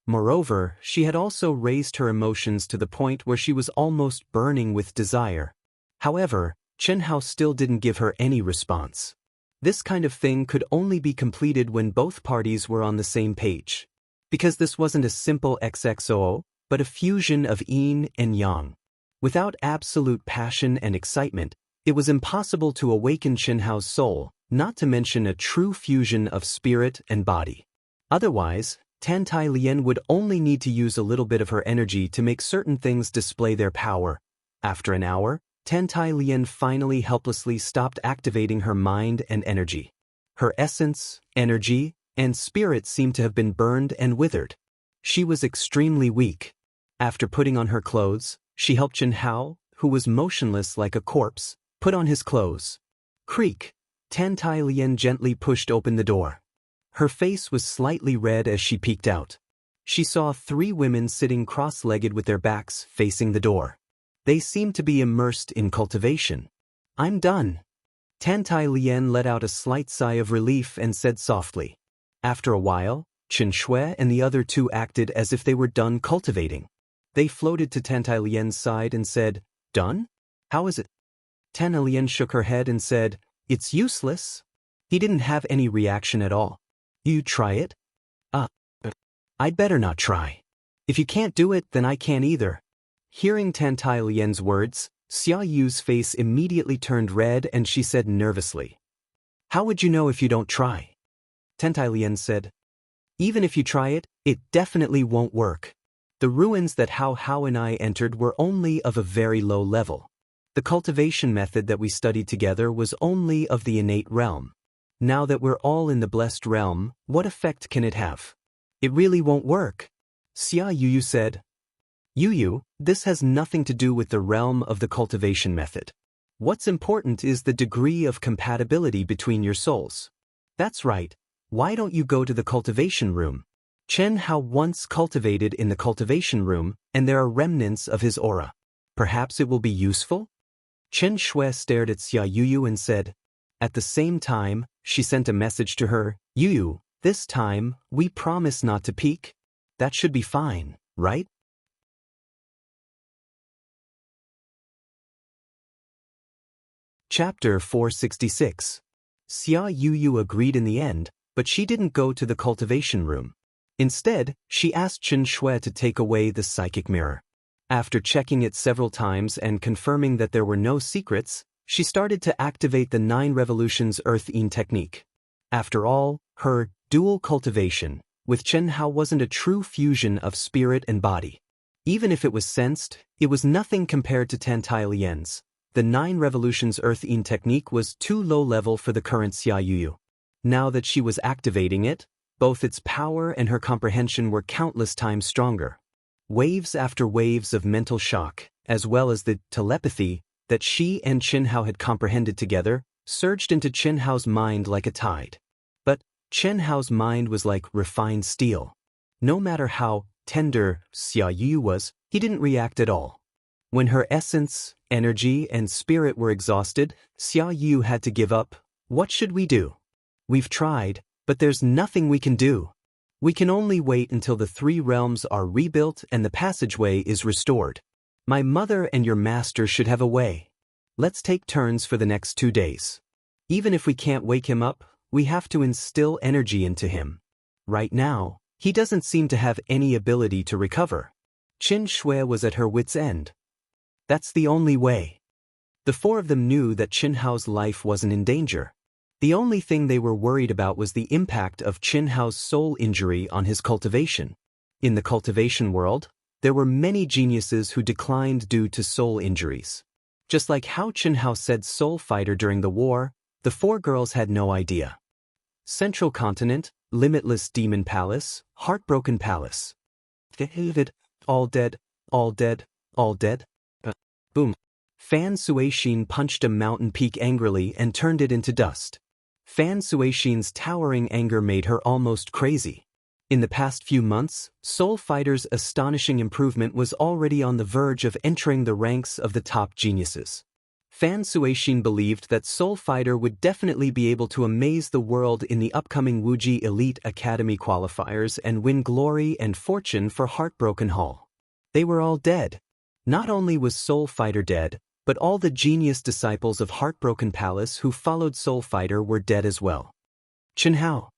Moreover, she had also raised her emotions to the point where she was almost burning with desire. However, Chen Hao still didn't give her any response. This kind of thing could only be completed when both parties were on the same page. Because this wasn't a simple XXOO, but a fusion of yin and yang. Without absolute passion and excitement, it was impossible to awaken Chen Hao's soul, not to mention a true fusion of spirit and body. Otherwise, Tantai Lian would only need to use a little bit of her energy to make certain things display their power. After an hour, Tantai Lian finally helplessly stopped activating her mind and energy. Her essence, energy, and spirit seemed to have been burned and withered. She was extremely weak. After putting on her clothes, she helped Chen Hao, who was motionless like a corpse, put on his clothes. Creak! Tantai Lian gently pushed open the door. Her face was slightly red as she peeked out. She saw 3 women sitting cross-legged with their backs facing the door. They seemed to be immersed in cultivation. "I'm done." Tantai Lian let out a slight sigh of relief and said softly. After a while, Qin Shui and the other 2 acted as if they were done cultivating. They floated to Tantai Lian's side and said, "Done? How is it?" Tantai Lian shook her head and said, "It's useless." He didn't have any reaction at all. "You try it?" I'd better not try. If you can't do it, then I can't either." Hearing Tantai Lian's words, Xia Yu's face immediately turned red and she said nervously, "How would you know if you don't try?" Tantai Lian said, "Even if you try it, it definitely won't work. The ruins that Hao and I entered were only of a very low level. The cultivation method that we studied together was only of the innate realm. Now that we're all in the blessed realm, what effect can it have? It really won't work." Xia Yu said, Yu, this has nothing to do with the realm of the cultivation method. What's important is the degree of compatibility between your souls. That's right. Why don't you go to the cultivation room? Chen Hao once cultivated in the cultivation room, and there are remnants of his aura. Perhaps it will be useful? Chen Shui stared at Xia Yu and said. At the same time, she sent a message to her, Yu, this time, we promise not to peek. That should be fine, right? Chapter 466. Xia Yu agreed in the end, but she didn't go to the cultivation room. Instead, she asked Chen Shui to take away the psychic mirror. After checking it several times and confirming that there were no secrets, she started to activate the 9 revolutions Earth-Yin technique. After all, her dual cultivation with Chen Hao wasn't a true fusion of spirit and body. Even if it was sensed, it was nothing compared to Tantai Lian's. The 9 revolutions Earth-Yin technique was too low level for the current Xia Yu. Now that she was activating it, both its power and her comprehension were countless times stronger. Waves after waves of mental shock, as well as the telepathy that she and Chen Hao had comprehended together, surged into Chen Hao's mind like a tide. But Chen Hao's mind was like refined steel. No matter how tender Xia Yu was, he didn't react at all. When her essence, energy, and spirit were exhausted, Xia Yu had to give up. What should we do? We've tried, but there's nothing we can do. We can only wait until the 3 realms are rebuilt and the passageway is restored. My mother and your master should have a way. Let's take turns for the next 2 days. Even if we can't wake him up, we have to instill energy into him. Right now, he doesn't seem to have any ability to recover. Chen Shui was at her wit's end. That's the only way. The 4 of them knew that Chen Hao's life wasn't in danger. The only thing they were worried about was the impact of Chen Hao's soul injury on his cultivation. In the cultivation world, there were many geniuses who declined due to soul injuries. Just like how Chen Hao said soul fighter during the war, the 4 girls had no idea. Central Continent, Limitless Demon Palace, Heartbroken Palace. All dead, all dead, all dead. Boom. Fan Suixin punched a mountain peak angrily and turned it into dust. Fan Suixin's towering anger made her almost crazy. In the past few months, Soul Fighter's astonishing improvement was already on the verge of entering the ranks of the top geniuses. Fan Suixin believed that Soul Fighter would definitely be able to amaze the world in the upcoming Wuji Elite Academy qualifiers and win glory and fortune for Heartbroken Hall. They were all dead. Not only was Soul Fighter dead, but all the genius disciples of Heartbroken Palace who followed Soul Fighter were dead as well. Chen Hao.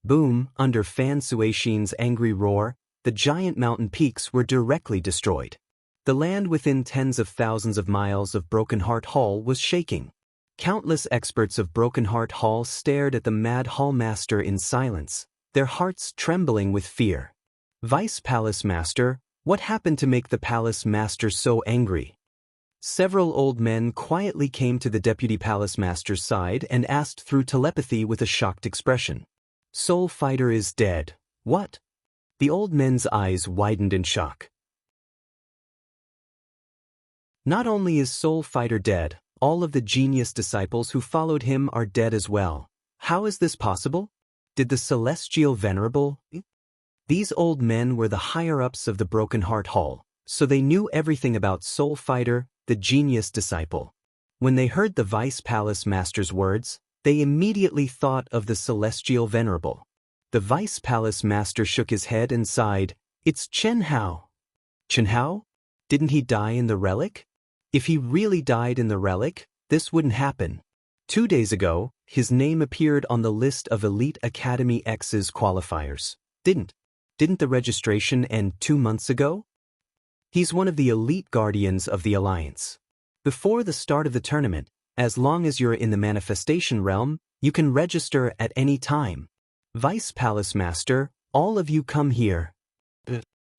Boom, under Fan Suixin's angry roar, the giant mountain peaks were directly destroyed. The land within tens of thousands of miles of Broken Heart Hall was shaking. Countless experts of Broken Heart Hall stared at the mad hall master in silence, their hearts trembling with fear. Vice Palace Master, what happened to make the Palace Master so angry? Several old men quietly came to the Deputy Palace Master's side and asked through telepathy with a shocked expression. Soul Fighter is dead. What? The old men's eyes widened in shock. Not only is Soul Fighter dead, all of the genius disciples who followed him are dead as well. How is this possible? Did the Celestial Venerable? These old men were the higher-ups of the Broken Heart Hall, so they knew everything about Soul Fighter, the genius disciple. When they heard the Vice Palace Master's words, they immediately thought of the Celestial Venerable. The Vice Palace Master shook his head and sighed, It's Chen Hao. Chen Hao? Didn't he die in the relic? If he really died in the relic, this wouldn't happen. 2 days ago, his name appeared on the list of Elite Academy X's qualifiers. Didn't the registration end 2 months ago? He's one of the elite guardians of the Alliance. Before the start of the tournament, as long as you're in the manifestation realm, you can register at any time. Vice Palace Master, all of you come here.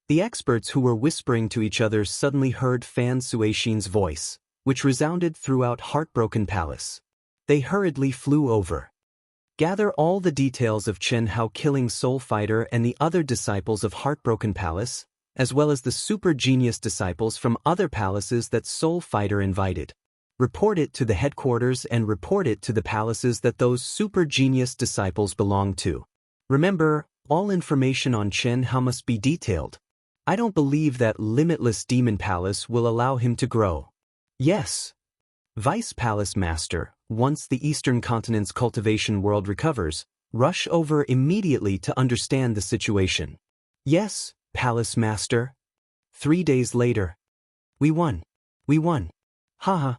The experts who were whispering to each other suddenly heard Fan Suixin's voice, which resounded throughout Heartbroken Palace. They hurriedly flew over. Gather all the details of Chen Hao killing Soul Fighter and the other disciples of Heartbroken Palace, as well as the super genius disciples from other palaces that Soul Fighter invited. Report it to the headquarters and report it to the palaces that those super genius disciples belong to. Remember, all information on Chen Hao must be detailed. I don't believe that limitless demon palace will allow him to grow. Yes. Vice Palace Master, once the Eastern Continent's cultivation world recovers, rush over immediately to understand the situation. Yes, Palace Master. 3 days later. We won. We won. Haha.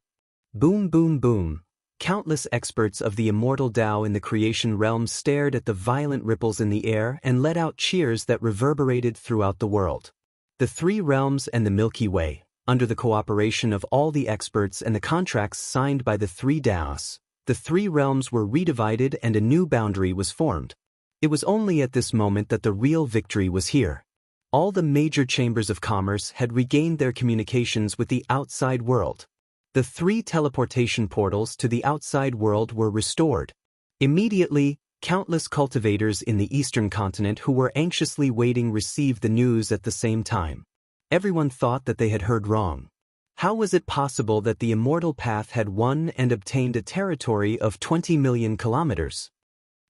Boom boom boom. Countless experts of the immortal Dao in the creation realm stared at the violent ripples in the air and let out cheers that reverberated throughout the world. The 3 realms and the Milky Way, under the cooperation of all the experts and the contracts signed by the 3 Daoists, the 3 realms were redivided and a new boundary was formed. It was only at this moment that the real victory was here. All the major chambers of commerce had regained their communications with the outside world. The 3 teleportation portals to the outside world were restored. Immediately, countless cultivators in the Eastern Continent who were anxiously waiting received the news at the same time. Everyone thought that they had heard wrong. How was it possible that the Immortal Path had won and obtained a territory of 20 million kilometers?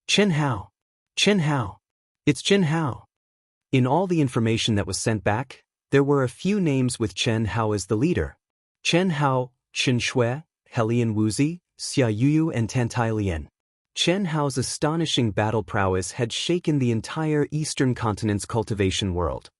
Chen Hao. Chen Hao. It's Chen Hao. In all the information that was sent back, there were a few names with Chen Hao as the leader. Chen Hao, Chen Shui, Helian Wuzi, Xia Yuyu and Tantai Lian. Chen Hao's astonishing battle prowess had shaken the entire Eastern Continent's cultivation world.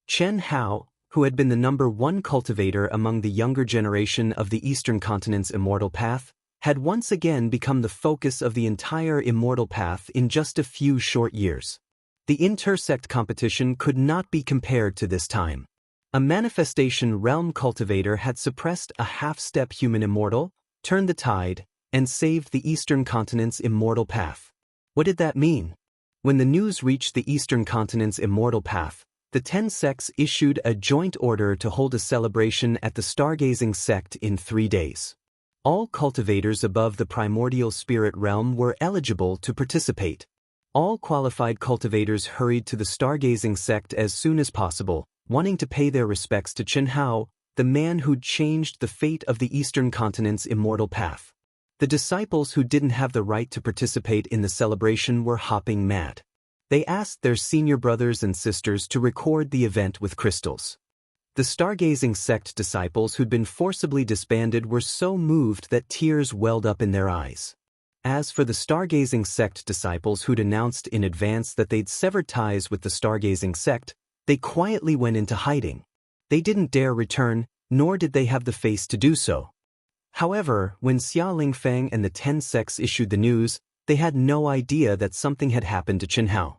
Chen Hao, who had been the #1 cultivator among the younger generation of the Eastern Continent's Immortal Path, had once again become the focus of the entire Immortal Path in just a few short years. The intersect competition could not be compared to this time. A manifestation realm cultivator had suppressed a half-step human immortal, turned the tide, and saved the Eastern Continent's Immortal Path. What did that mean? When the news reached the Eastern Continent's Immortal Path, the 10 sects issued a joint order to hold a celebration at the Stargazing sect in 3 days. All cultivators above the primordial spirit realm were eligible to participate. All qualified cultivators hurried to the Stargazing sect as soon as possible, wanting to pay their respects to Chen Hao, the man who'd changed the fate of the Eastern Continent's Immortal Path. The disciples who didn't have the right to participate in the celebration were hopping mad. They asked their senior brothers and sisters to record the event with crystals. The Stargazing sect disciples who'd been forcibly disbanded were so moved that tears welled up in their eyes. As for the Stargazing sect disciples who'd announced in advance that they'd severed ties with the Stargazing sect, they quietly went into hiding. They didn't dare return, nor did they have the face to do so. However, when Xia Lingfeng and the 10 sects issued the news, they had no idea that something had happened to Chen Hao.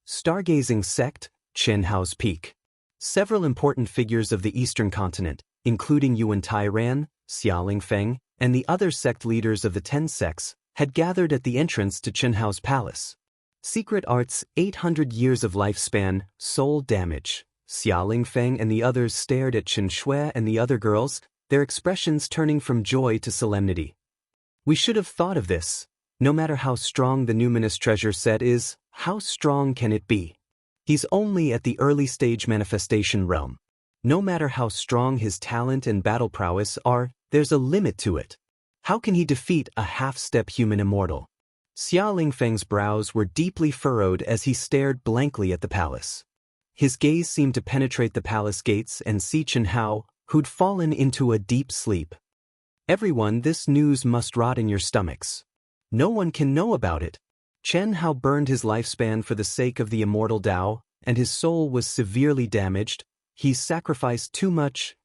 Stargazing sect, Chen Hao's peak. Several important figures of the Eastern Continent, including Yuan Tairan, Xia Lingfeng, and the other sect leaders of the 10 sects, had gathered at the entrance to Chen Hao's palace. Secret Art's 800 years of lifespan, soul damage. Xia Lingfeng and the others stared at Chen Shui and the other girls, their expressions turning from joy to solemnity. We should have thought of this. No matter how strong the numinous treasure set is, how strong can it be? He's only at the early stage manifestation realm. No matter how strong his talent and battle prowess are, there's a limit to it. How can he defeat a half-step human immortal? Xia Lingfeng's brows were deeply furrowed as he stared blankly at the palace. His gaze seemed to penetrate the palace gates and see Chen Hao, who'd fallen into a deep sleep. Everyone, this news must rot in your stomachs. No one can know about it. Chen Hao burned his lifespan for the sake of the immortal Dao, and his soul was severely damaged. He's sacrificed too much.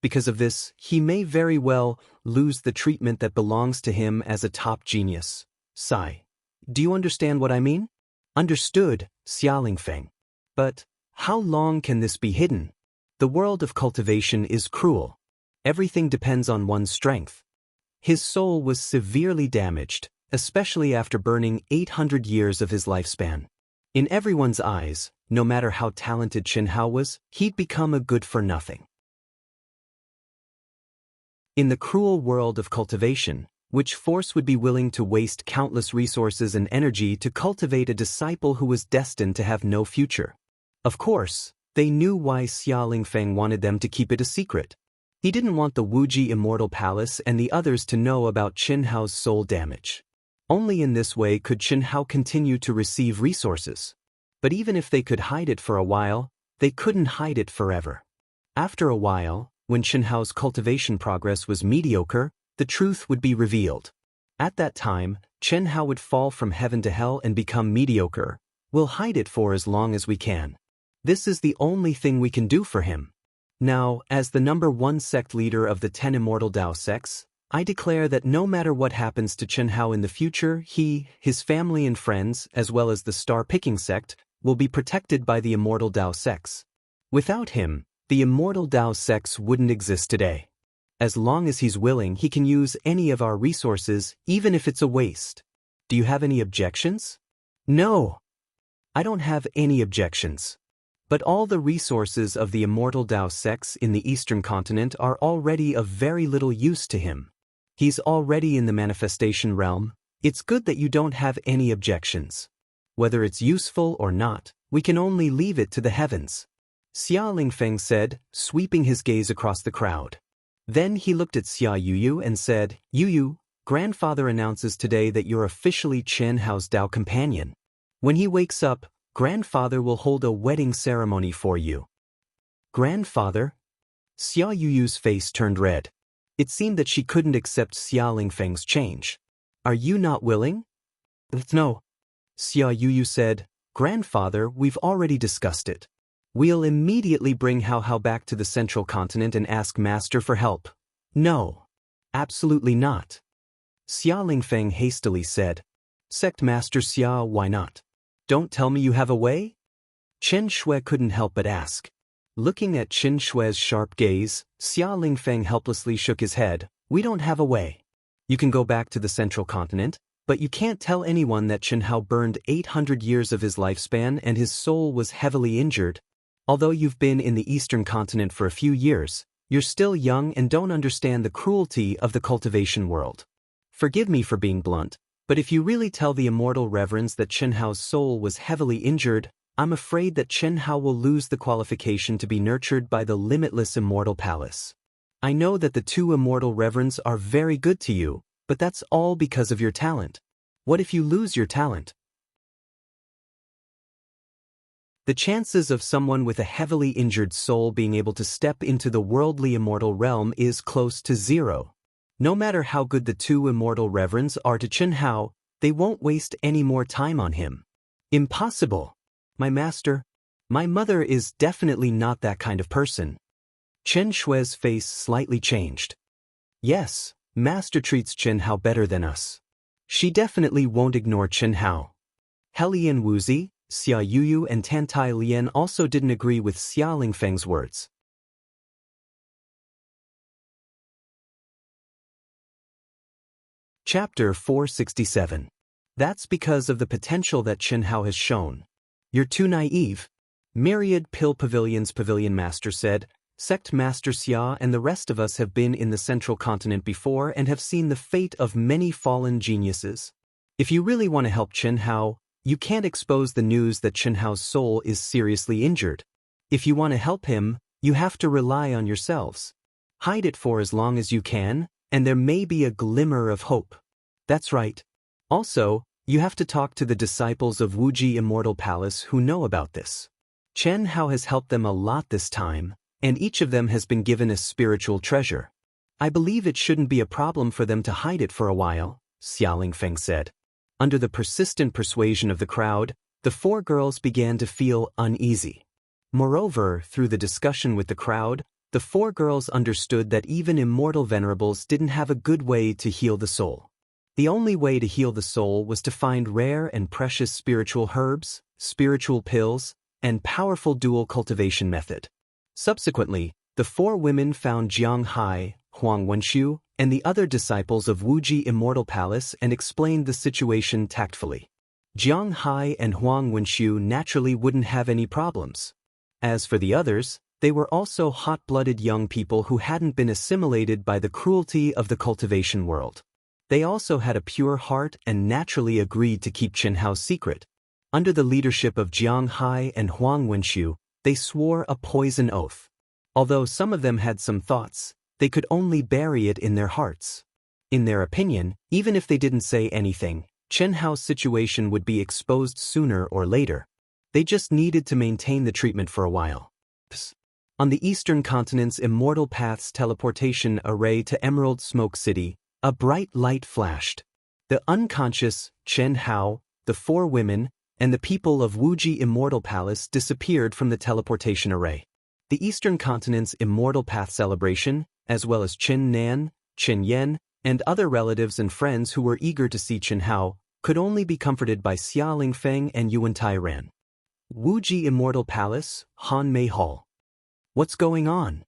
Because of this, he may very well lose the treatment that belongs to him as a top genius. Sigh. Do you understand what I mean? Understood, Xia Lingfeng. But how long can this be hidden? The world of cultivation is cruel. Everything depends on one's strength. His soul was severely damaged, especially after burning 800 years of his lifespan. In everyone's eyes, no matter how talented Chen Hao was, he'd become a good-for-nothing. In the cruel world of cultivation, Which force would be willing to waste countless resources and energy to cultivate a disciple who was destined to have no future? Of course, they knew why Xia Lingfeng wanted them to keep it a secret. He didn't want the Wuji Immortal Palace and the others to know about Qin Hao's soul damage. Only in this way could Qin Hao continue to receive resources. But even if they could hide it for a while, they couldn't hide it forever. After a while, when Qin Hao's cultivation progress was mediocre, the truth would be revealed. At that time, Qin Hao would fall from heaven to hell and become mediocre. We'll hide it for as long as we can. This is the only thing we can do for him. Now, as the #1 sect leader of the 10 immortal Dao sects, I declare that no matter what happens to Qin Hao in the future, he, his family and friends, as well as the star-picking sect, will be protected by the immortal Dao sects. Without him, the immortal Dao sects wouldn't exist today. As long as he's willing, he can use any of our resources, even if it's a waste. Do you have any objections? No. I don't have any objections. But all the resources of the immortal Dao sects in the eastern continent are already of very little use to him. He's already in the manifestation realm. It's good that you don't have any objections. Whether it's useful or not, we can only leave it to the heavens. Xia Lingfeng said, sweeping his gaze across the crowd. Then he looked at Xia Yuyu and said, Yuyu, grandfather announces today that you're officially Qin Hao's Dao companion. When he wakes up, grandfather will hold a wedding ceremony for you. Grandfather? Xia Yuyu's face turned red. It seemed that she couldn't accept Xia Lingfeng's change. Are you not willing? No. Xia Yuyu said, Grandfather, we've already discussed it. We'll immediately bring Hao Hao back to the central continent and ask Master for help. No. Absolutely not. Xia Lingfeng hastily said. Sect Master Xia, why not? Don't tell me you have a way? Chen Shui couldn't help but ask. Looking at Chen Shui's sharp gaze, Xia Lingfeng helplessly shook his head. We don't have a way. You can go back to the central continent, but you can't tell anyone that Qin Hao burned 800 years of his lifespan and his soul was heavily injured. Although you've been in the eastern continent for a few years, you're still young and don't understand the cruelty of the cultivation world. Forgive me for being blunt, but if you really tell the immortal reverends that Qin Hao's soul was heavily injured, I'm afraid that Qin Hao will lose the qualification to be nurtured by the limitless immortal palace. I know that the 2 immortal reverends are very good to you, but that's all because of your talent. What if you lose your talent? The chances of someone with a heavily injured soul being able to step into the worldly immortal realm is close to 0. No matter how good the 2 immortal reverends are to Qin Hao, they won't waste any more time on him. Impossible. My master, my mother is definitely not that kind of person. Chen Shui's face slightly changed. Yes, master treats Qin Hao better than us. She definitely won't ignore Qin Hao. Helian Wuzi, Xia Yuyu and Tantai Lian also didn't agree with Xia Lingfeng's words. Chapter 467. That's because of the potential that Qin Hao has shown. You're too naive. Myriad Pill Pavilion's pavilion master said, Sect Master Xia and the rest of us have been in the central continent before and have seen the fate of many fallen geniuses. If you really want to help Qin Hao, you can't expose the news that Qin Hao's soul is seriously injured. If you want to help him, you have to rely on yourselves. Hide it for as long as you can, and there may be a glimmer of hope. That's right. Also, you have to talk to the disciples of Wuji Immortal Palace who know about this. Qin Hao has helped them a lot this time, and each of them has been given a spiritual treasure. I believe it shouldn't be a problem for them to hide it for a while, Xia Lingfeng said. Under the persistent persuasion of the crowd, the 4 girls began to feel uneasy. Moreover, through the discussion with the crowd, the 4 girls understood that even immortal venerables didn't have a good way to heal the soul. The only way to heal the soul was to find rare and precious spiritual herbs, spiritual pills, and powerful dual cultivation method. Subsequently, the 4 women found Jiang Hai, Huang Wenxiu, and the other disciples of Wuji Immortal Palace and explained the situation tactfully. Jiang Hai and Huang Wenxiu naturally wouldn't have any problems. As for the others, they were also hot-blooded young people who hadn't been assimilated by the cruelty of the cultivation world. They also had a pure heart and naturally agreed to keep Chen Hao's secret. Under the leadership of Jiang Hai and Huang Wenxiu, they swore a poison oath. Although some of them had some thoughts, they could only bury it in their hearts. In their opinion, even if they didn't say anything, Chen Hao's situation would be exposed sooner or later. They just needed to maintain the treatment for a while. On the eastern continent's Immortal Path's teleportation array to Emerald Smoke City, a bright light flashed. The unconscious Chen Hao, the 4 women, and the people of Wuji Immortal Palace disappeared from the teleportation array. The eastern continent's Immortal Path celebration, as well as Chen Nan, Chen Yen, and other relatives and friends who were eager to see Chen Hao, could only be comforted by Xia Lingfeng and Yuan Tairan. Wuji Immortal Palace, Han Mei Hall. What's going on?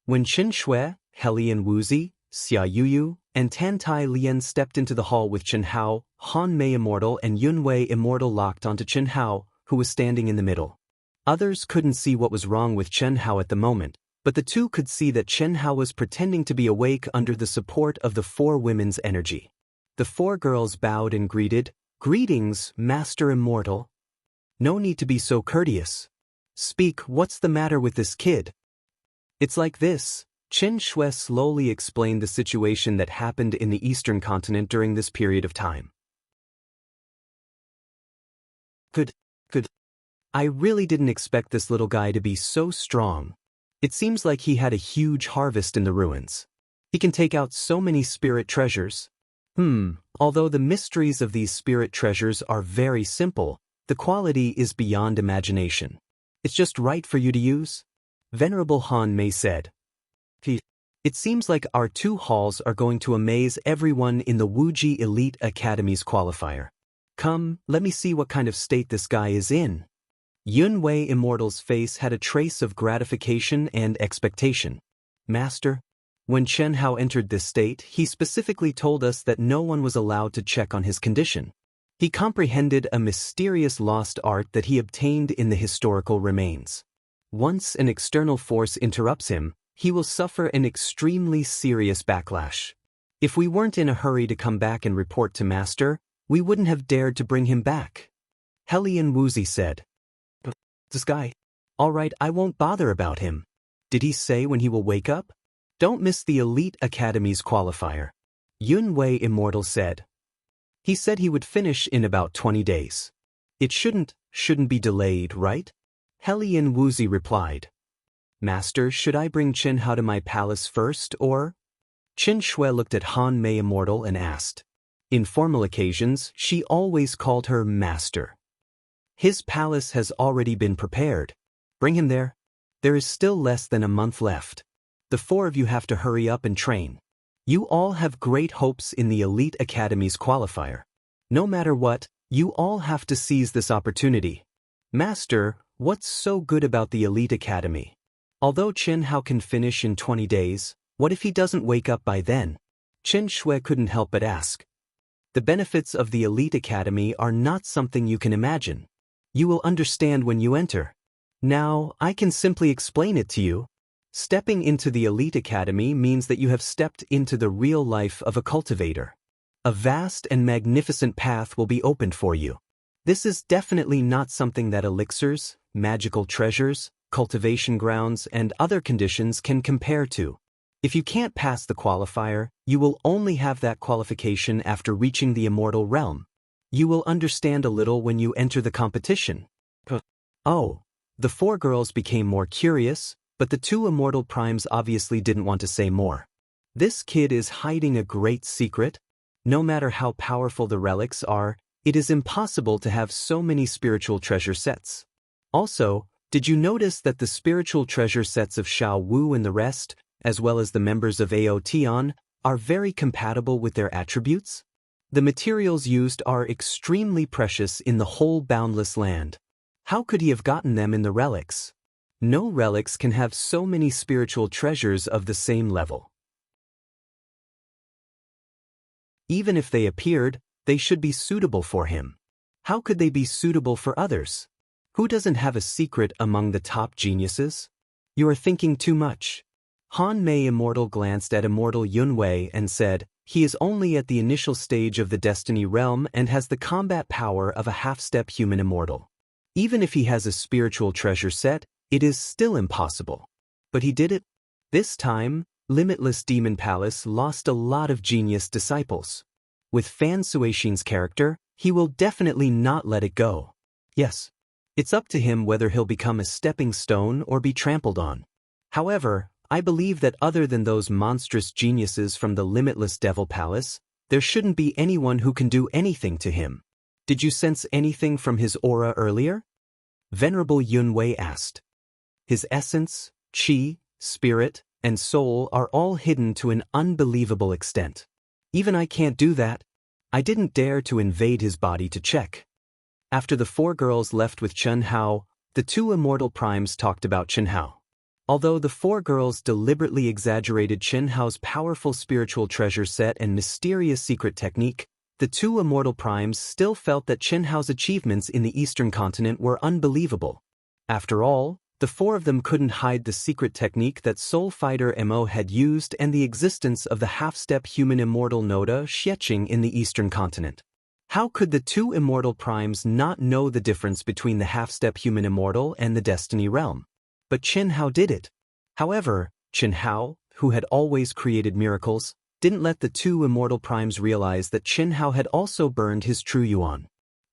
When Chen Shui, Helian Wuzi, Xia Yuyu, and Tan Tai Lian stepped into the hall with Chen Hao, Han Mei Immortal and Yun Wei Immortal locked onto Chen Hao, who was standing in the middle. Others couldn't see what was wrong with Chen Hao at the moment, but the two could see that Chen Hao was pretending to be awake under the support of the 4 women's energy. The 4 girls bowed and greeted, "Greetings, Master Immortal. No need to be so courteous. Speak, what's the matter with this kid?" "It's like this." Chen Shui slowly explained the situation that happened in the eastern continent during this period of time. Good. I really didn't expect this little guy to be so strong. It seems like he had a huge harvest in the ruins. He can take out so many spirit treasures. Although the mysteries of these spirit treasures are very simple, the quality is beyond imagination. It's just right for you to use? Venerable Han Mei said. It seems like our 2 halls are going to amaze everyone in the Wuji Elite Academy's qualifier. Come, let me see what kind of state this guy is in. Yun Wei Immortal's face had a trace of gratification and expectation. Master, when Chen Hao entered this state, he specifically told us that no one was allowed to check on his condition. He comprehended a mysterious lost art that he obtained in the historical remains. Once an external force interrupts him, he will suffer an extremely serious backlash. If we weren't in a hurry to come back and report to Master, we wouldn't have dared to bring him back. Helian Wuzi said. "But this guy? All right, I won't bother about him. Did he say when he will wake up? Don't miss the Elite Academy's qualifier." Yun Wei Immortal said. He said he would finish in about 20 days. It shouldn't be delayed, right? Helian Wuzi replied. Master, should I bring Chen Hao to my palace first, or? Chen Shui looked at Han Mei Immortal and asked. In formal occasions, she always called her Master. His palace has already been prepared. Bring him there. There is still less than a month left. The 4 of you have to hurry up and train. You all have great hopes in the Elite Academy's qualifier. No matter what, you all have to seize this opportunity. Master, what's so good about the Elite Academy? Although Chen Hao can finish in 20 days, what if he doesn't wake up by then? Chen Shui couldn't help but ask. The benefits of the Elite Academy are not something you can imagine. You will understand when you enter. Now, I can simply explain it to you. Stepping into the Elite Academy means that you have stepped into the real life of a cultivator. A vast and magnificent path will be opened for you. This is definitely not something that elixirs, magical treasures, cultivation grounds, and other conditions can compare to. If you can't pass the qualifier, you will only have that qualification after reaching the immortal realm. You will understand a little when you enter the competition. Oh, the 4 girls became more curious, but the 2 immortal primes obviously didn't want to say more. This kid is hiding a great secret. No matter how powerful the relics are, it is impossible to have so many spiritual treasure sets. Also, did you notice that the spiritual treasure sets of Xiao Wu and the rest, as well as the members of Aotion, are very compatible with their attributes? The materials used are extremely precious in the whole boundless land. How could he have gotten them in the relics? No relics can have so many spiritual treasures of the same level. Even if they appeared, they should be suitable for him. How could they be suitable for others? Who doesn't have a secret among the top geniuses? You are thinking too much. Han Mei Immortal glanced at Immortal Yun Wei and said, he is only at the initial stage of the destiny realm and has the combat power of a half-step human immortal. Even if he has a spiritual treasure set, it is still impossible. But he did it. This time, Limitless Demon Palace lost a lot of genius disciples. With Fan Suixin's character, he will definitely not let it go. Yes. It's up to him whether he'll become a stepping stone or be trampled on. However, I believe that other than those monstrous geniuses from the Limitless Devil Palace, there shouldn't be anyone who can do anything to him. Did you sense anything from his aura earlier? Venerable Yunwei asked. His essence, qi, spirit, and soul are all hidden to an unbelievable extent. Even I can't do that. I didn't dare to invade his body to check. After the 4 girls left with Chen Hao, the 2 immortal primes talked about Chen Hao. Although the 4 girls deliberately exaggerated Chen Hao's powerful spiritual treasure set and mysterious secret technique, the 2 immortal primes still felt that Chen Hao's achievements in the Eastern continent were unbelievable. After all, the 4 of them couldn't hide the secret technique that Soul Fighter Mo had used and the existence of the half-step human immortal Noda Xieching in the Eastern continent. How could the 2 immortal primes not know the difference between the half-step human immortal and the destiny realm? But Chen Hao did it. However, Chen Hao, who had always created miracles, didn't let the 2 immortal primes realize that Chen Hao had also burned his true yuan.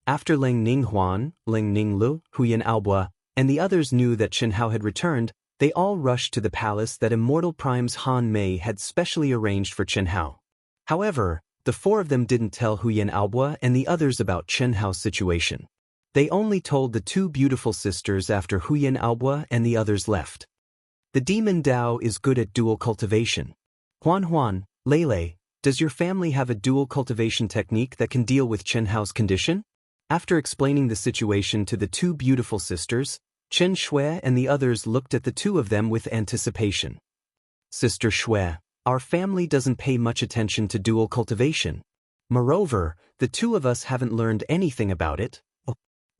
After Leng Ninghuan, Leng Ninglu, Huyan Aobua, and the others knew that Chen Hao had returned, they all rushed to the palace that immortal primes Han Mei had specially arranged for Chen Hao. However, the 4 of them didn't tell Huyan Aobua and the others about Chen Hao's situation. They only told the 2 beautiful sisters after Huyan Aobua and the others left. The demon Dao is good at dual cultivation. Huan, Lele, does your family have a dual cultivation technique that can deal with Chen Hao's condition? After explaining the situation to the 2 beautiful sisters, Chen Shui and the others looked at the 2 of them with anticipation. Sister Shui, our family doesn't pay much attention to dual cultivation. Moreover, the 2 of us haven't learned anything about it.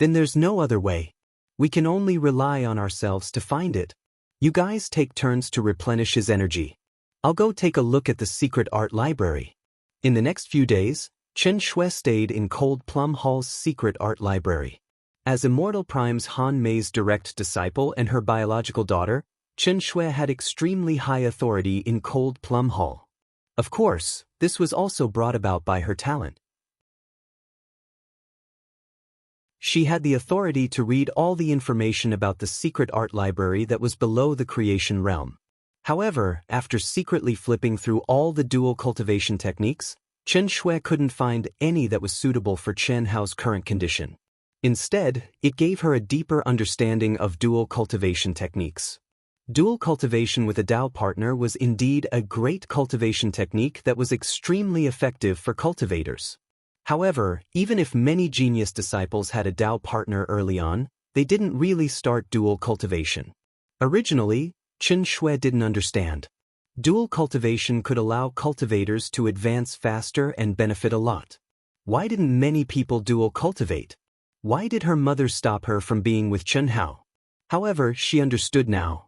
Then there's no other way. We can only rely on ourselves to find it. You guys take turns to replenish his energy. I'll go take a look at the secret art library. In the next few days, Chen Shui stayed in Cold Plum Hall's secret art library. As Immortal Prime's Han Mei's direct disciple and her biological daughter, Chen Shui had extremely high authority in Cold Plum Hall. Of course, this was also brought about by her talent. She had the authority to read all the information about the secret art library that was below the creation realm. However, after secretly flipping through all the dual cultivation techniques, Chen Shui couldn't find any that was suitable for Chen Hao's current condition. Instead, it gave her a deeper understanding of dual cultivation techniques. Dual cultivation with a Dao partner was indeed a great cultivation technique that was extremely effective for cultivators. However, even if many genius disciples had a Dao partner early on, they didn't really start dual cultivation. Originally, Chen Shui didn't understand. Dual cultivation could allow cultivators to advance faster and benefit a lot. Why didn't many people dual cultivate? Why did her mother stop her from being with Chen Hao? However, she understood now.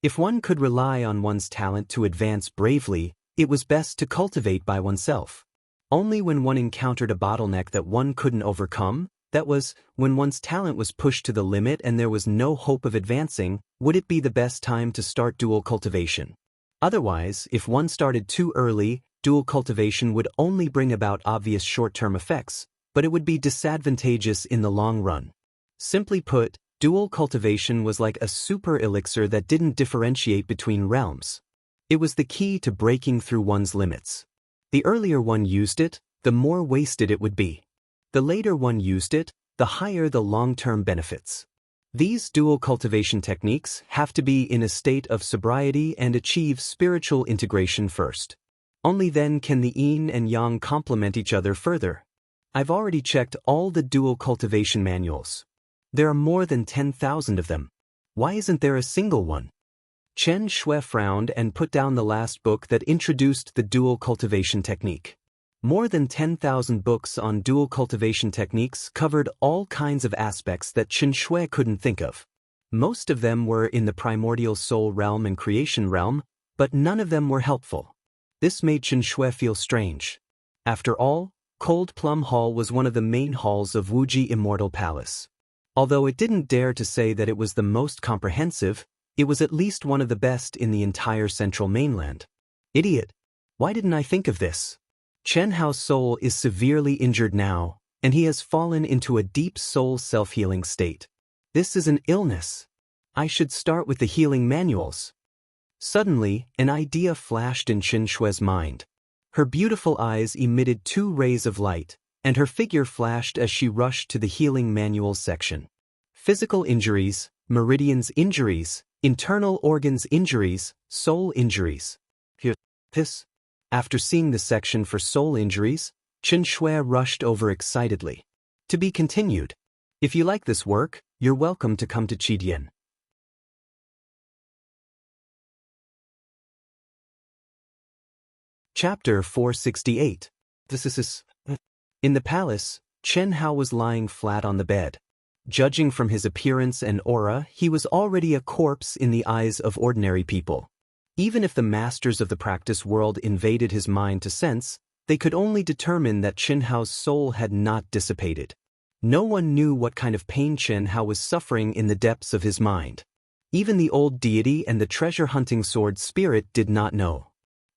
If one could rely on one's talent to advance bravely, it was best to cultivate by oneself. Only when one encountered a bottleneck that one couldn't overcome, that was, when one's talent was pushed to the limit and there was no hope of advancing, would it be the best time to start dual cultivation. Otherwise, if one started too early, dual cultivation would only bring about obvious short-term effects, but it would be disadvantageous in the long run. Simply put, dual cultivation was like a super elixir that didn't differentiate between realms. It was the key to breaking through one's limits. The earlier one used it, the more wasted it would be. The later one used it, the higher the long-term benefits. These dual cultivation techniques have to be in a state of sobriety and achieve spiritual integration first. Only then can the yin and yang complement each other further. I've already checked all the dual cultivation manuals. There are more than 10,000 of them. Why isn't there a single one? Chen Shui frowned and put down the last book that introduced the dual cultivation technique. More than 10,000 books on dual cultivation techniques covered all kinds of aspects that Chen Shui couldn't think of. Most of them were in the primordial soul realm and creation realm, but none of them were helpful. This made Chen Shui feel strange. After all, Cold Plum Hall was one of the main halls of Wuji Immortal Palace. Although it didn't dare to say that it was the most comprehensive, it was at least one of the best in the entire central mainland. Idiot! Why didn't I think of this? Chen Hao's soul is severely injured now, and he has fallen into a deep soul self-healing state. This is an illness. I should start with the healing manuals. Suddenly, an idea flashed in Chen Shui's mind. Her beautiful eyes emitted 2 rays of light, and her figure flashed as she rushed to the healing manuals section. Physical injuries, meridians injuries, internal organs injuries, soul injuries. This. After seeing the section for soul injuries, Chen Shui rushed over excitedly. To be continued. If you like this work, you're welcome to come to Qidian. Chapter 468. In the palace, Chen Hao was lying flat on the bed. Judging from his appearance and aura, he was already a corpse in the eyes of ordinary people. Even if the masters of the practice world invaded his mind to sense, they could only determine that Chen Hao's soul had not dissipated. No one knew what kind of pain Chen Hao was suffering in the depths of his mind. Even the old deity and the treasure-hunting sword spirit did not know.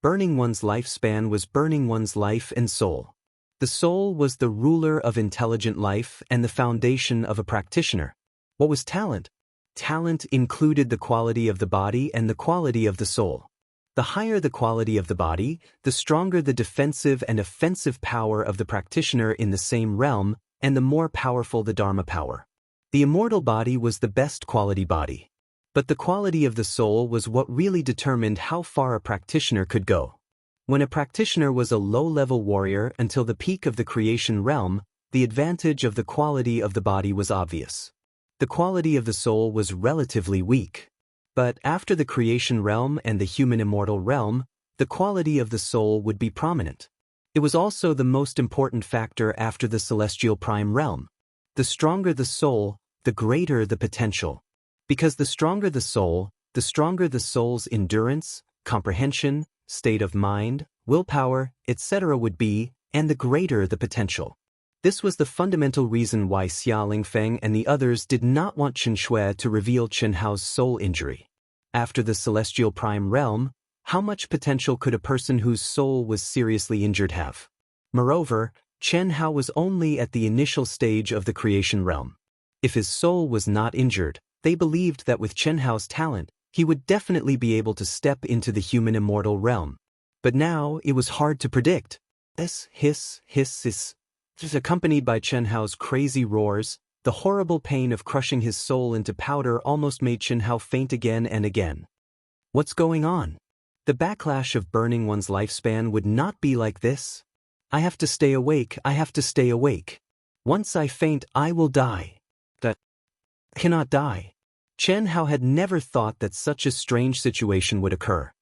Burning one's lifespan was burning one's life and soul. The soul was the ruler of intelligent life and the foundation of a practitioner. What was talent? Talent included the quality of the body and the quality of the soul. The higher the quality of the body, the stronger the defensive and offensive power of the practitioner in the same realm, and the more powerful the Dharma power. The immortal body was the best quality body. But the quality of the soul was what really determined how far a practitioner could go. When a practitioner was a low-level warrior until the peak of the creation realm, the advantage of the quality of the body was obvious. The quality of the soul was relatively weak. But after the creation realm and the human immortal realm, the quality of the soul would be prominent. It was also the most important factor after the celestial prime realm. The stronger the soul, the greater the potential. Because the stronger the soul's endurance, comprehension, state of mind, willpower, etc. would be, and the greater the potential. This was the fundamental reason why Xia Lingfeng and the others did not want Chen Shui to reveal Chen Hao's soul injury. After the celestial prime realm, how much potential could a person whose soul was seriously injured have? Moreover, Chen Hao was only at the initial stage of the creation realm. If his soul was not injured, they believed that with Chen Hao's talent, he would definitely be able to step into the human immortal realm. But now it was hard to predict. This hiss, accompanied by Chen Hao's crazy roars, the horrible pain of crushing his soul into powder almost made Chen Hao faint again and again. What's going on? The backlash of burning one's lifespan would not be like this. I have to stay awake, Once I faint, I will die. That cannot die. Chen Hao had never thought that such a strange situation would occur.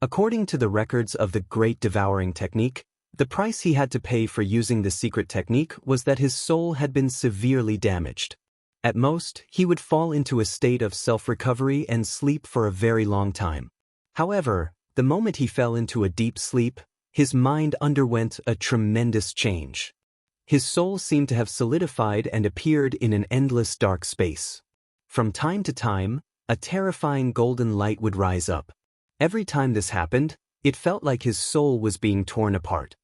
According to the records of the Great Devouring Technique, the price he had to pay for using the secret technique was that his soul had been severely damaged. At most, he would fall into a state of self-recovery and sleep for a very long time. However, the moment he fell into a deep sleep, his mind underwent a tremendous change. His soul seemed to have solidified and appeared in an endless dark space. From time to time, a terrifying golden light would rise up. Every time this happened, it felt like his soul was being torn apart.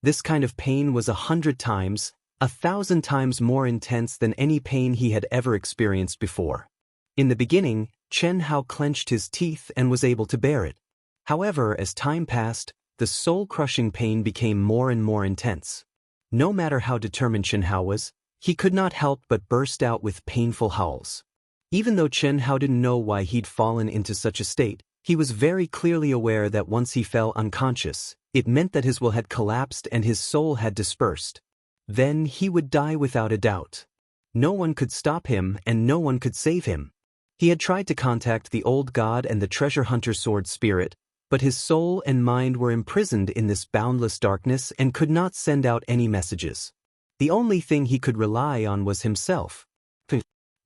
This kind of pain was 100 times, 1,000 times more intense than any pain he had ever experienced before. In the beginning, Chen Hao clenched his teeth and was able to bear it. However, as time passed, the soul-crushing pain became more and more intense. No matter how determined Chen Hao was, he could not help but burst out with painful howls. Even though Chen Hao didn't know why he'd fallen into such a state, he was very clearly aware that once he fell unconscious, it meant that his will had collapsed and his soul had dispersed. Then he would die without a doubt. No one could stop him and no one could save him. He had tried to contact the old god and the treasure hunter sword spirit, but his soul and mind were imprisoned in this boundless darkness and could not send out any messages. The only thing he could rely on was himself.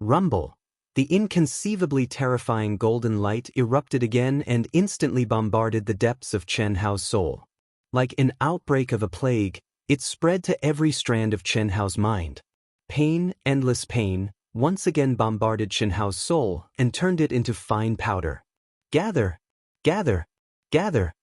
Rumble. The inconceivably terrifying golden light erupted again and instantly bombarded the depths of Chen Hao's soul. Like an outbreak of a plague, it spread to every strand of Chen Hao's mind. Pain, endless pain, once again bombarded Chen Hao's soul and turned it into fine powder. Gather, gather, gather,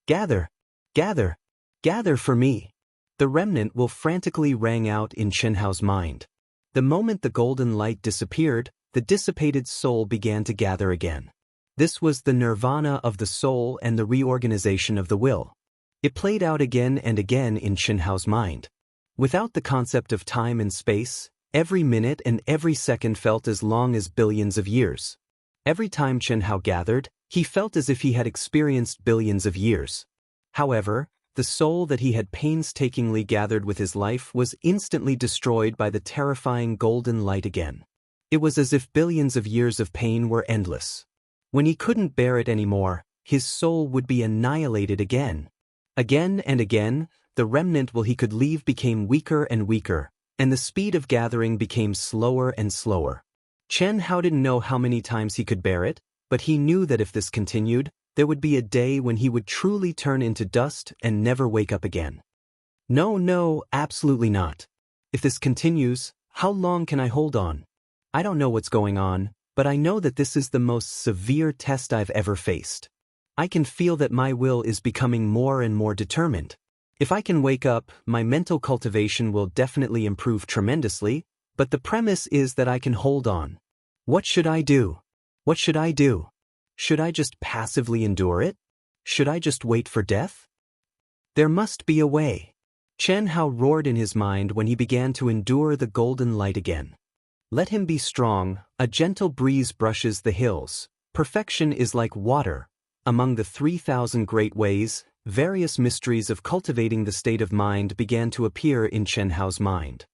gather, gather, gather for me. The remnant will frantically rang out in Chen Hao's mind. The moment the golden light disappeared, the dissipated soul began to gather again. This was the nirvana of the soul and the reorganization of the will. It played out again and again in Chen Hao's mind. Without the concept of time and space, every minute and every second felt as long as billions of years. Every time Chen Hao gathered, he felt as if he had experienced billions of years. However, the soul that he had painstakingly gathered with his life was instantly destroyed by the terrifying golden light again. It was as if billions of years of pain were endless. When he couldn't bear it anymore, his soul would be annihilated again. Again and again, the remnant he could leave became weaker and weaker, and the speed of gathering became slower and slower. Chen Hao didn't know how many times he could bear it, but he knew that if this continued, there would be a day when he would truly turn into dust and never wake up again. No, absolutely not. If this continues, how long can I hold on? I don't know what's going on, but I know that this is the most severe test I've ever faced. I can feel that my will is becoming more and more determined. If I can wake up, my mental cultivation will definitely improve tremendously, but the premise is that I can hold on. What should I do? What should I do? Should I just passively endure it? Should I just wait for death? There must be a way. Chen Hao roared in his mind when he began to endure the golden light again. Let him be strong, a gentle breeze brushes the hills. Perfection is like water. Among the 3,000 great ways, various mysteries of cultivating the state of mind began to appear in Chen Hao's mind.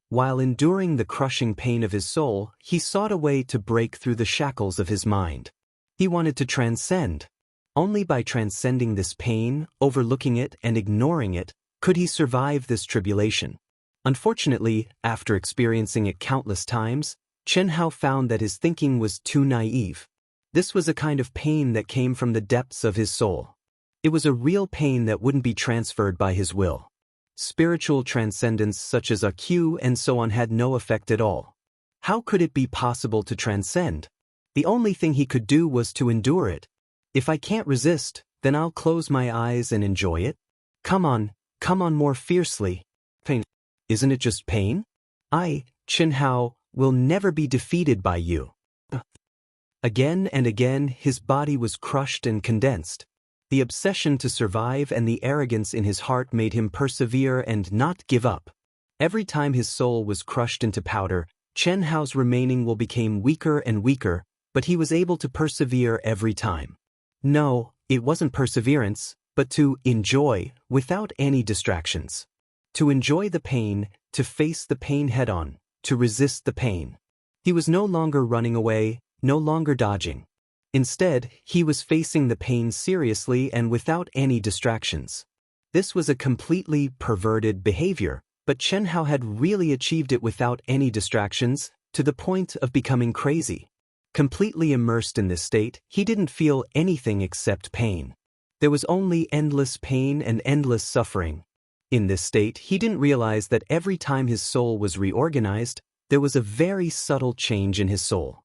While enduring the crushing pain of his soul, he sought a way to break through the shackles of his mind. He wanted to transcend. Only by transcending this pain, overlooking it and ignoring it, could he survive this tribulation. Unfortunately, after experiencing it countless times, Chen Hao found that his thinking was too naive. This was a kind of pain that came from the depths of his soul. It was a real pain that wouldn't be transferred by his will. Spiritual transcendence such as IQ and so on had no effect at all. How could it be possible to transcend? The only thing he could do was to endure it. If I can't resist, then I'll close my eyes and enjoy it. Come on more fiercely. Pain. Isn't it just pain? I, Chen Hao, will never be defeated by you. Again and again his body was crushed and condensed. The obsession to survive and the arrogance in his heart made him persevere and not give up. Every time his soul was crushed into powder, Chen Hao's remaining will became weaker and weaker, but he was able to persevere every time. No, it wasn't perseverance, but to enjoy, without any distractions. To enjoy the pain, to face the pain head-on, to resist the pain. He was no longer running away, no longer dodging. Instead, he was facing the pain seriously and without any distractions. This was a completely perverted behavior, but Chen Hao had really achieved it without any distractions, to the point of becoming crazy. Completely immersed in this state, he didn't feel anything except pain. There was only endless pain and endless suffering. In this state, he didn't realize that every time his soul was reorganized, there was a very subtle change in his soul.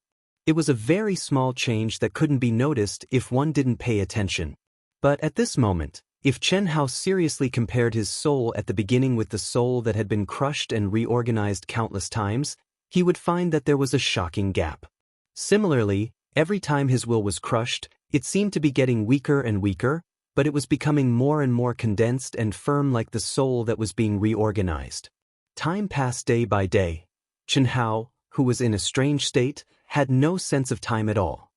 It was a very small change that couldn't be noticed if one didn't pay attention. But at this moment, if Chen Hao seriously compared his soul at the beginning with the soul that had been crushed and reorganized countless times, he would find that there was a shocking gap. Similarly, every time his will was crushed, it seemed to be getting weaker and weaker, but it was becoming more and more condensed and firm like the soul that was being reorganized. Time passed day by day. Chen Hao, who was in a strange state, had no sense of time at all.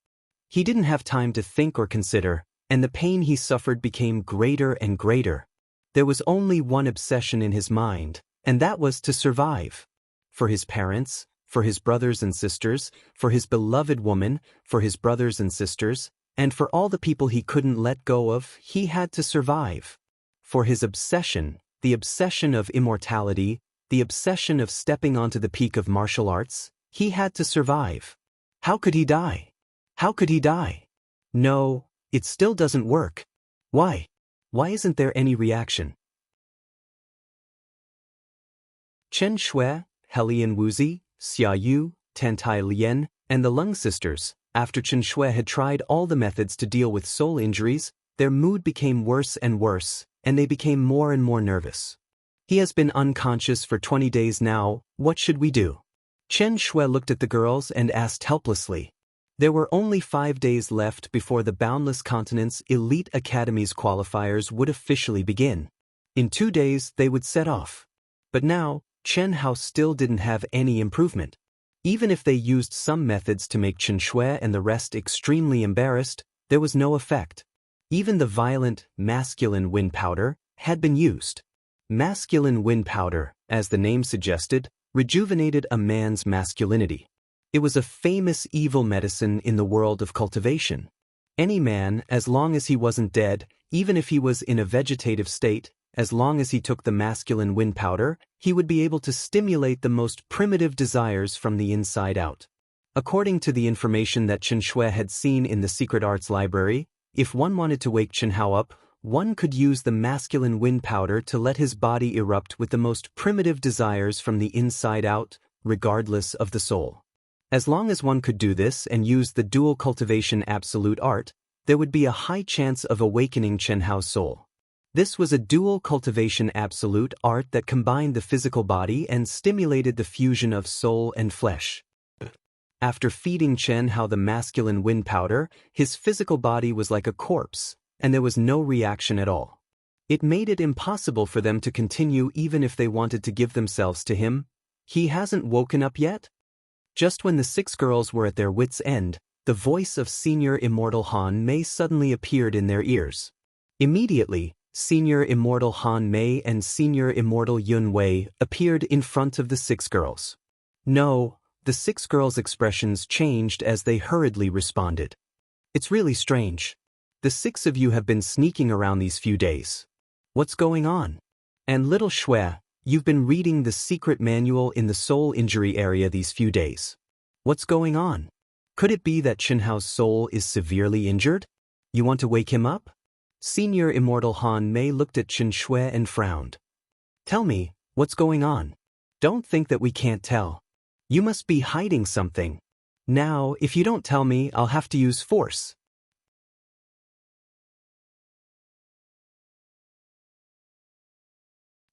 He didn't have time to think or consider, and the pain he suffered became greater and greater. There was only one obsession in his mind, and that was to survive. For his parents, for his brothers and sisters, for his beloved woman, for his brothers and sisters, and for all the people he couldn't let go of, he had to survive. For his obsession, the obsession of immortality, the obsession of stepping onto the peak of martial arts. He had to survive. How could he die? How could he die? No, it still doesn't work. Why? Why isn't there any reaction? Chen Shui, Helian Wuzi, Xia Yu, Tantai Lian, and the Lung sisters, after Chen Shui had tried all the methods to deal with soul injuries, their mood became worse and worse, and they became more and more nervous. He has been unconscious for 20 days now, what should we do? Chen Shui looked at the girls and asked helplessly. There were only 5 days left before the Boundless Continent's Elite Academy's qualifiers would officially begin. In 2 days they would set off. But now, Chen Hao still didn't have any improvement. Even if they used some methods to make Chen Shui and the rest extremely embarrassed, there was no effect. Even the violent, masculine wind powder had been used. Masculine wind powder, as the name suggested, rejuvenated a man's masculinity. It was a famous evil medicine in the world of cultivation. Any man, as long as he wasn't dead, even if he was in a vegetative state, as long as he took the masculine wind powder, he would be able to stimulate the most primitive desires from the inside out. According to the information that Chen Shui had seen in the Secret Arts Library, if one wanted to wake Chen Hao up, one could use the masculine wind powder to let his body erupt with the most primitive desires from the inside out, regardless of the soul. As long as one could do this and use the dual cultivation absolute art, there would be a high chance of awakening Chen Hao's soul. This was a dual cultivation absolute art that combined the physical body and stimulated the fusion of soul and flesh. After feeding Chen Hao the masculine wind powder, his physical body was like a corpse, and there was no reaction at all. It made it impossible for them to continue even if they wanted to give themselves to him. He hasn't woken up yet? Just when the 6 girls were at their wits' end, the voice of Senior Immortal Han Mei suddenly appeared in their ears. Immediately, Senior Immortal Han Mei and Senior Immortal Yun Wei appeared in front of the 6 girls. No, the 6 girls' expressions changed as they hurriedly responded. It's really strange. The 6 of you have been sneaking around these few days. What's going on? And little Shui, you've been reading the secret manual in the soul injury area these few days. What's going on? Could it be that Chen Hao's soul is severely injured? You want to wake him up? Senior Immortal Han Mei looked at Chen Shui and frowned. Tell me, what's going on? Don't think that we can't tell. You must be hiding something. Now, if you don't tell me, I'll have to use force.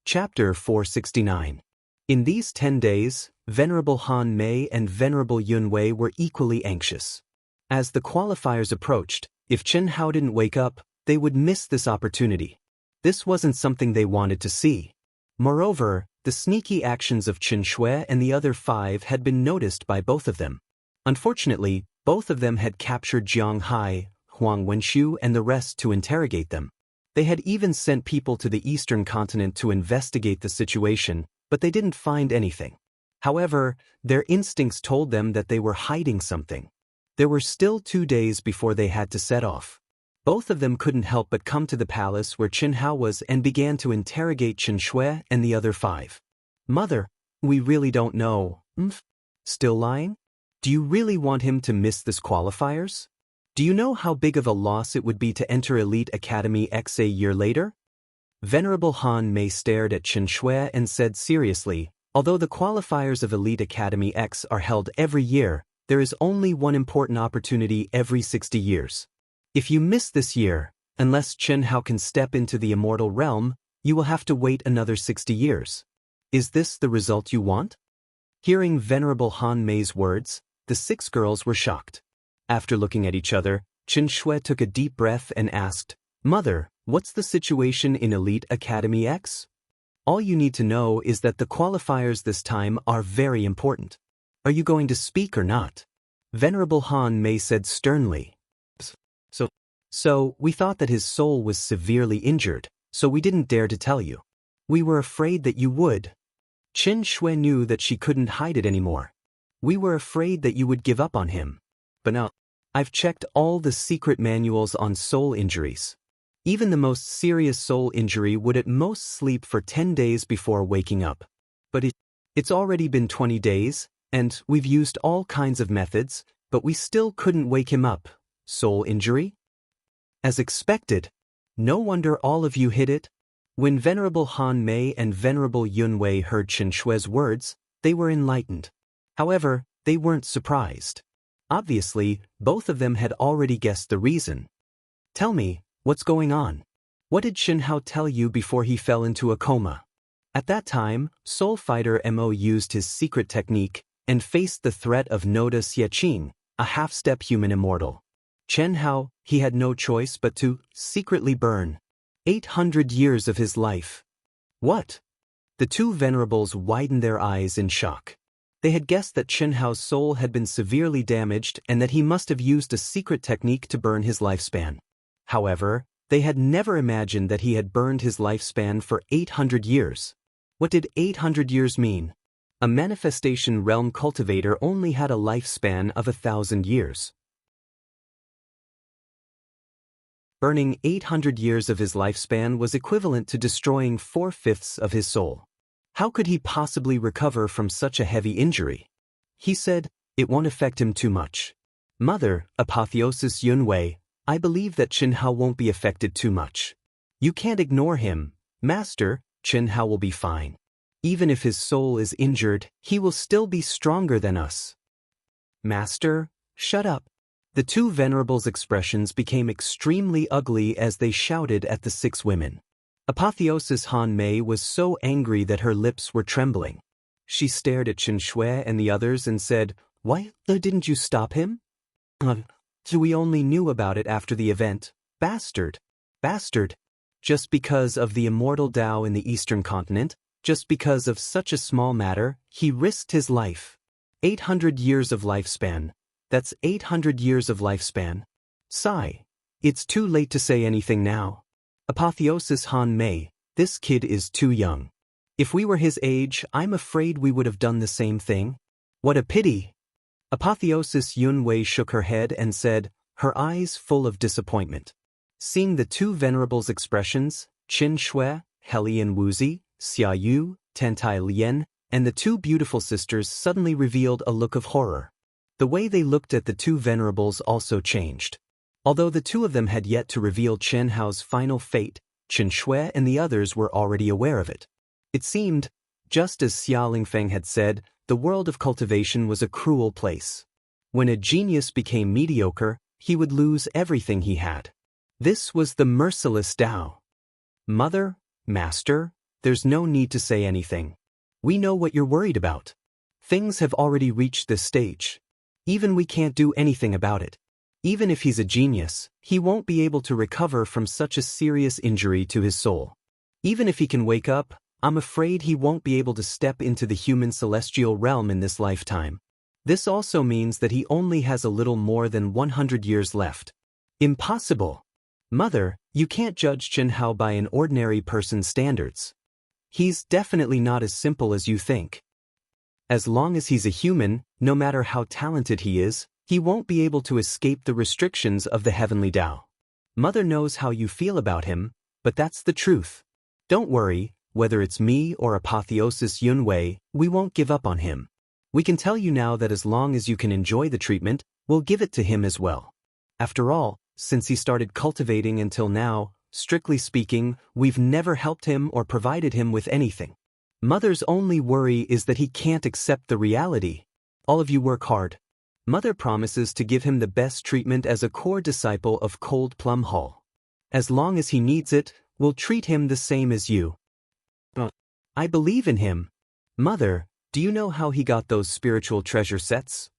Chapter 469. In these 10 days, Venerable Han Mei and Venerable Yun Wei were equally anxious. As the qualifiers approached, if Chen Hao didn't wake up, they would miss this opportunity. This wasn't something they wanted to see. Moreover, the sneaky actions of Chen Shui and the other 5 had been noticed by both of them. Unfortunately, both of them had captured Jiang Hai, Huang Wenshu, and the rest to interrogate them. They had even sent people to the eastern continent to investigate the situation, but they didn't find anything. However, their instincts told them that they were hiding something. There were still 2 days before they had to set off. Both of them couldn't help but come to the palace where Chen Hao was and began to interrogate Chen Shui and the other 5. Mother, we really don't know. Still lying? Do you really want him to miss this qualifiers? Do you know how big of a loss it would be to enter Elite Academy X a year later? Venerable Han Mei stared at Chen Shui and said seriously, although the qualifiers of Elite Academy X are held every year, there is only one important opportunity every 60 years. If you miss this year, unless Chen Hao can step into the immortal realm, you will have to wait another 60 years. Is this the result you want? Hearing Venerable Han Mei's words, the 6 girls were shocked. After looking at each other, Chen Shui took a deep breath and asked, Mother, what's the situation in Elite Academy X? All you need to know is that the qualifiers this time are very important. Are you going to speak or not? Venerable Han Mei said sternly. So, we thought that his soul was severely injured, so we didn't dare to tell you. We were afraid that you would. Chen Shui knew that she couldn't hide it anymore. We were afraid that you would give up on him. But now, I've checked all the secret manuals on soul injuries. Even the most serious soul injury would at most sleep for 10 days before waking up. But it's already been 20 days, and we've used all kinds of methods, but we still couldn't wake him up. Soul injury? As expected. No wonder all of you hid it. When Venerable Han Mei and Venerable Yun Wei heard Chen Shui's words, they were enlightened. However, they weren't surprised. Obviously, both of them had already guessed the reason. Tell me, what's going on? What did Chen Hao tell you before he fell into a coma? At that time, Soul Fighter Mo used his secret technique and faced the threat of Noda Xieqing, a half-step human immortal. Chen Hao, he had no choice but to secretly burn 800 years of his life. What? The two venerables widened their eyes in shock. They had guessed that Chen Hao's soul had been severely damaged and that he must have used a secret technique to burn his lifespan. However, they had never imagined that he had burned his lifespan for 800 years. What did 800 years mean? A manifestation realm cultivator only had a lifespan of 1,000 years. Burning 800 years of his lifespan was equivalent to destroying 4/5 of his soul. How could he possibly recover from such a heavy injury? He said, it won't affect him too much. Mother, Apotheosis Yun Wei, I believe that Chen Hao won't be affected too much. You can't ignore him. Master, Chen Hao will be fine. Even if his soul is injured, he will still be stronger than us. Master, shut up. The two venerables' expressions became extremely ugly as they shouted at the 6 women. Apotheosis Han Mei was so angry that her lips were trembling. She stared at Chen Shui and the others and said, Why didn't you stop him? We only knew about it after the event. Bastard. Bastard. Just because of the immortal Dao in the eastern continent, just because of such a small matter, he risked his life. 800 years of lifespan. That's 800 years of lifespan. Sigh. It's too late to say anything now. Apotheosis Han Mei, this kid is too young. If we were his age, I'm afraid we would have done the same thing. What a pity. Apotheosis Yun Wei shook her head and said, her eyes full of disappointment. Seeing the two venerables' expressions, Qin Shui, Helian Wuzi, Xia Yu, Tantai Lian, and the two beautiful sisters suddenly revealed a look of horror. The way they looked at the two venerables also changed. Although the two of them had yet to reveal Chen Hao's final fate, Chen Shui and the others were already aware of it. It seemed, just as Xia Lingfeng had said, the world of cultivation was a cruel place. When a genius became mediocre, he would lose everything he had. This was the merciless Dao. Mother, Master, there's no need to say anything. We know what you're worried about. Things have already reached this stage. Even we can't do anything about it. Even if he's a genius, he won't be able to recover from such a serious injury to his soul. Even if he can wake up, I'm afraid he won't be able to step into the human celestial realm in this lifetime. This also means that he only has a little more than 100 years left. Impossible. Mother, you can't judge Chen Hao by an ordinary person's standards. He's definitely not as simple as you think. As long as he's a human, no matter how talented he is, he won't be able to escape the restrictions of the heavenly Dao. Mother knows how you feel about him, but that's the truth. Don't worry, whether it's me or Apotheosis Yun Wei, we won't give up on him. We can tell you now that as long as you can enjoy the treatment, we'll give it to him as well. After all, since he started cultivating until now, strictly speaking, we've never helped him or provided him with anything. Mother's only worry is that he can't accept the reality. All of you work hard. Mother promises to give him the best treatment as a core disciple of Cold Plum Hall. As long as he needs it, we'll treat him the same as you. I believe in him. Mother, do you know how he got those spiritual treasure sets?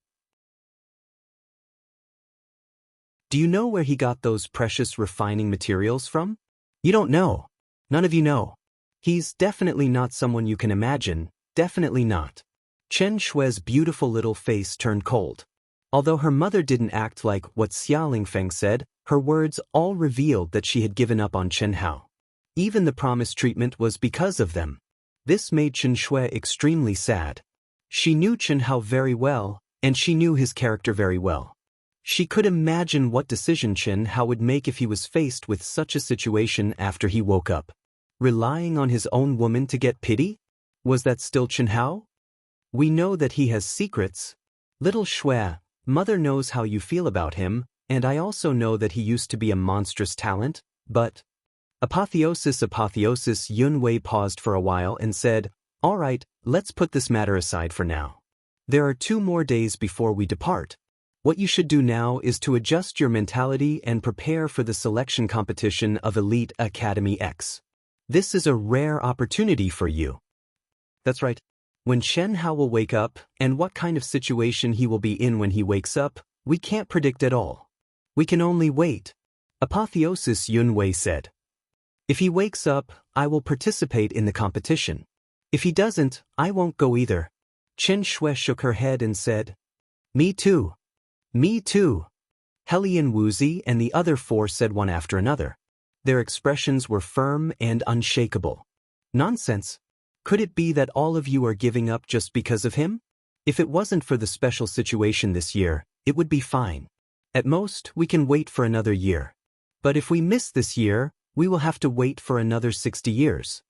Do you know where he got those precious refining materials from? You don't know. None of you know. He's definitely not someone you can imagine, definitely not. Chen Shui's beautiful little face turned cold. Although her mother didn't act like what Xia Lingfeng said, her words all revealed that she had given up on Chen Hao. Even the promised treatment was because of them. This made Chen Shui extremely sad. She knew Chen Hao very well, and she knew his character very well. She could imagine what decision Chen Hao would make if he was faced with such a situation after he woke up. Relying on his own woman to get pity? Was that still Chen Hao? We know that he has secrets. Little Shui, Mother knows how you feel about him, and I also know that he used to be a monstrous talent, but… Apotheosis Yun Wei paused for a while and said, "All right, let's put this matter aside for now. There are 2 more days before we depart. What you should do now is to adjust your mentality and prepare for the selection competition of Elite Academy X. This is a rare opportunity for you." That's right. When Chen Hao will wake up, and what kind of situation he will be in when he wakes up, we can't predict at all. We can only wait. Apotheosis Yun Wei said. If he wakes up, I will participate in the competition. If he doesn't, I won't go either. Chen Shui shook her head and said, "Me too. Me too." Helian Wuzi and the other 4 said one after another. Their expressions were firm and unshakable. Nonsense. Could it be that all of you are giving up just because of him? If it wasn't for the special situation this year, it would be fine. At most, we can wait for another year. But if we miss this year, we will have to wait for another 60 years.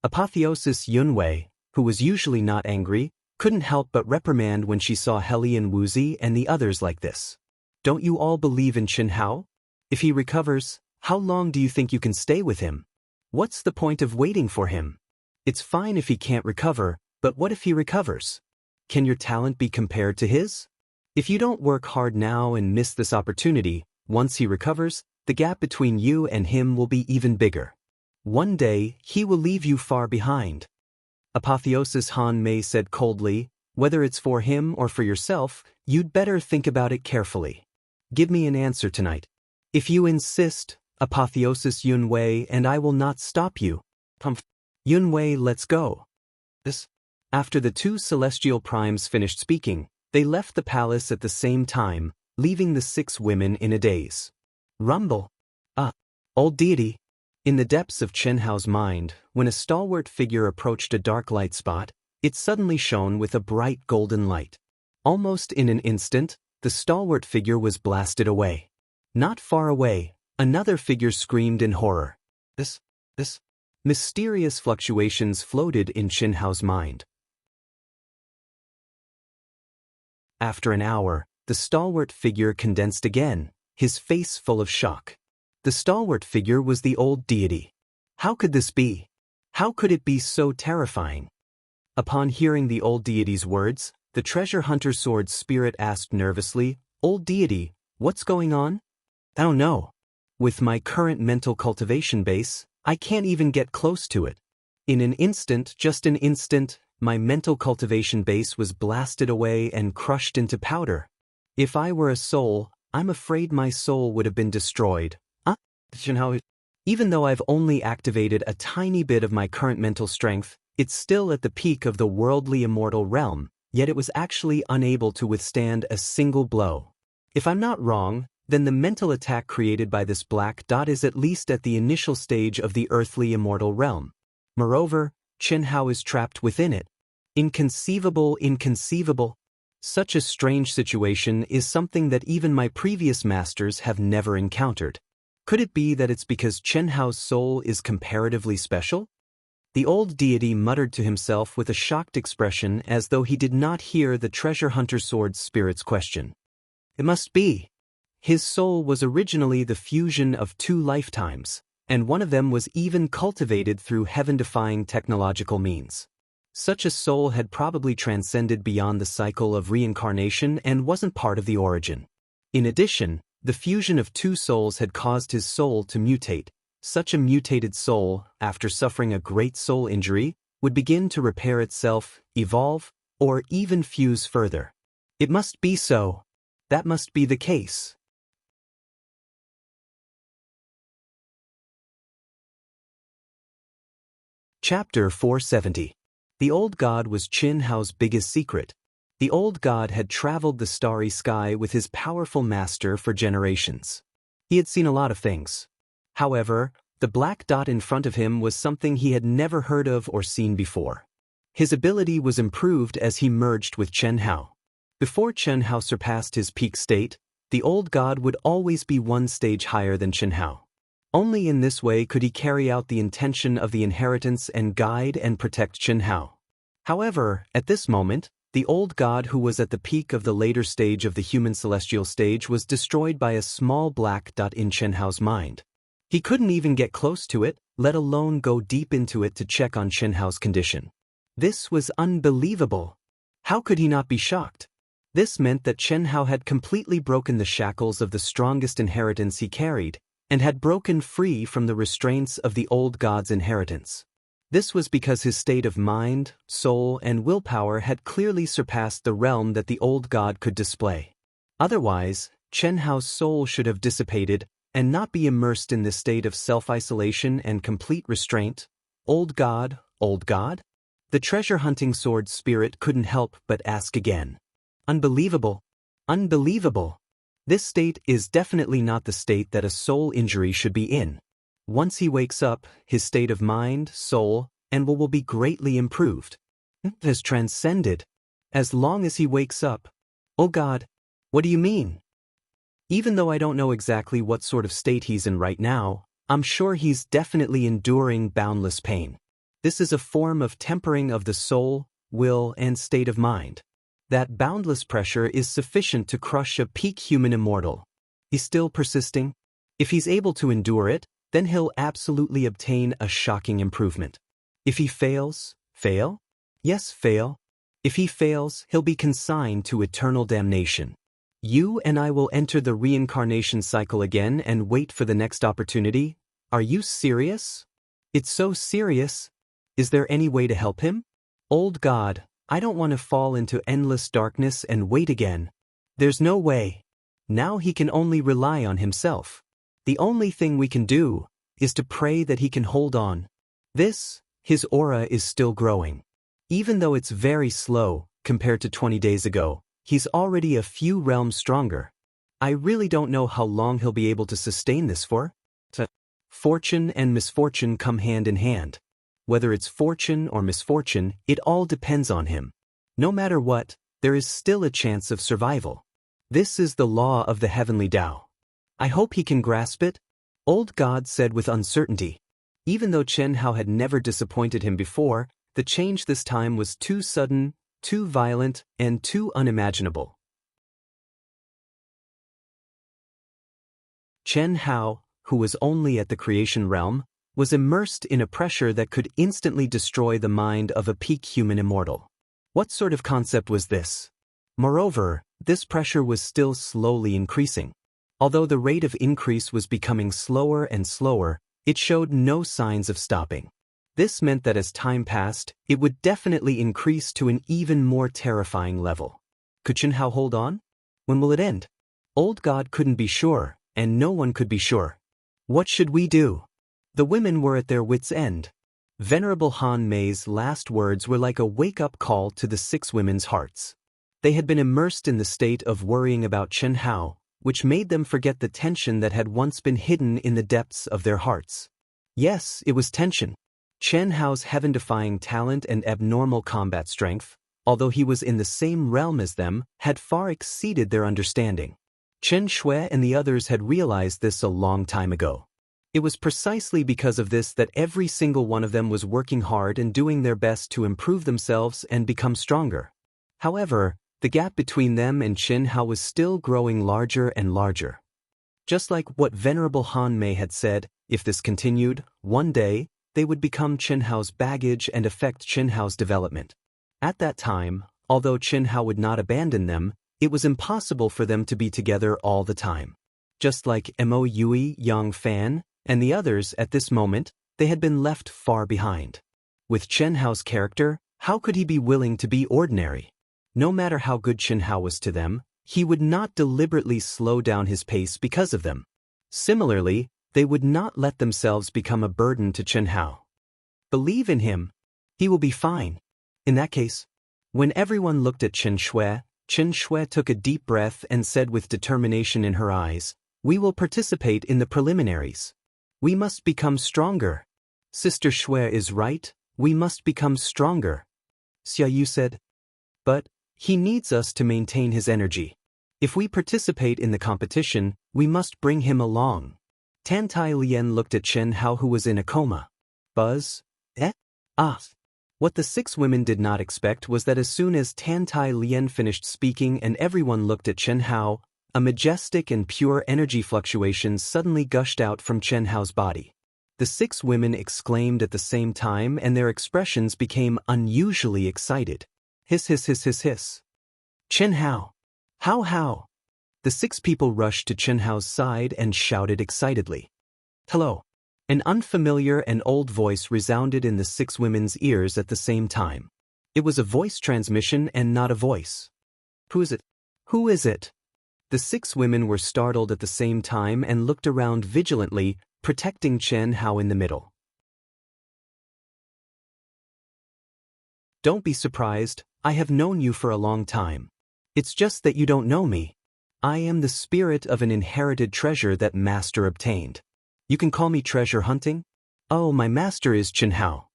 Apotheosis Yun Wei, who was usually not angry, couldn't help but reprimand when she saw Helian Wuzi and the others like this. Don't you all believe in Chen Hao? If he recovers, how long do you think you can stay with him? What's the point of waiting for him? It's fine if he can't recover, but what if he recovers? Can your talent be compared to his? If you don't work hard now and miss this opportunity, once he recovers, the gap between you and him will be even bigger. One day, he will leave you far behind. Apotheosis Han Mei said coldly, "Whether it's for him or for yourself, you'd better think about it carefully. Give me an answer tonight. If you insist, Apotheosis Yun Wei, and I will not stop you. Yun Wei, let's go." After the 2 celestial primes finished speaking, they left the palace at the same time, leaving the 6 women in a daze. Rumble. Old deity. In the depths of Chen Hao's mind, when a stalwart figure approached a dark light spot, it suddenly shone with a bright golden light. Almost in an instant, the stalwart figure was blasted away. Not far away, another figure screamed in horror. This. Mysterious fluctuations floated in Chen Hao's mind. After an hour, the stalwart figure condensed again, his face full of shock. The stalwart figure was the old deity. How could this be? How could it be so terrifying? Upon hearing the old deity's words, the treasure hunter sword spirit asked nervously, "Old deity, what's going on?" "I don't know. With my current mental cultivation base, I can't even get close to it. In an instant, just an instant, my mental cultivation base was blasted away and crushed into powder. If I were a soul, I'm afraid my soul would have been destroyed." Even though I've only activated a tiny bit of my current mental strength, it's still at the peak of the worldly immortal realm, yet it was actually unable to withstand a single blow. If I'm not wrong, then the mental attack created by this black dot is at least at the initial stage of the earthly immortal realm. Moreover, Chen Hao is trapped within it. Inconceivable. Such a strange situation is something that even my previous masters have never encountered. Could it be that it's because Chen Hao's soul is comparatively special? The old deity muttered to himself with a shocked expression as though he did not hear the treasure hunter sword spirit's question. It must be. His soul was originally the fusion of 2 lifetimes, and one of them was even cultivated through heaven-defying technological means. Such a soul had probably transcended beyond the cycle of reincarnation and wasn't part of the origin. In addition, the fusion of 2 souls had caused his soul to mutate. Such a mutated soul, after suffering a great soul injury, would begin to repair itself, evolve, or even fuse further. It must be so. That must be the case. Chapter 470. The old god was Chen Hao's biggest secret. The old god had traveled the starry sky with his powerful master for generations. He had seen a lot of things. However, the black dot in front of him was something he had never heard of or seen before. His ability was improved as he merged with Chen Hao. Before Chen Hao surpassed his peak state, the old god would always be 1 stage higher than Chen Hao. Only in this way could he carry out the intention of the inheritance and guide and protect Chen Hao. However, at this moment, the old god who was at the peak of the later stage of the human celestial stage was destroyed by a small black dot in Chen Hao's mind. He couldn't even get close to it, let alone go deep into it to check on Chen Hao's condition. This was unbelievable. How could he not be shocked? This meant that Chen Hao had completely broken the shackles of the strongest inheritance he carried, and had broken free from the restraints of the old god's inheritance. This was because his state of mind, soul, and willpower had clearly surpassed the realm that the old god could display. Otherwise, Chen Hao's soul should have dissipated and not be immersed in this state of self-isolation and complete restraint. Old god, old god? The treasure-hunting sword spirit couldn't help but ask again. Unbelievable. Unbelievable. This state is definitely not the state that a soul injury should be in. Once he wakes up, his state of mind, soul, and will be greatly improved. It has transcended. As long as he wakes up. Oh God, what do you mean? Even though I don't know exactly what sort of state he's in right now, I'm sure he's definitely enduring boundless pain. This is a form of tempering of the soul, will, and state of mind. That boundless pressure is sufficient to crush a peak human immortal. He's still persisting? If he's able to endure it, then he'll absolutely obtain a shocking improvement. If he fails, fail? Yes, fail. If he fails, he'll be consigned to eternal damnation. You and I will enter the reincarnation cycle again and wait for the next opportunity? Are you serious? It's so serious. Is there any way to help him? Old God, I don't want to fall into endless darkness and wait again. There's no way. Now he can only rely on himself. The only thing we can do is to pray that he can hold on. His aura is still growing. Even though it's very slow compared to 20 days ago, he's already a few realms stronger. I really don't know how long he'll be able to sustain this for. Fortune and misfortune come hand in hand. Whether it's fortune or misfortune, it all depends on him. No matter what, there is still a chance of survival. This is the law of the heavenly Tao. I hope he can grasp it. Old God said with uncertainty. Even though Chen Hao had never disappointed him before, the change this time was too sudden, too violent, and too unimaginable. Chen Hao, who was only at the creation realm, was immersed in a pressure that could instantly destroy the mind of a peak human immortal. What sort of concept was this? Moreover, this pressure was still slowly increasing. Although the rate of increase was becoming slower and slower, it showed no signs of stopping. This meant that as time passed, it would definitely increase to an even more terrifying level. Could Chen Hao hold on? When will it end? Old God couldn't be sure, and no one could be sure. What should we do? The women were at their wits' end. Venerable Han Mei's last words were like a wake-up call to the 6 women's hearts. They had been immersed in the state of worrying about Chen Hao, which made them forget the tension that had once been hidden in the depths of their hearts. Yes, it was tension. Chen Hao's heaven-defying talent and abnormal combat strength, although he was in the same realm as them, had far exceeded their understanding. Chen Shui and the others had realized this a long time ago. It was precisely because of this that every single one of them was working hard and doing their best to improve themselves and become stronger. However, the gap between them and Chen Hao was still growing larger and larger. Just like what Venerable Han Mei had said, if this continued, one day, they would become Chen Hao's baggage and affect Chen Hao's development. At that time, although Chen Hao would not abandon them, it was impossible for them to be together all the time. Just like Mo Yui, Yang Fan, and the others at this moment, they had been left far behind. With Chen Hao's character, how could he be willing to be ordinary? No matter how good Chen Hao was to them, he would not deliberately slow down his pace because of them. Similarly, they would not let themselves become a burden to Chen Hao. Believe in him. He will be fine. In that case, when everyone looked at Chen Shui took a deep breath and said with determination in her eyes, "We will participate in the preliminaries. We must become stronger." Sister Shui is right, we must become stronger. Xia Yu said. But he needs us to maintain his energy. If we participate in the competition, we must bring him along. Tan Tai Lian looked at Chen Hao, who was in a coma. Buzz? Ah. What the 6 women did not expect was that as soon as Tan Tai Lien finished speaking and everyone looked at Chen Hao, a majestic and pure energy fluctuation suddenly gushed out from Chen Hao's body. The 6 women exclaimed at the same time and their expressions became unusually excited. Hiss hiss hiss hiss hiss. Chen Hao! How? The 6 people rushed to Chen Hao's side and shouted excitedly. Hello! An unfamiliar and old voice resounded in the 6 women's ears at the same time. It was a voice transmission and not a voice. Who is it? Who is it? The 6 women were startled at the same time and looked around vigilantly, protecting Chen Hao in the middle. Don't be surprised, I have known you for a long time. It's just that you don't know me. I am the spirit of an inherited treasure that Master obtained. You can call me treasure hunting? Oh, my master is Chen Hao.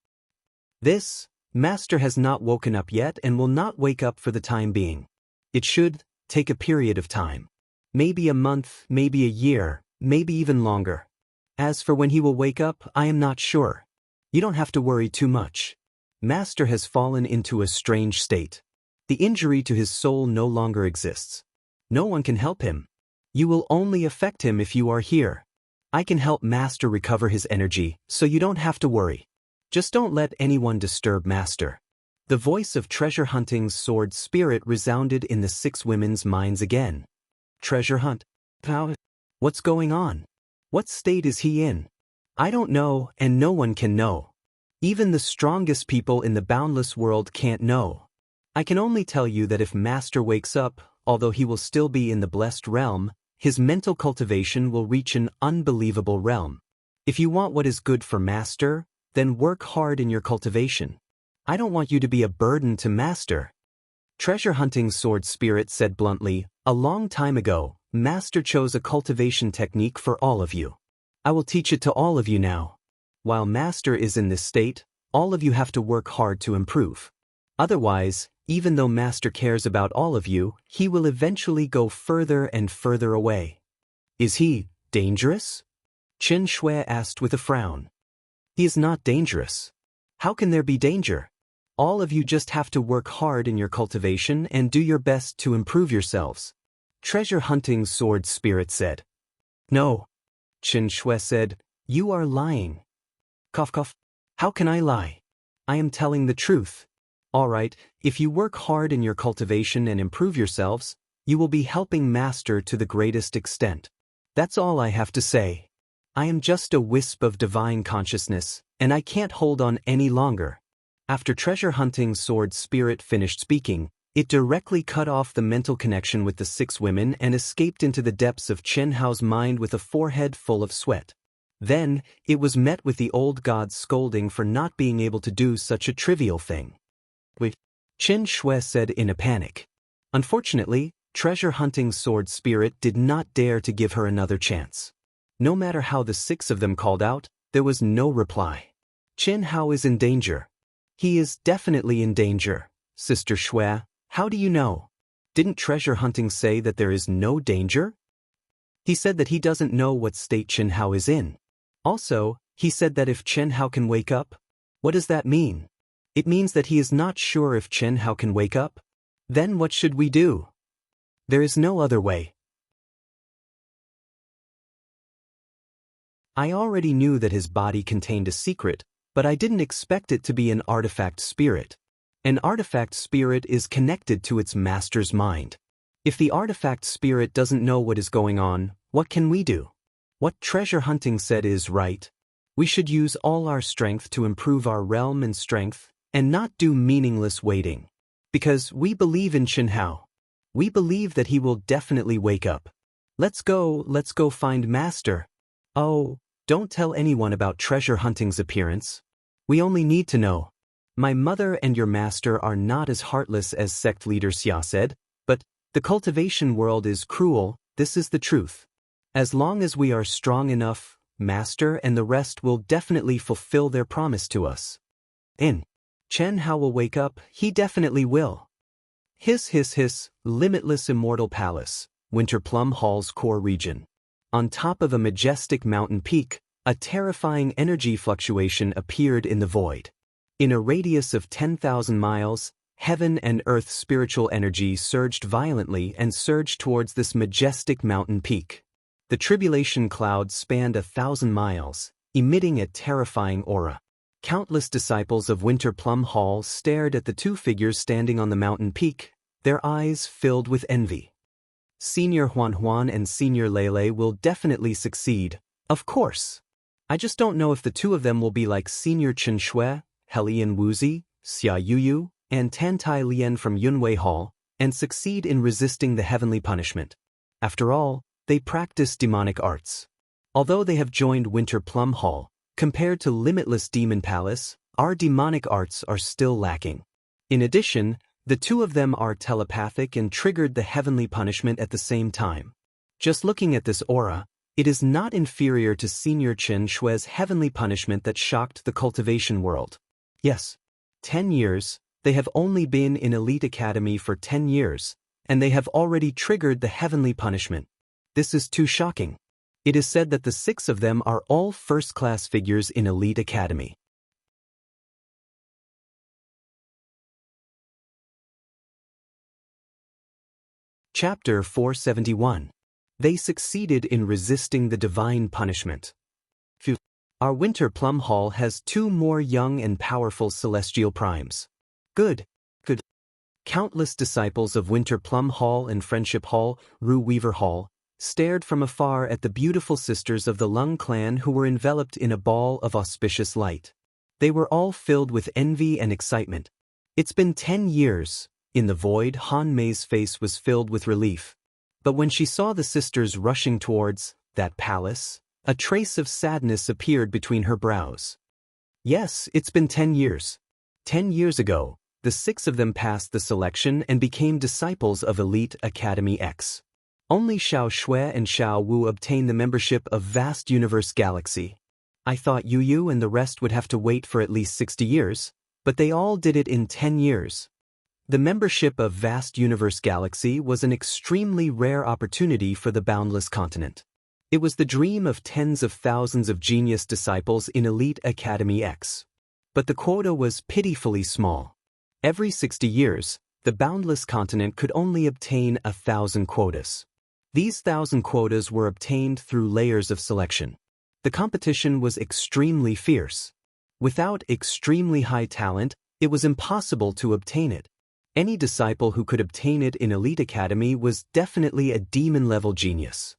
This master has not woken up yet and will not wake up for the time being. It should take a period of time. Maybe a month, maybe a year, maybe even longer. As for when he will wake up, I am not sure. You don't have to worry too much. Master has fallen into a strange state. The injury to his soul no longer exists. No one can help him. You will only affect him if you are here. I can help Master recover his energy, so you don't have to worry. Just don't let anyone disturb Master. The voice of Treasure Hunting's sword spirit resounded in the 6 women's minds again. Treasure hunt? How? What's going on? What state is he in? I don't know, and no one can know. Even the strongest people in the boundless world can't know. I can only tell you that if Master wakes up, although he will still be in the blessed realm, his mental cultivation will reach an unbelievable realm. If you want what is good for Master, then work hard in your cultivation. I don't want you to be a burden to Master. Treasure Hunting's sword spirit said bluntly, a long time ago, Master chose a cultivation technique for all of you. I will teach it to all of you now. While Master is in this state, all of you have to work hard to improve. Otherwise, even though Master cares about all of you, he will eventually go further and further away. Is he dangerous? Chen Shui asked with a frown. He is not dangerous. How can there be danger? All of you just have to work hard in your cultivation and do your best to improve yourselves. Treasure Hunting's sword spirit said. No. Chen Shui said, you are lying. Cough cough. How can I lie? I am telling the truth. All right, if you work hard in your cultivation and improve yourselves, you will be helping Master to the greatest extent. That's all I have to say. I am just a wisp of divine consciousness, and I can't hold on any longer. After Treasure Hunting's sword spirit finished speaking, it directly cut off the mental connection with the 6 women and escaped into the depths of Chen Hao's mind with a forehead full of sweat. Then, it was met with the old god's scolding for not being able to do such a trivial thing. Wait, Chen Shui said in a panic. Unfortunately, Treasure Hunting's sword spirit did not dare to give her another chance. No matter how the 6 of them called out, there was no reply. Chen Hao is in danger. He is definitely in danger. Sister Shui, how do you know? Didn't Treasure Hunting say that there is no danger? He said that he doesn't know what state Chen Hao is in. Also, he said that if Chen Hao can wake up, what does that mean? It means that he is not sure if Chen Hao can wake up. Then what should we do? There is no other way. I already knew that his body contained a secret, but I didn't expect it to be an artifact spirit. An artifact spirit is connected to its master's mind. If the artifact spirit doesn't know what is going on, what can we do? What Treasure Hunting said is right. We should use all our strength to improve our realm and strength, and not do meaningless waiting. Because we believe in Chen Hao. We believe that he will definitely wake up. Let's go find Master. Oh, don't tell anyone about Treasure Hunting's appearance. We only need to know. My mother and your master are not as heartless as sect leader Xia said, but the cultivation world is cruel, this is the truth. As long as we are strong enough, Master and the rest will definitely fulfill their promise to us. Chen Hao will wake up, he definitely will. Hiss hiss hiss, limitless immortal palace, Winter Plum Hall's core region. On top of a majestic mountain peak, a terrifying energy fluctuation appeared in the void. In a radius of 10,000 miles, heaven and earth spiritual energy surged violently and surged towards this majestic mountain peak. The tribulation cloud spanned 1,000 miles, emitting a terrifying aura. Countless disciples of Winter Plum Hall stared at the two figures standing on the mountain peak, their eyes filled with envy. Senior Huan and Senior Lele will definitely succeed, of course. I just don't know if the two of them will be like Senior Chen Shui, Helian Wuzi, Xia Yuyu, and Tantai Lian from Yunwei Hall, and succeed in resisting the heavenly punishment. After all, they practice demonic arts. Although they have joined Winter Plum Hall, compared to Limitless Demon Palace, our demonic arts are still lacking. In addition, the two of them are telepathic and triggered the heavenly punishment at the same time. Just looking at this aura, it is not inferior to Senior Chen Shui's heavenly punishment that shocked the cultivation world. Yes, 10 years, they have only been in Elite Academy for 10 years, and they have already triggered the heavenly punishment. This is too shocking. It is said that the 6 of them are all first-class figures in Elite Academy. Chapter 471. They succeeded in resisting the divine punishment. Our Winter Plum Hall has 2 more young and powerful celestial primes. Good. Countless disciples of Winter Plum Hall and Friendship Hall, Rue Weaver Hall, stared from afar at the beautiful sisters of the Lung clan who were enveloped in a ball of auspicious light. They were all filled with envy and excitement. It's been 10 years. In the void, Han Mei's face was filled with relief. But when she saw the sisters rushing towards that palace, a trace of sadness appeared between her brows. Yes, it's been 10 years. 10 years ago, the 6 of them passed the selection and became disciples of Elite Academy X. Only Xiao Shui and Xiao Wu obtained the membership of Vast Universe Galaxy. I thought Yu and the rest would have to wait for at least 60 years, but they all did it in 10 years. The membership of Vast Universe Galaxy was an extremely rare opportunity for the boundless continent. It was the dream of tens of thousands of genius disciples in Elite Academy X. But the quota was pitifully small. Every 60 years, the boundless continent could only obtain 1,000 quotas. These 1,000 quotas were obtained through layers of selection. The competition was extremely fierce. Without extremely high talent, it was impossible to obtain it. Any disciple who could obtain it in Elite Academy was definitely a demon-level genius.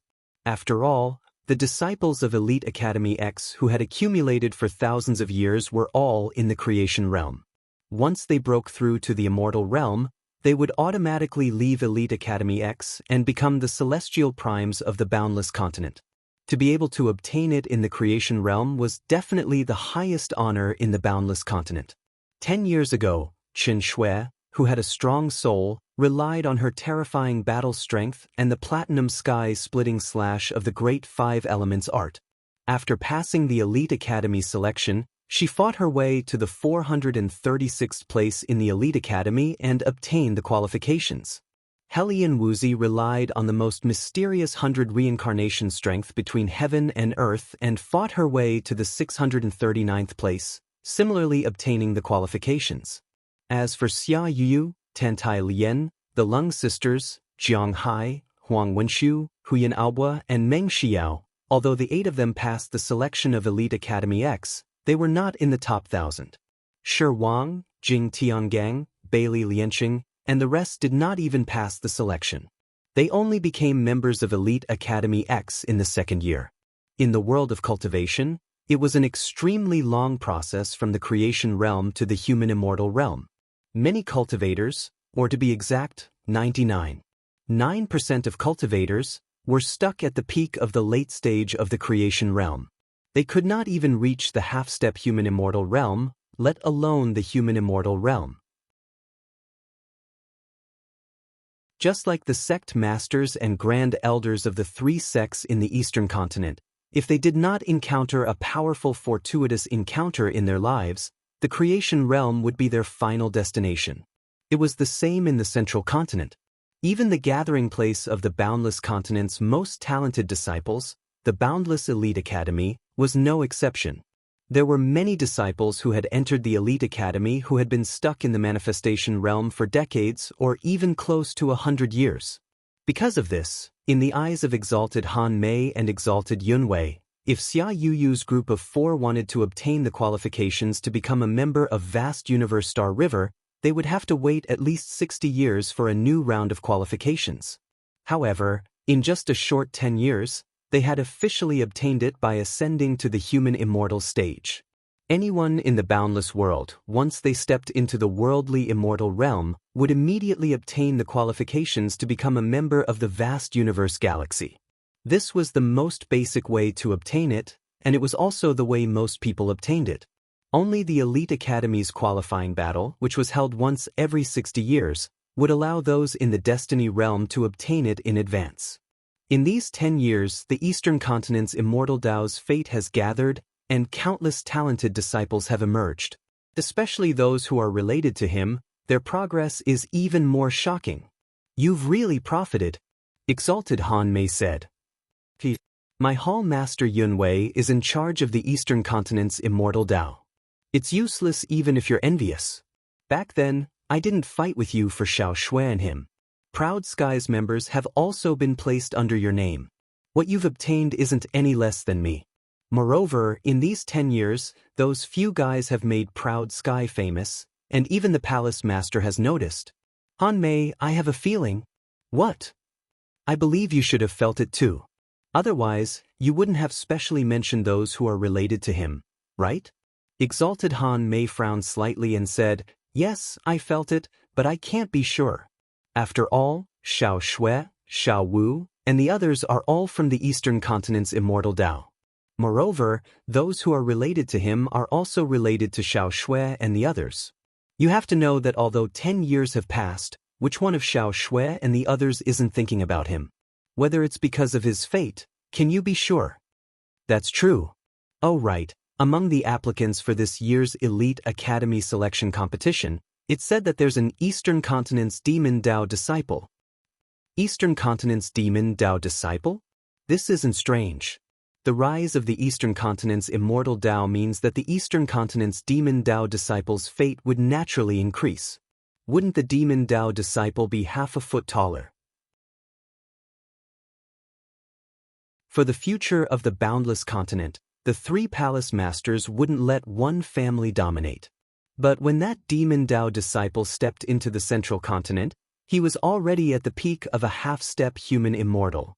After all, the disciples of Elite Academy X who had accumulated for thousands of years were all in the creation realm. Once they broke through to the immortal realm, they would automatically leave Elite Academy X and become the celestial primes of the boundless continent. To be able to obtain it in the creation realm was definitely the highest honor in the boundless continent. 10 years ago, Chen Shui, who had a strong soul, relied on her terrifying battle strength and the platinum sky-splitting slash of the Great 5 Elements art. After passing the Elite Academy selection, she fought her way to the 436th place in the Elite Academy and obtained the qualifications. Helian Wuzi relied on the most mysterious 100 reincarnation strength between heaven and earth and fought her way to the 639th place, similarly obtaining the qualifications. As for Xia Yuyu, Tantai Lian, the Lung sisters, Jiang Hai, Huang Wenshu, Huyan Aobua, and Meng Xiao, although the 8 of them passed the selection of Elite Academy X, they were not in the top 1,000. Shi Wang, Jing Tiangang, Bailey Lianqing, and the rest did not even pass the selection. They only became members of Elite Academy X in the 2nd year. In the world of cultivation, it was an extremely long process from the creation realm to the human immortal realm. Many cultivators, or to be exact, 99.9% of cultivators, were stuck at the peak of the late stage of the creation realm. They could not even reach the half-step human immortal realm, let alone the human immortal realm. Just like the sect masters and grand elders of the 3 sects in the eastern continent, if they did not encounter a powerful fortuitous encounter in their lives, the creation realm would be their final destination. It was the same in the central continent. Even the gathering place of the boundless continent's most talented disciples, the Boundless Elite Academy, was no exception. There were many disciples who had entered the elite academy who had been stuck in the manifestation realm for decades or even close to 100 years. Because of this, in the eyes of exalted Han Mei and exalted Yun Wei, if Xia Yuyu's group of 4 wanted to obtain the qualifications to become a member of Vast Universe Star River, they would have to wait at least 60 years for a new round of qualifications. However, in just a short 10 years, they had officially obtained it by ascending to the human immortal stage. Anyone in the boundless world, once they stepped into the worldly immortal realm, would immediately obtain the qualifications to become a member of the vast universe galaxy. This was the most basic way to obtain it, and it was also the way most people obtained it. Only the Elite Academy's qualifying battle, which was held once every 60 years, would allow those in the Destiny realm to obtain it in advance. In these 10 years, the Eastern Continent's Immortal Dao's fate has gathered, and countless talented disciples have emerged. Especially those who are related to him, their progress is even more shocking. "You've really profited," exalted Han Mei said. "My Hall Master Yun Wei is in charge of the Eastern Continent's Immortal Dao. It's useless even if you're envious. Back then, I didn't fight with you for Xiao Shui and him. Proud Skies members have also been placed under your name. What you've obtained isn't any less than me. Moreover, in these 10 years, those few guys have made Proud Sky famous, and even the Palace Master has noticed. Han Mei, I have a feeling." "What?" "I believe you should have felt it too. Otherwise, you wouldn't have specially mentioned those who are related to him, right?" Exalted Han Mei frowned slightly and said, "Yes, I felt it, but I can't be sure. After all, Xiao Shui, Xiao Wu, and the others are all from the Eastern Continent's Immortal Dao. Moreover, those who are related to him are also related to Xiao Shui and the others. You have to know that although 10 years have passed, which one of Xiao Shui and the others isn't thinking about him? Whether it's because of his fate, can you be sure?" "That's true. Oh right, among the applicants for this year's Elite Academy selection competition, it said that there's an Eastern Continent's Demon Dao disciple." "Eastern Continent's Demon Dao disciple? This isn't strange. The rise of the Eastern Continent's Immortal Dao means that the Eastern Continent's Demon Dao disciple's fate would naturally increase. Wouldn't the Demon Dao disciple be half a foot taller?" For the future of the boundless continent, the 3 palace masters wouldn't let one family dominate. But when that Demon Dao disciple stepped into the central continent, he was already at the peak of a half-step human immortal.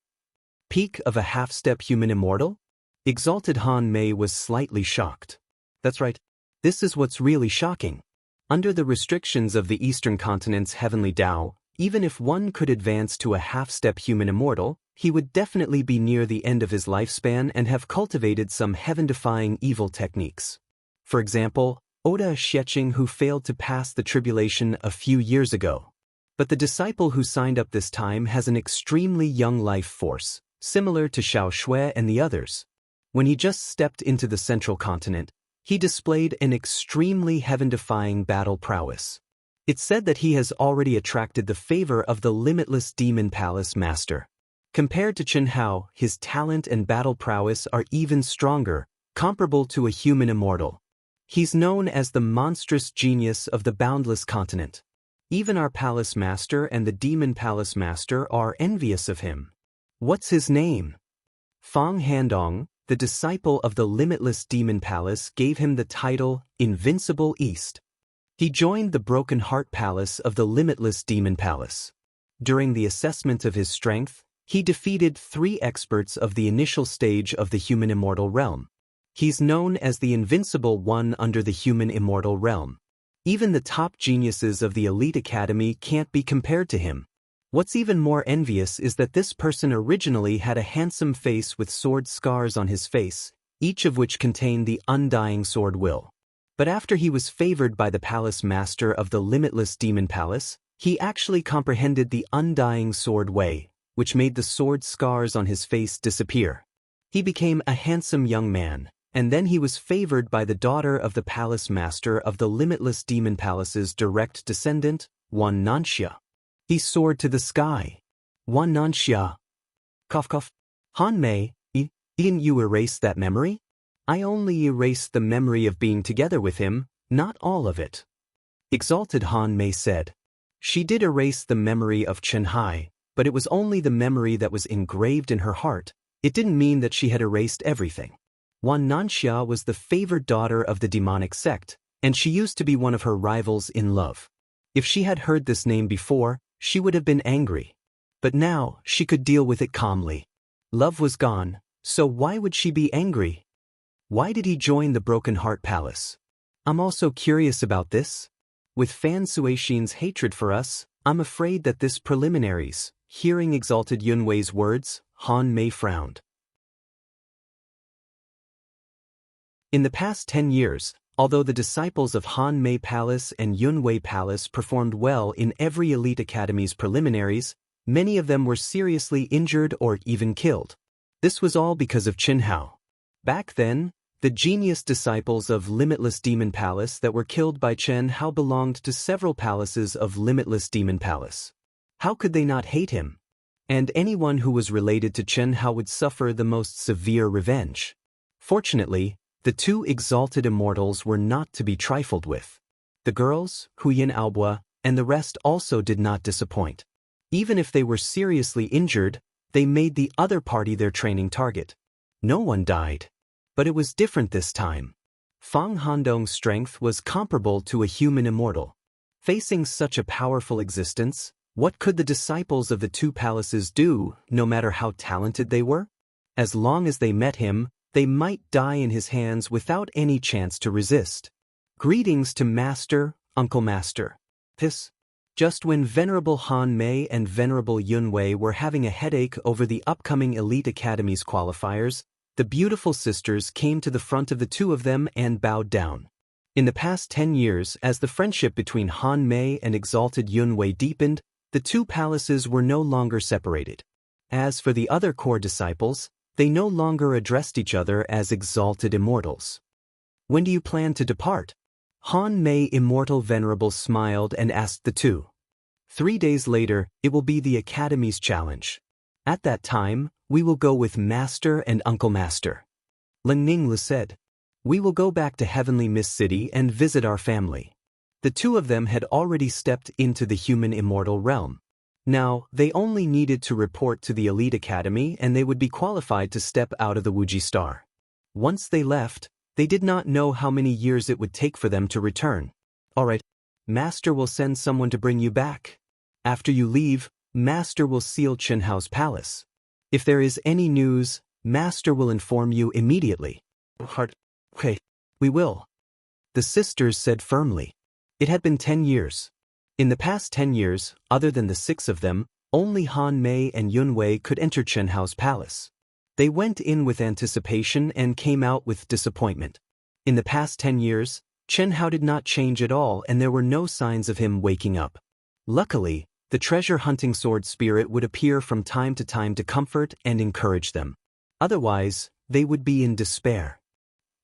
Peak of a half-step human immortal? Exalted Han Mei was slightly shocked. "That's right. This is what's really shocking. Under the restrictions of the Eastern Continent's Heavenly Dao, even if one could advance to a half-step human immortal, he would definitely be near the end of his lifespan and have cultivated some heaven-defying evil techniques. For example, Oda Xieching, who failed to pass the tribulation a few years ago. But the disciple who signed up this time has an extremely young life force, similar to Xiao Shui and the others. When he just stepped into the central continent, he displayed an extremely heaven-defying battle prowess. It's said that he has already attracted the favor of the limitless Demon Palace Master. Compared to Chen Hao, his talent and battle prowess are even stronger, comparable to a human immortal. He's known as the monstrous genius of the boundless continent. Even our Palace Master and the Demon Palace Master are envious of him." "What's his name?" Fang Handong, the disciple of the limitless Demon Palace, gave him the title Invincible East. He joined the Broken Heart Palace of the limitless Demon Palace. During the assessment of his strength, he defeated 3 experts of the initial stage of the human immortal realm. He's known as the Invincible One under the human immortal realm. Even the top geniuses of the Elite Academy can't be compared to him. What's even more envious is that this person originally had a handsome face with sword scars on his face, each of which contained the undying sword will. But after he was favored by the Palace Master of the limitless Demon Palace, he actually comprehended the undying sword way, which made the sword scars on his face disappear. He became a handsome young man, and then he was favored by the daughter of the Palace Master of the limitless Demon Palace's direct descendant, Wang Lin. He soared to the sky. Wang Lin. Cough cough. Han Mei, didn't you erase that memory? I only erased the memory of being together with him, not all of it. Exalted Han Mei said. She did erase the memory of Chen Hai, but it was only the memory that was engraved in her heart. It didn't mean that she had erased everything. Wan Nanxia was the favored daughter of the demonic sect, and she used to be one of her rivals in love. If she had heard this name before, she would have been angry. But now, she could deal with it calmly. Love was gone, so why would she be angry? Why did he join the Broken Heart Palace? I'm also curious about this. With Fan Suixin's hatred for us, I'm afraid that this preliminaries. Hearing Exalted Yunwei's words, Han Mei frowned. In the past 10 years, although the disciples of Han Mei Palace and Yunwei Palace performed well in every elite academy's preliminaries, many of them were seriously injured or even killed. This was all because of Qin Hao. Back then, the genius disciples of Limitless Demon Palace that were killed by Chen Hao belonged to several palaces of Limitless Demon Palace. How could they not hate him? And anyone who was related to Chen Hao would suffer the most severe revenge. Fortunately, the two exalted immortals were not to be trifled with. The girls, Huyin Aobua, and the rest also did not disappoint. Even if they were seriously injured, they made the other party their training target. No one died. But it was different this time. Fang Handong's strength was comparable to a human immortal. Facing such a powerful existence, what could the disciples of the two palaces do, no matter how talented they were? As long as they met him, they might die in his hands without any chance to resist. Greetings to Master, Uncle Master. Just when Venerable Han Mei and Venerable Yunwei were having a headache over the upcoming Elite Academy's qualifiers, the beautiful sisters came to the front of the two of them and bowed down. In the past 10 years, as the friendship between Han Mei and Exalted Yunwei deepened, the two palaces were no longer separated. As for the other core disciples, they no longer addressed each other as exalted immortals. When do you plan to depart? Han Mei Immortal Venerable smiled and asked the two. 3 days later, it will be the Academy's challenge. At that time, we will go with Master and Uncle Master. Ling Ningli said. We will go back to Heavenly Mist City and visit our family. The two of them had already stepped into the human immortal realm. Now, they only needed to report to the Elite Academy and they would be qualified to step out of the Wuji Star. Once they left, they did not know how many years it would take for them to return. Alright, Master will send someone to bring you back. After you leave, Master will seal Chen Hao's palace. If there is any news, Master will inform you immediately. Okay, we will. The sisters said firmly. It had been 10 years. In the past 10 years, other than the 6 of them, only Han Mei and Yunwei could enter Chen Hao's palace. They went in with anticipation and came out with disappointment. In the past 10 years, Chen Hao did not change at all and there were no signs of him waking up. Luckily, the treasure-hunting sword spirit would appear from time to comfort and encourage them. Otherwise, they would be in despair.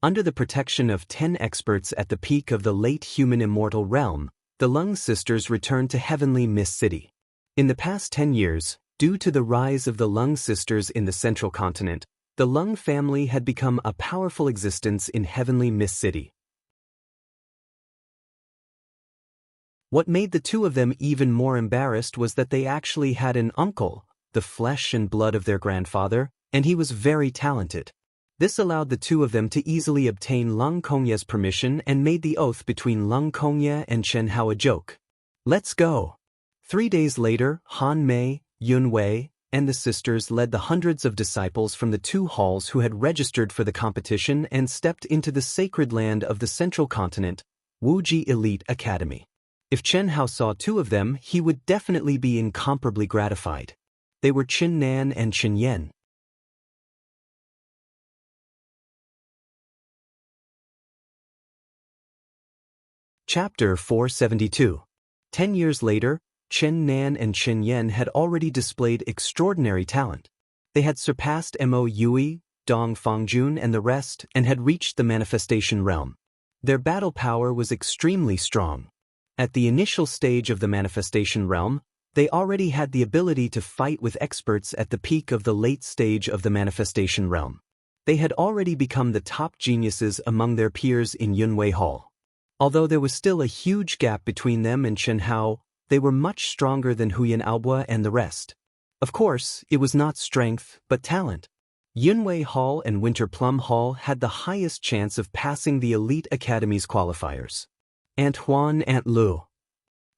Under the protection of 10 experts at the peak of the late human immortal realm, the Lung sisters returned to Heavenly Mist City. In the past 10 years, due to the rise of the Lung sisters in the central continent, the Lung family had become a powerful existence in Heavenly Mist City. What made the two of them even more embarrassed was that they actually had an uncle, the flesh and blood of their grandfather, and he was very talented. This allowed the two of them to easily obtain Lung Kongye's permission and made the oath between Lung Kongye and Chen Hao a joke. Let's go. 3 days later, Han Mei, Yunwei, and the sisters led the hundreds of disciples from the 2 halls who had registered for the competition and stepped into the sacred land of the central continent, Wuji Elite Academy. If Chen Hao saw 2 of them, he would definitely be incomparably gratified. They were Qin Nan and Qin Yen. Chapter 472. 10 years later, Chen Nan and Qin Yen had already displayed extraordinary talent. They had surpassed Mo Yui, Dong Fangjun and the rest and had reached the manifestation realm. Their battle power was extremely strong. At the initial stage of the manifestation realm, they already had the ability to fight with experts at the peak of the late stage of the manifestation realm. They had already become the top geniuses among their peers in Yunwei Hall. Although there was still a huge gap between them and Chen Hao, they were much stronger than Huyan Aobo and the rest. Of course, it was not strength, but talent. Yunwei Hall and Winter Plum Hall had the highest chance of passing the elite academies qualifiers. Aunt Huan, Aunt Lu.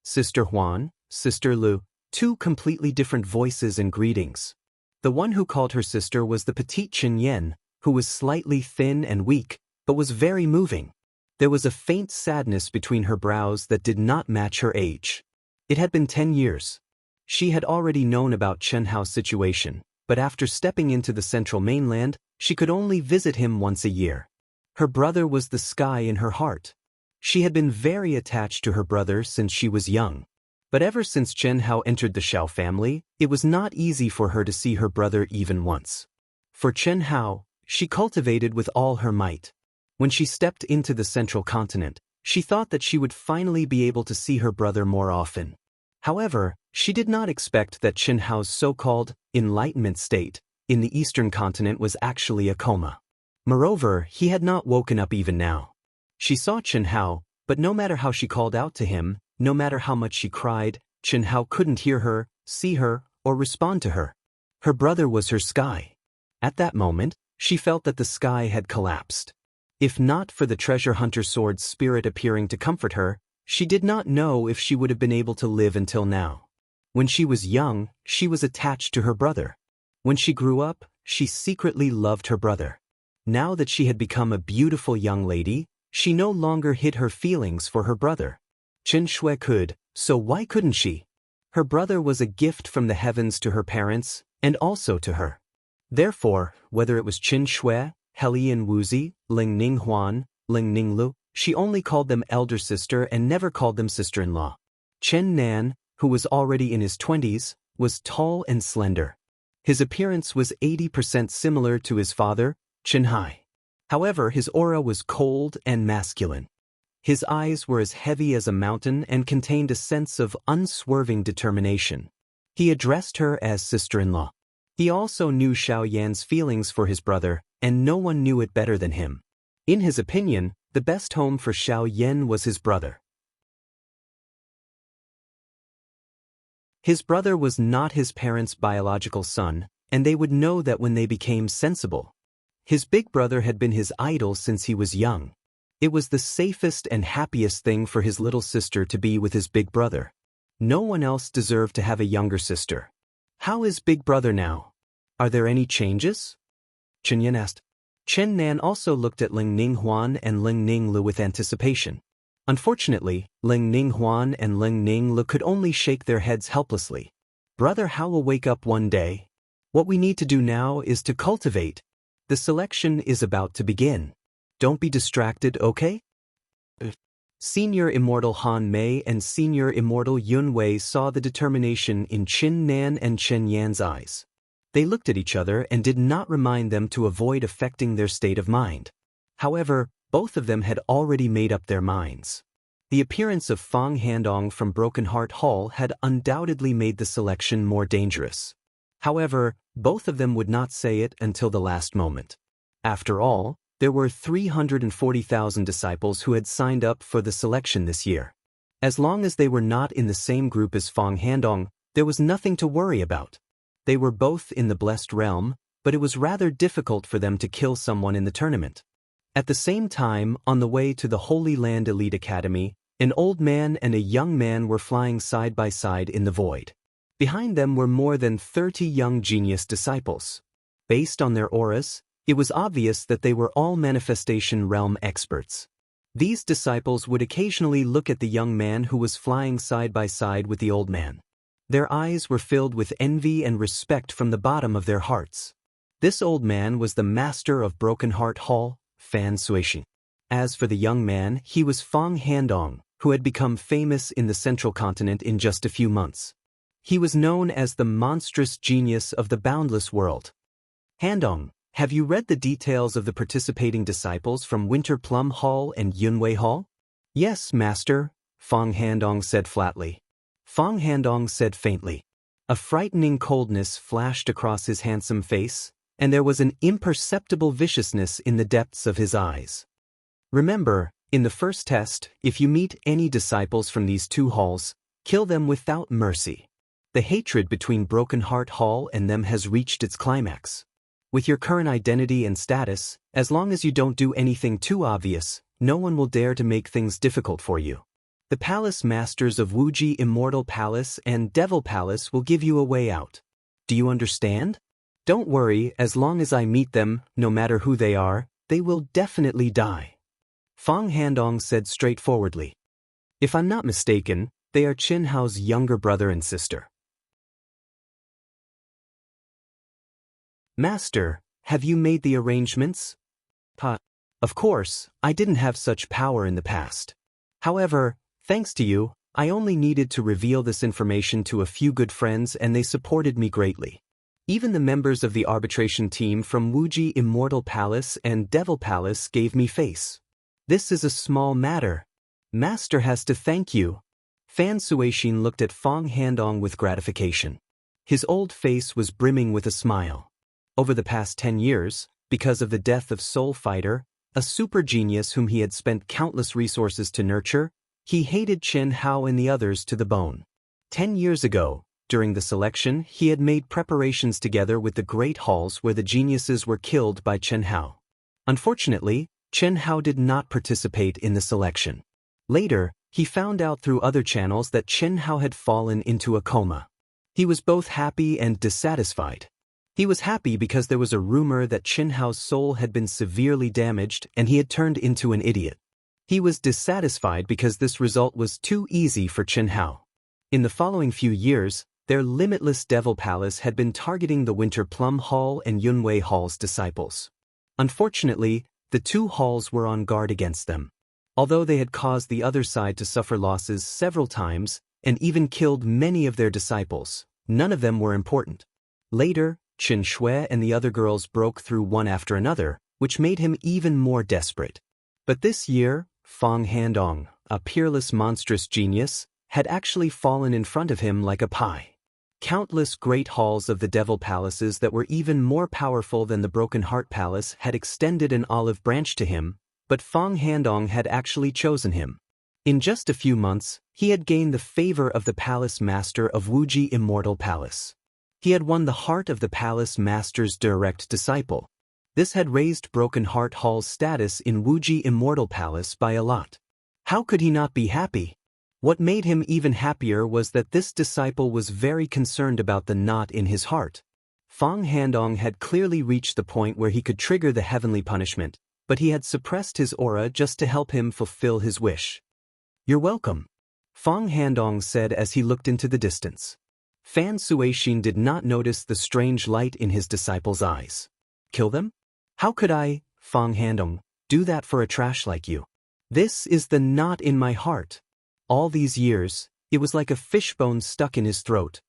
Sister Huan, Sister Lu, two completely different voices and greetings. The one who called her sister was the petite Chen Yan, who was slightly thin and weak, but was very moving. There was a faint sadness between her brows that did not match her age. It had been 10 years. She had already known about Chen Hao's situation, but after stepping into the central mainland, she could only visit him once a year. Her brother was the sky in her heart. She had been very attached to her brother since she was young. But ever since Chen Hao entered the Xiao family, it was not easy for her to see her brother even once. For Chen Hao, she cultivated with all her might. When she stepped into the central continent, she thought that she would finally be able to see her brother more often. However, she did not expect that Chen Hao's so-called enlightenment state in the eastern continent was actually a coma. Moreover, he had not woken up even now. She saw Chen Hao, but no matter how she called out to him, no matter how much she cried, Chen Hao couldn't hear her, see her, or respond to her. Her brother was her sky. At that moment, she felt that the sky had collapsed. If not for the treasure hunter sword's spirit appearing to comfort her, she did not know if she would have been able to live until now. When she was young, she was attached to her brother. When she grew up, she secretly loved her brother. Now that she had become a beautiful young lady, she no longer hid her feelings for her brother. Chen Shui could, so why couldn't she? Her brother was a gift from the heavens to her parents, and also to her. Therefore, whether it was Chen Shui, Helian Wuzi, Ling Ning Huan, Ling Ning Lu, she only called them elder sister and never called them sister-in-law. Chen Nan, who was already in his 20s, was tall and slender. His appearance was 80% similar to his father, Chen Hai. However, his aura was cold and masculine. His eyes were as heavy as a mountain and contained a sense of unswerving determination. He addressed her as sister-in-law. He also knew Xiao Yan's feelings for his brother, and no one knew it better than him. In his opinion, the best home for Xiao Yan was his brother. His brother was not his parents' biological son, and they would know that when they became sensible. His big brother had been his idol since he was young. It was the safest and happiest thing for his little sister to be with his big brother. No one else deserved to have a younger sister. How is big brother now? Are there any changes? Chen Yan asked. Chen Nan also looked at Ling Ning Huan and Ling Ning Lu with anticipation. Unfortunately, Ling Ning Huan and Ling Ning Lu could only shake their heads helplessly. Brother Hao will wake up one day. What we need to do now is to cultivate. The selection is about to begin. Don't be distracted, okay? Senior Immortal Han Mei and Senior Immortal Yun Wei saw the determination in Chen Nan and Chen Yan's eyes. They looked at each other and did not remind them to avoid affecting their state of mind. However, both of them had already made up their minds. The appearance of Fang Handong from Broken Heart Hall had undoubtedly made the selection more dangerous. However, both of them would not say it until the last moment. After all, there were 340,000 disciples who had signed up for the selection this year. As long as they were not in the same group as Fang Handong, there was nothing to worry about. They were both in the blessed realm, but it was rather difficult for them to kill someone in the tournament. At the same time, on the way to the Holy Land Elite Academy, an old man and a young man were flying side by side in the void. Behind them were more than 30 young genius disciples. Based on their auras, it was obvious that they were all manifestation realm experts. These disciples would occasionally look at the young man who was flying side by side with the old man. Their eyes were filled with envy and respect from the bottom of their hearts. This old man was the master of Broken Heart Hall, Fan Suixin. As for the young man, he was Fang Handong, who had become famous in the central continent in just a few months. He was known as the monstrous genius of the boundless world. Handong, have you read the details of the participating disciples from Winter Plum Hall and Yunwei Hall? Yes, master, Fang Handong said flatly. Fang Handong said faintly. A frightening coldness flashed across his handsome face, and there was an imperceptible viciousness in the depths of his eyes. Remember, in the first test, if you meet any disciples from these two halls, kill them without mercy. The hatred between Broken Heart Hall and them has reached its climax. With your current identity and status, as long as you don't do anything too obvious, no one will dare to make things difficult for you. The Palace Masters of Wuji Immortal Palace and Devil Palace will give you a way out. Do you understand? Don't worry, as long as I meet them, no matter who they are, they will definitely die. Fang Handong said straightforwardly. If I'm not mistaken, they are Qin Hao's younger brother and sister. Master, have you made the arrangements? Of course, I didn't have such power in the past. However, thanks to you, I only needed to reveal this information to a few good friends and they supported me greatly. Even the members of the arbitration team from Wuji Immortal Palace and Devil Palace gave me face. This is a small matter. Master has to thank you. Fan Suixin looked at Fang Handong with gratification. His old face was brimming with a smile. Over the past 10 years, because of the death of Soul Fighter, a super genius whom he had spent countless resources to nurture, he hated Chen Hao and the others to the bone. 10 years ago, during the selection, he had made preparations together with the great halls where the geniuses were killed by Chen Hao. Unfortunately, Chen Hao did not participate in the selection. Later, he found out through other channels that Chen Hao had fallen into a coma. He was both happy and dissatisfied. He was happy because there was a rumor that Chen Hao's soul had been severely damaged and he had turned into an idiot. He was dissatisfied because this result was too easy for Chen Hao. In the following few years, their limitless Devil Palace had been targeting the Winter Plum Hall and Yunwei Hall's disciples. Unfortunately, the two halls were on guard against them. Although they had caused the other side to suffer losses several times and even killed many of their disciples, none of them were important. Later, Qin Shui and the other girls broke through one after another, which made him even more desperate. But this year, Fang Handong, a peerless monstrous genius, had actually fallen in front of him like a pie. Countless great halls of the Devil Palaces that were even more powerful than the Broken Heart Palace had extended an olive branch to him, but Fang Handong had actually chosen him. In just a few months, he had gained the favor of the Palace Master of Wuji Immortal Palace. He had won the heart of the Palace Master's direct disciple. This had raised Broken Heart Hall's status in Wuji Immortal Palace by a lot. How could he not be happy? What made him even happier was that this disciple was very concerned about the knot in his heart. Fang Handong had clearly reached the point where he could trigger the heavenly punishment, but he had suppressed his aura just to help him fulfill his wish. You're welcome, Fang Handong said as he looked into the distance. Fan Suixin did not notice the strange light in his disciple's eyes. Kill them? How could I, Fang Handong, do that for a trash like you? This is the knot in my heart. All these years, it was like a fishbone stuck in his throat.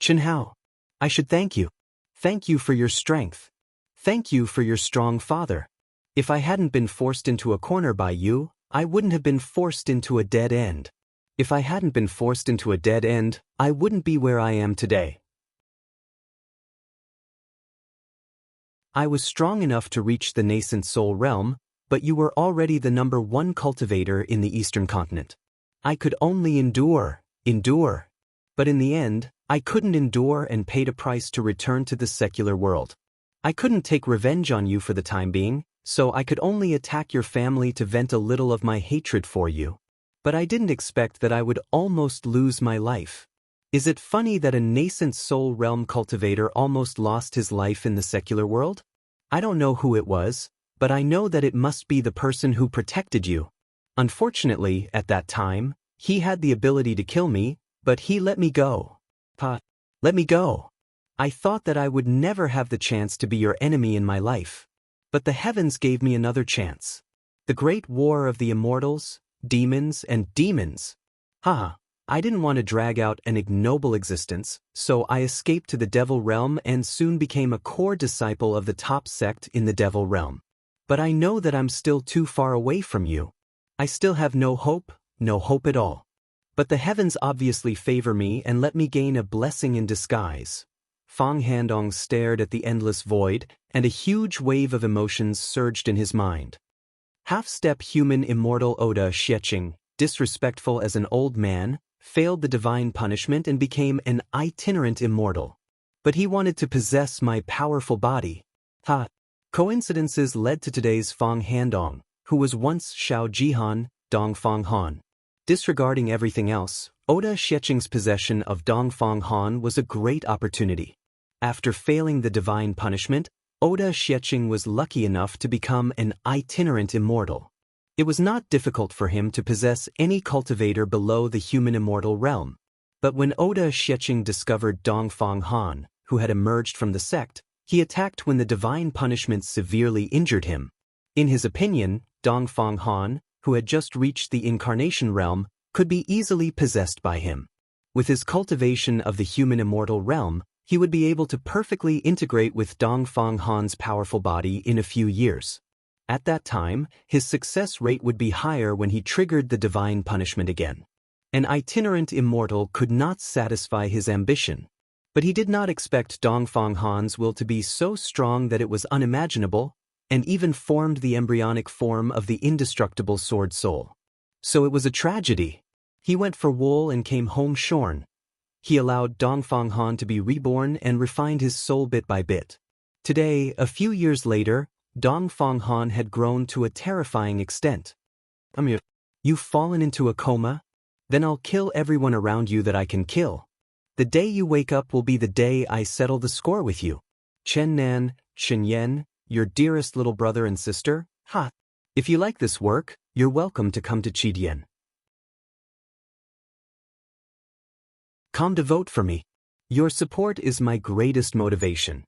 Chen Hao, I should thank you. Thank you for your strength. Thank you for your strong father. If I hadn't been forced into a corner by you, I wouldn't have been forced into a dead end. If I hadn't been forced into a dead end, I wouldn't be where I am today. I was strong enough to reach the nascent soul realm, but you were already the #1 cultivator in the Eastern continent. I could only endure. But in the end, I couldn't endure and paid a price to return to the secular world. I couldn't take revenge on you for the time being, so I could only attack your family to vent a little of my hatred for you. But I didn't expect that I would almost lose my life. Is it funny that a nascent soul realm cultivator almost lost his life in the secular world? I don't know who it was, but I know that it must be the person who protected you. Unfortunately, at that time, he had the ability to kill me, but he let me go. Let me go. I thought that I would never have the chance to be your enemy in my life. But the heavens gave me another chance. The great war of the immortals, demons and demons. I didn't want to drag out an ignoble existence, so I escaped to the devil realm and soon became a core disciple of the top sect in the devil realm. But I know that I'm still too far away from you. I still have no hope at all. But the heavens obviously favor me and let me gain a blessing in disguise. Fang Handong stared at the endless void, and a huge wave of emotions surged in his mind. Half-step human immortal Oda Xieching, disrespectful as an old man, failed the divine punishment and became an itinerant immortal. But he wanted to possess my powerful body. Ha! Coincidences led to today's Fang Handong, who was once Xiao Jihan, Dong Fang Han. Disregarding everything else, Oda Xieching's possession of Dong Fang Han was a great opportunity. After failing the divine punishment, Oda Xieching was lucky enough to become an itinerant immortal. It was not difficult for him to possess any cultivator below the human immortal realm. But when Oda Xieching discovered Dong Fang Han, who had emerged from the sect, he attacked when the divine punishment severely injured him. In his opinion, Dong Fang Han, who had just reached the incarnation realm, could be easily possessed by him. With his cultivation of the human immortal realm, he would be able to perfectly integrate with Dong Fang Han's powerful body in a few years. At that time, his success rate would be higher when he triggered the divine punishment again. An itinerant immortal could not satisfy his ambition. But he did not expect Dong Fang Han's will to be so strong that it was unimaginable, and even formed the embryonic form of the indestructible sword soul. So it was a tragedy. He went for wool and came home shorn. He allowed Dong Fang Han to be reborn and refined his soul bit by bit. Today, a few years later, Dong Fang Han had grown to a terrifying extent. You've fallen into a coma? Then I'll kill everyone around you that I can kill. The day you wake up will be the day I settle the score with you. Chen Nan, Shen Yan, your dearest little brother and sister, ha! If you like this work, you're welcome to come to Qidian. Come to vote for me. Your support is my greatest motivation.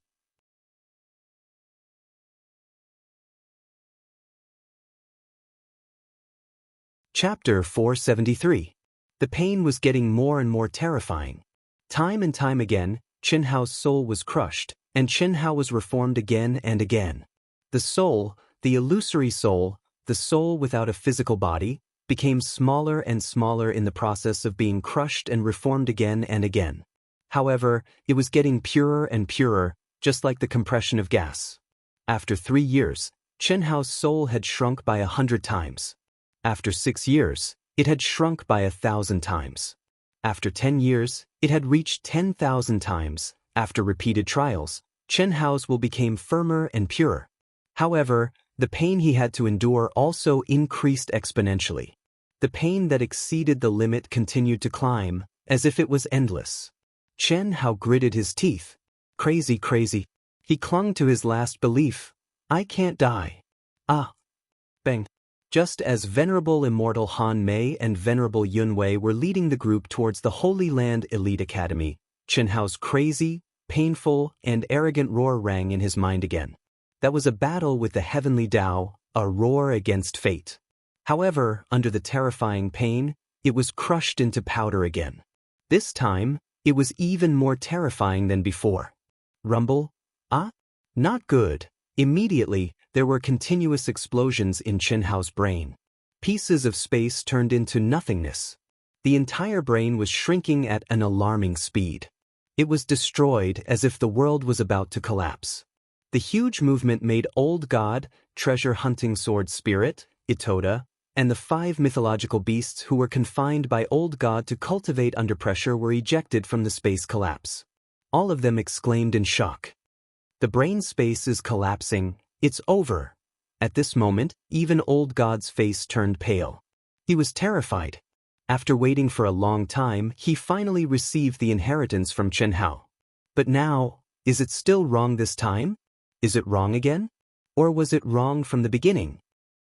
Chapter 473. The pain was getting more and more terrifying. Time and time again, Chen Hao's soul was crushed, and Chen Hao was reformed again and again. The soul, the illusory soul, the soul without a physical body, became smaller and smaller in the process of being crushed and reformed again and again. However, it was getting purer and purer, just like the compression of gas. After 3 years, Chen Hao's soul had shrunk by 100 times. After 6 years, it had shrunk by 1,000 times. After 10 years, it had reached 10,000 times. After repeated trials, Chen Hao's will became firmer and purer. However, the pain he had to endure also increased exponentially. The pain that exceeded the limit continued to climb, as if it was endless. Chen Hao gritted his teeth. Crazy, crazy. He clung to his last belief. I can't die. Ah. Bang. Just as Venerable Immortal Han Mei and Venerable Yun Wei were leading the group towards the Holy Land Elite Academy, Chen Hao's crazy, painful, and arrogant roar rang in his mind again. That was a battle with the heavenly Tao, a roar against fate. However, under the terrifying pain, it was crushed into powder again. This time, it was even more terrifying than before. Rumble? Ah? Not good. Immediately, there were continuous explosions in Chen Hao's brain. Pieces of space turned into nothingness. The entire brain was shrinking at an alarming speed. It was destroyed as if the world was about to collapse. The huge movement made Old God, treasure-hunting sword spirit, Itoda, and the 5 mythological beasts who were confined by Old God to cultivate under pressure were ejected from the space collapse. All of them exclaimed in shock. The brain space is collapsing. It's over. At this moment, even Old God's face turned pale. He was terrified. After waiting for a long time, he finally received the inheritance from Chen Hao. But now, is it still wrong this time? Is it wrong again? Or was it wrong from the beginning?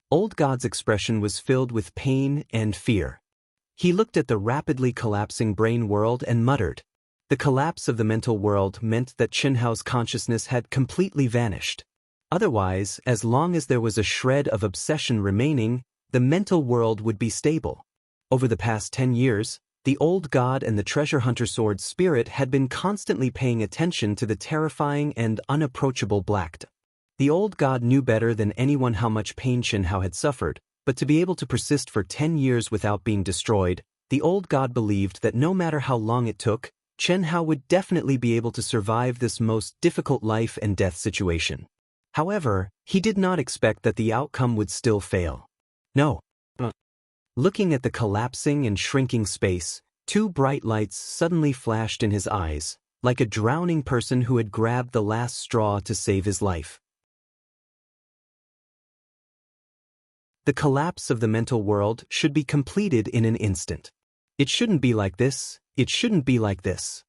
Old God's expression was filled with pain and fear. He looked at the rapidly collapsing brain world and muttered. The collapse of the mental world meant that Chen Hao's consciousness had completely vanished. Otherwise, as long as there was a shred of obsession remaining, the mental world would be stable. Over the past 10 years, the Old God and the treasure hunter sword spirit had been constantly paying attention to the terrifying and unapproachable Black. The Old God knew better than anyone how much pain Chen Hao had suffered, but to be able to persist for 10 years without being destroyed, the Old God believed that no matter how long it took, Chen Hao would definitely be able to survive this most difficult life and death situation. However, he did not expect that the outcome would still fail. No. Looking at the collapsing and shrinking space, two bright lights suddenly flashed in his eyes, like a drowning person who had grabbed the last straw to save his life. The collapse of the mental world should be completed in an instant. It shouldn't be like this, it shouldn't be like this.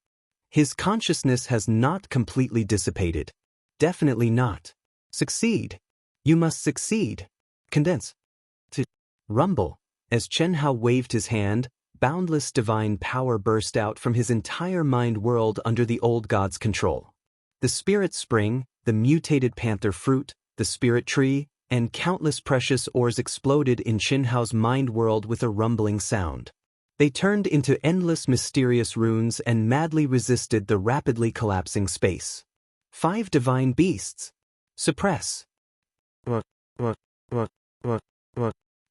His consciousness has not completely dissipated. Definitely not. Succeed. You must succeed. Condense. To rumble. As Chen Hao waved his hand, boundless divine power burst out from his entire mind world under the old god's control. The spirit spring, the mutated panther fruit, the spirit tree, and countless precious ores exploded in Chen Hao's mind world with a rumbling sound. They turned into endless mysterious runes and madly resisted the rapidly collapsing space. 5 divine beasts. Suppress.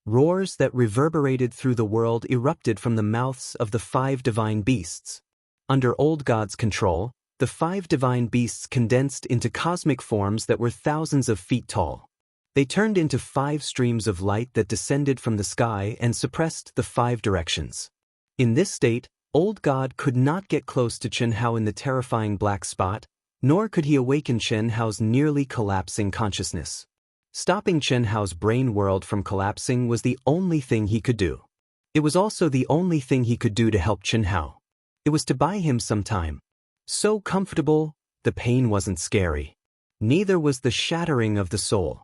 Roars that reverberated through the world erupted from the mouths of the 5 divine beasts. Under old god's control, the 5 divine beasts condensed into cosmic forms that were thousands of feet tall. They turned into 5 streams of light that descended from the sky and suppressed the 5 directions. In this state, old god could not get close to Chen Hao in the terrifying black spot, nor could he awaken Chen Hao's nearly collapsing consciousness. Stopping Chen Hao's brain world from collapsing was the only thing he could do. It was also the only thing he could do to help Chen Hao. It was to buy him some time. So comfortable, the pain wasn't scary. Neither was the shattering of the soul.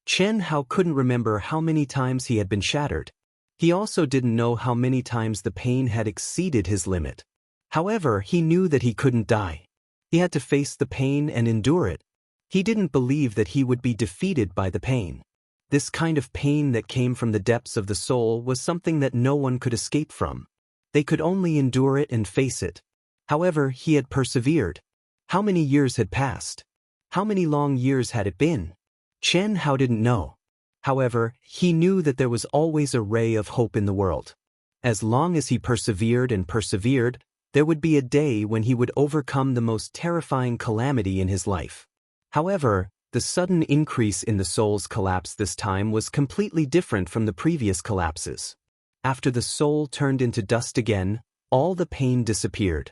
Chen Hao couldn't remember how many times he had been shattered. He also didn't know how many times the pain had exceeded his limit. However, he knew that he couldn't die. He had to face the pain and endure it. He didn't believe that he would be defeated by the pain. This kind of pain that came from the depths of the soul was something that no one could escape from. They could only endure it and face it. However, he had persevered. How many years had passed? How many long years had it been? Chen Hao didn't know. However, he knew that there was always a ray of hope in the world. As long as he persevered and persevered, there would be a day when he would overcome the most terrifying calamity in his life. However, the sudden increase in the soul's collapse this time was completely different from the previous collapses. After the soul turned into dust again, all the pain disappeared.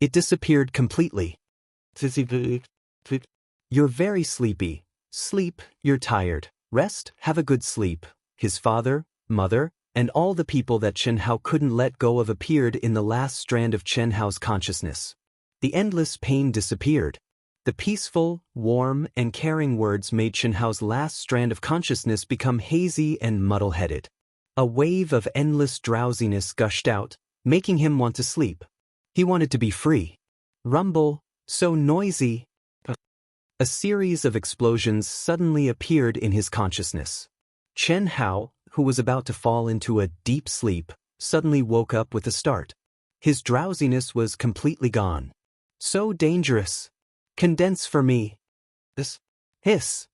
It disappeared completely. You're very sleepy. Sleep, you're tired. Rest, have a good sleep. His father, mother, and all the people that Chen Hao couldn't let go of appeared in the last strand of Chen Hao's consciousness. The endless pain disappeared. The peaceful, warm, and caring words made Chen Hao's last strand of consciousness become hazy and muddle-headed. A wave of endless drowsiness gushed out, making him want to sleep. He wanted to be free. Rumble, so noisy. A series of explosions suddenly appeared in his consciousness. Chen Hao, who was about to fall into a deep sleep, suddenly woke up with a start. His drowsiness was completely gone. So dangerous. Condense for me. This. Hiss.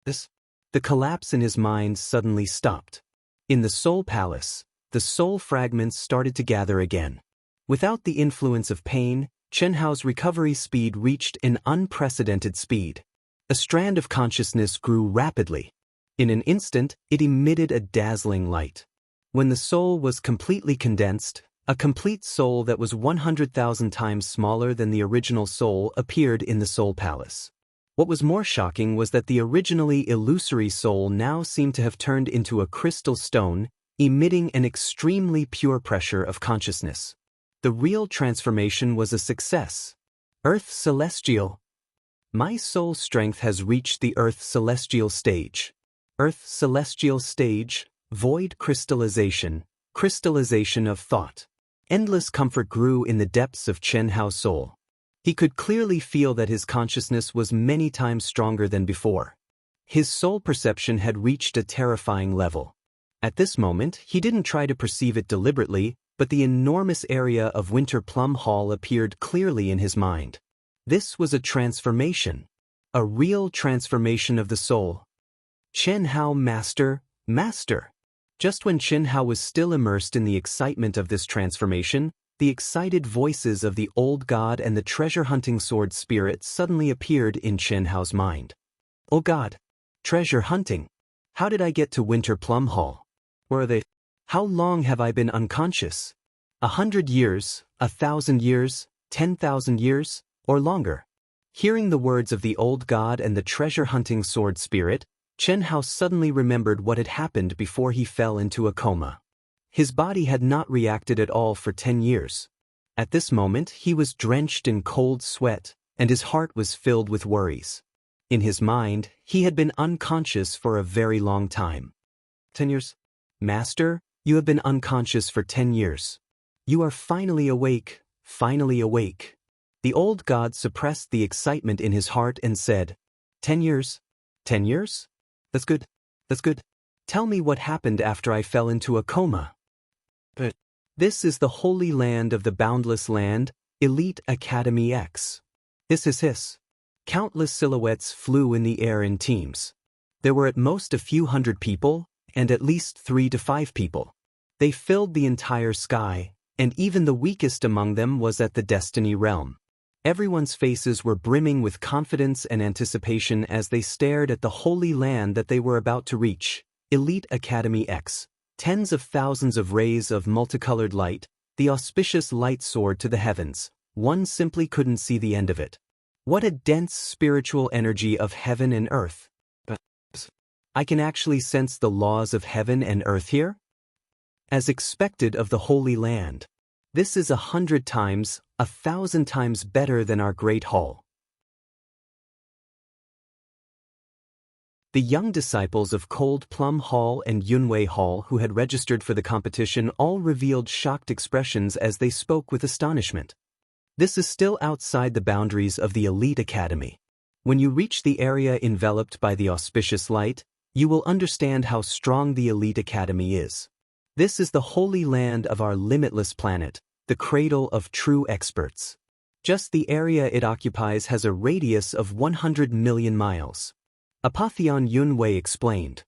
This. The collapse in his mind suddenly stopped. In the Soul Palace, the soul fragments started to gather again. Without the influence of pain, Chen Hao's recovery speed reached an unprecedented speed. A strand of consciousness grew rapidly. In an instant, it emitted a dazzling light. When the soul was completely condensed, a complete soul that was 100,000 times smaller than the original soul appeared in the Soul Palace. What was more shocking was that the originally illusory soul now seemed to have turned into a crystal stone, emitting an extremely pure pressure of consciousness. The real transformation was a success. Earth Celestial. My soul strength has reached the Earth Celestial stage. Earth Celestial stage, void crystallization, crystallization of thought. Endless comfort grew in the depths of Chen Hao's soul. He could clearly feel that his consciousness was many times stronger than before. His soul perception had reached a terrifying level. At this moment, he didn't try to perceive it deliberately, but the enormous area of Winter Plum Hall appeared clearly in his mind. This was a transformation. A real transformation of the soul. Chen Hao, master, master. Just when Chen Hao was still immersed in the excitement of this transformation, the excited voices of the old god and the treasure-hunting sword spirit suddenly appeared in Chen Hao's mind. Oh god! Treasure hunting! How did I get to Winter Plum Hall? Where are they? How long have I been unconscious? 100 years, 1,000 years, 10,000 years, or longer? Hearing the words of the old god and the treasure-hunting sword spirit, Chen Hao suddenly remembered what had happened before he fell into a coma. His body had not reacted at all for 10 years. At this moment he was drenched in cold sweat, and his heart was filled with worries. In his mind, he had been unconscious for a very long time. 10 years? Master, you have been unconscious for 10 years. You are finally awake, finally awake. The old god suppressed the excitement in his heart and said, 10 years? 10 years? That's good. That's good. Tell me what happened after I fell into a coma. But this is the holy land of the boundless land, Elite Academy X. Hiss. Countless silhouettes flew in the air in teams. There were at most a few hundred people, and at least 3 to 5 people. They filled the entire sky, and even the weakest among them was at the Destiny realm. Everyone's faces were brimming with confidence and anticipation as they stared at the holy land that they were about to reach, Elite Academy X. Tens of thousands of rays of multicolored light, the auspicious light soared to the heavens. One simply couldn't see the end of it. What a dense spiritual energy of heaven and earth. But I can actually sense the laws of heaven and earth here? As expected of the Holy Land. This is 100 times, 1,000 times better than our Great Hall. The young disciples of Cold Plum Hall and Yunwei Hall who had registered for the competition all revealed shocked expressions as they spoke with astonishment. This is still outside the boundaries of the Elite Academy. When you reach the area enveloped by the auspicious light, you will understand how strong the Elite Academy is. This is the holy land of our limitless planet, the cradle of true experts. Just the area it occupies has a radius of 100 million miles. Apotheon Yunwei explained.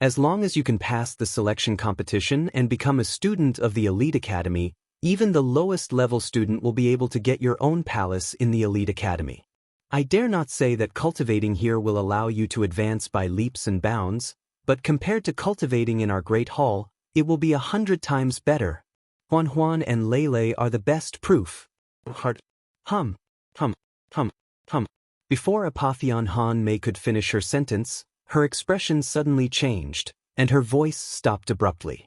As long as you can pass the selection competition and become a student of the Elite Academy, even the lowest level student will be able to get your own palace in the Elite Academy. I dare not say that cultivating here will allow you to advance by leaps and bounds, but compared to cultivating in our Great Hall, it will be 100 times better. Huan and Lele are the best proof. Hum. Before Apotheon Han Mei could finish her sentence, her expression suddenly changed, and her voice stopped abruptly.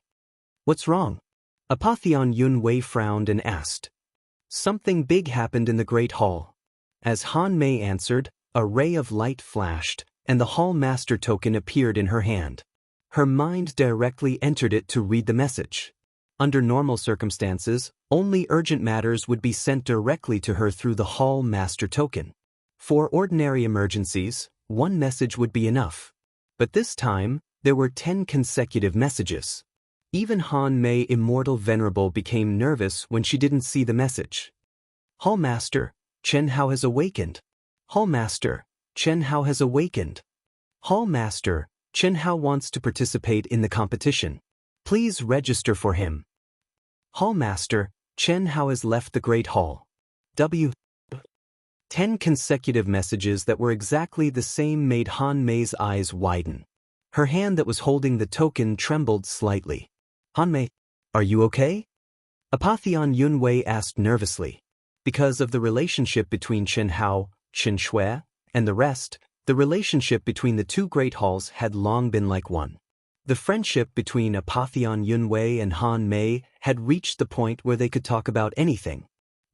What's wrong? Apotheon Yunwei frowned and asked. Something big happened in the Great Hall. As Han Mei answered, a ray of light flashed, and the Hall Master token appeared in her hand. Her mind directly entered it to read the message. Under normal circumstances, only urgent matters would be sent directly to her through the Hall Master token. For ordinary emergencies, one message would be enough. But this time, there were 10 consecutive messages. Even Han Mei Immortal Venerable became nervous when she didn't see the message. Hall Master, Chen Hao has awakened. Hall Master, Chen Hao has awakened. Hall Master, Chen Hao wants to participate in the competition. Please register for him. Hall Master, Chen Hao has left the Great Hall. 10 consecutive messages that were exactly the same made Han Mei's eyes widen. Her hand that was holding the token trembled slightly. Han Mei, are you okay? Apotheon Yunwei asked nervously. Because of the relationship between Chen Hao, Chen Shui, and the rest, the relationship between the two Great Halls had long been like one. The friendship between Apotheon Yunwei and Han Mei had reached the point where they could talk about anything.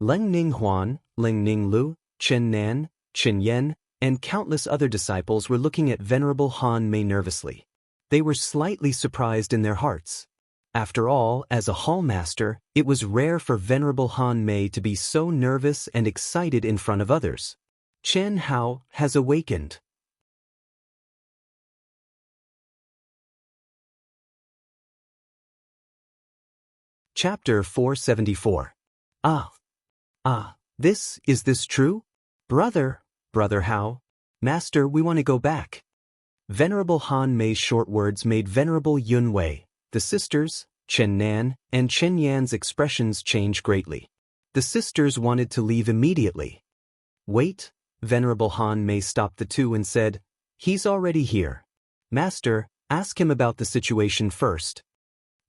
Leng Ning Huan, Leng Ning Lu, Chen Nan, Chen Yen, and countless other disciples were looking at Venerable Han Mei nervously. They were slightly surprised in their hearts. After all, as a hall master, it was rare for Venerable Han Mei to be so nervous and excited in front of others. Chen Hao has awakened. Chapter 474. Is this true? Brother Hao, Master, we want to go back. Venerable Han Mei's short words made Venerable Yunwei, The sisters, Chen Nan and Chen Yan's expressions changed greatly. The sisters wanted to leave immediately. Wait, Venerable Han Mei stopped the two and said, "He's already here. Master, ask him about the situation first."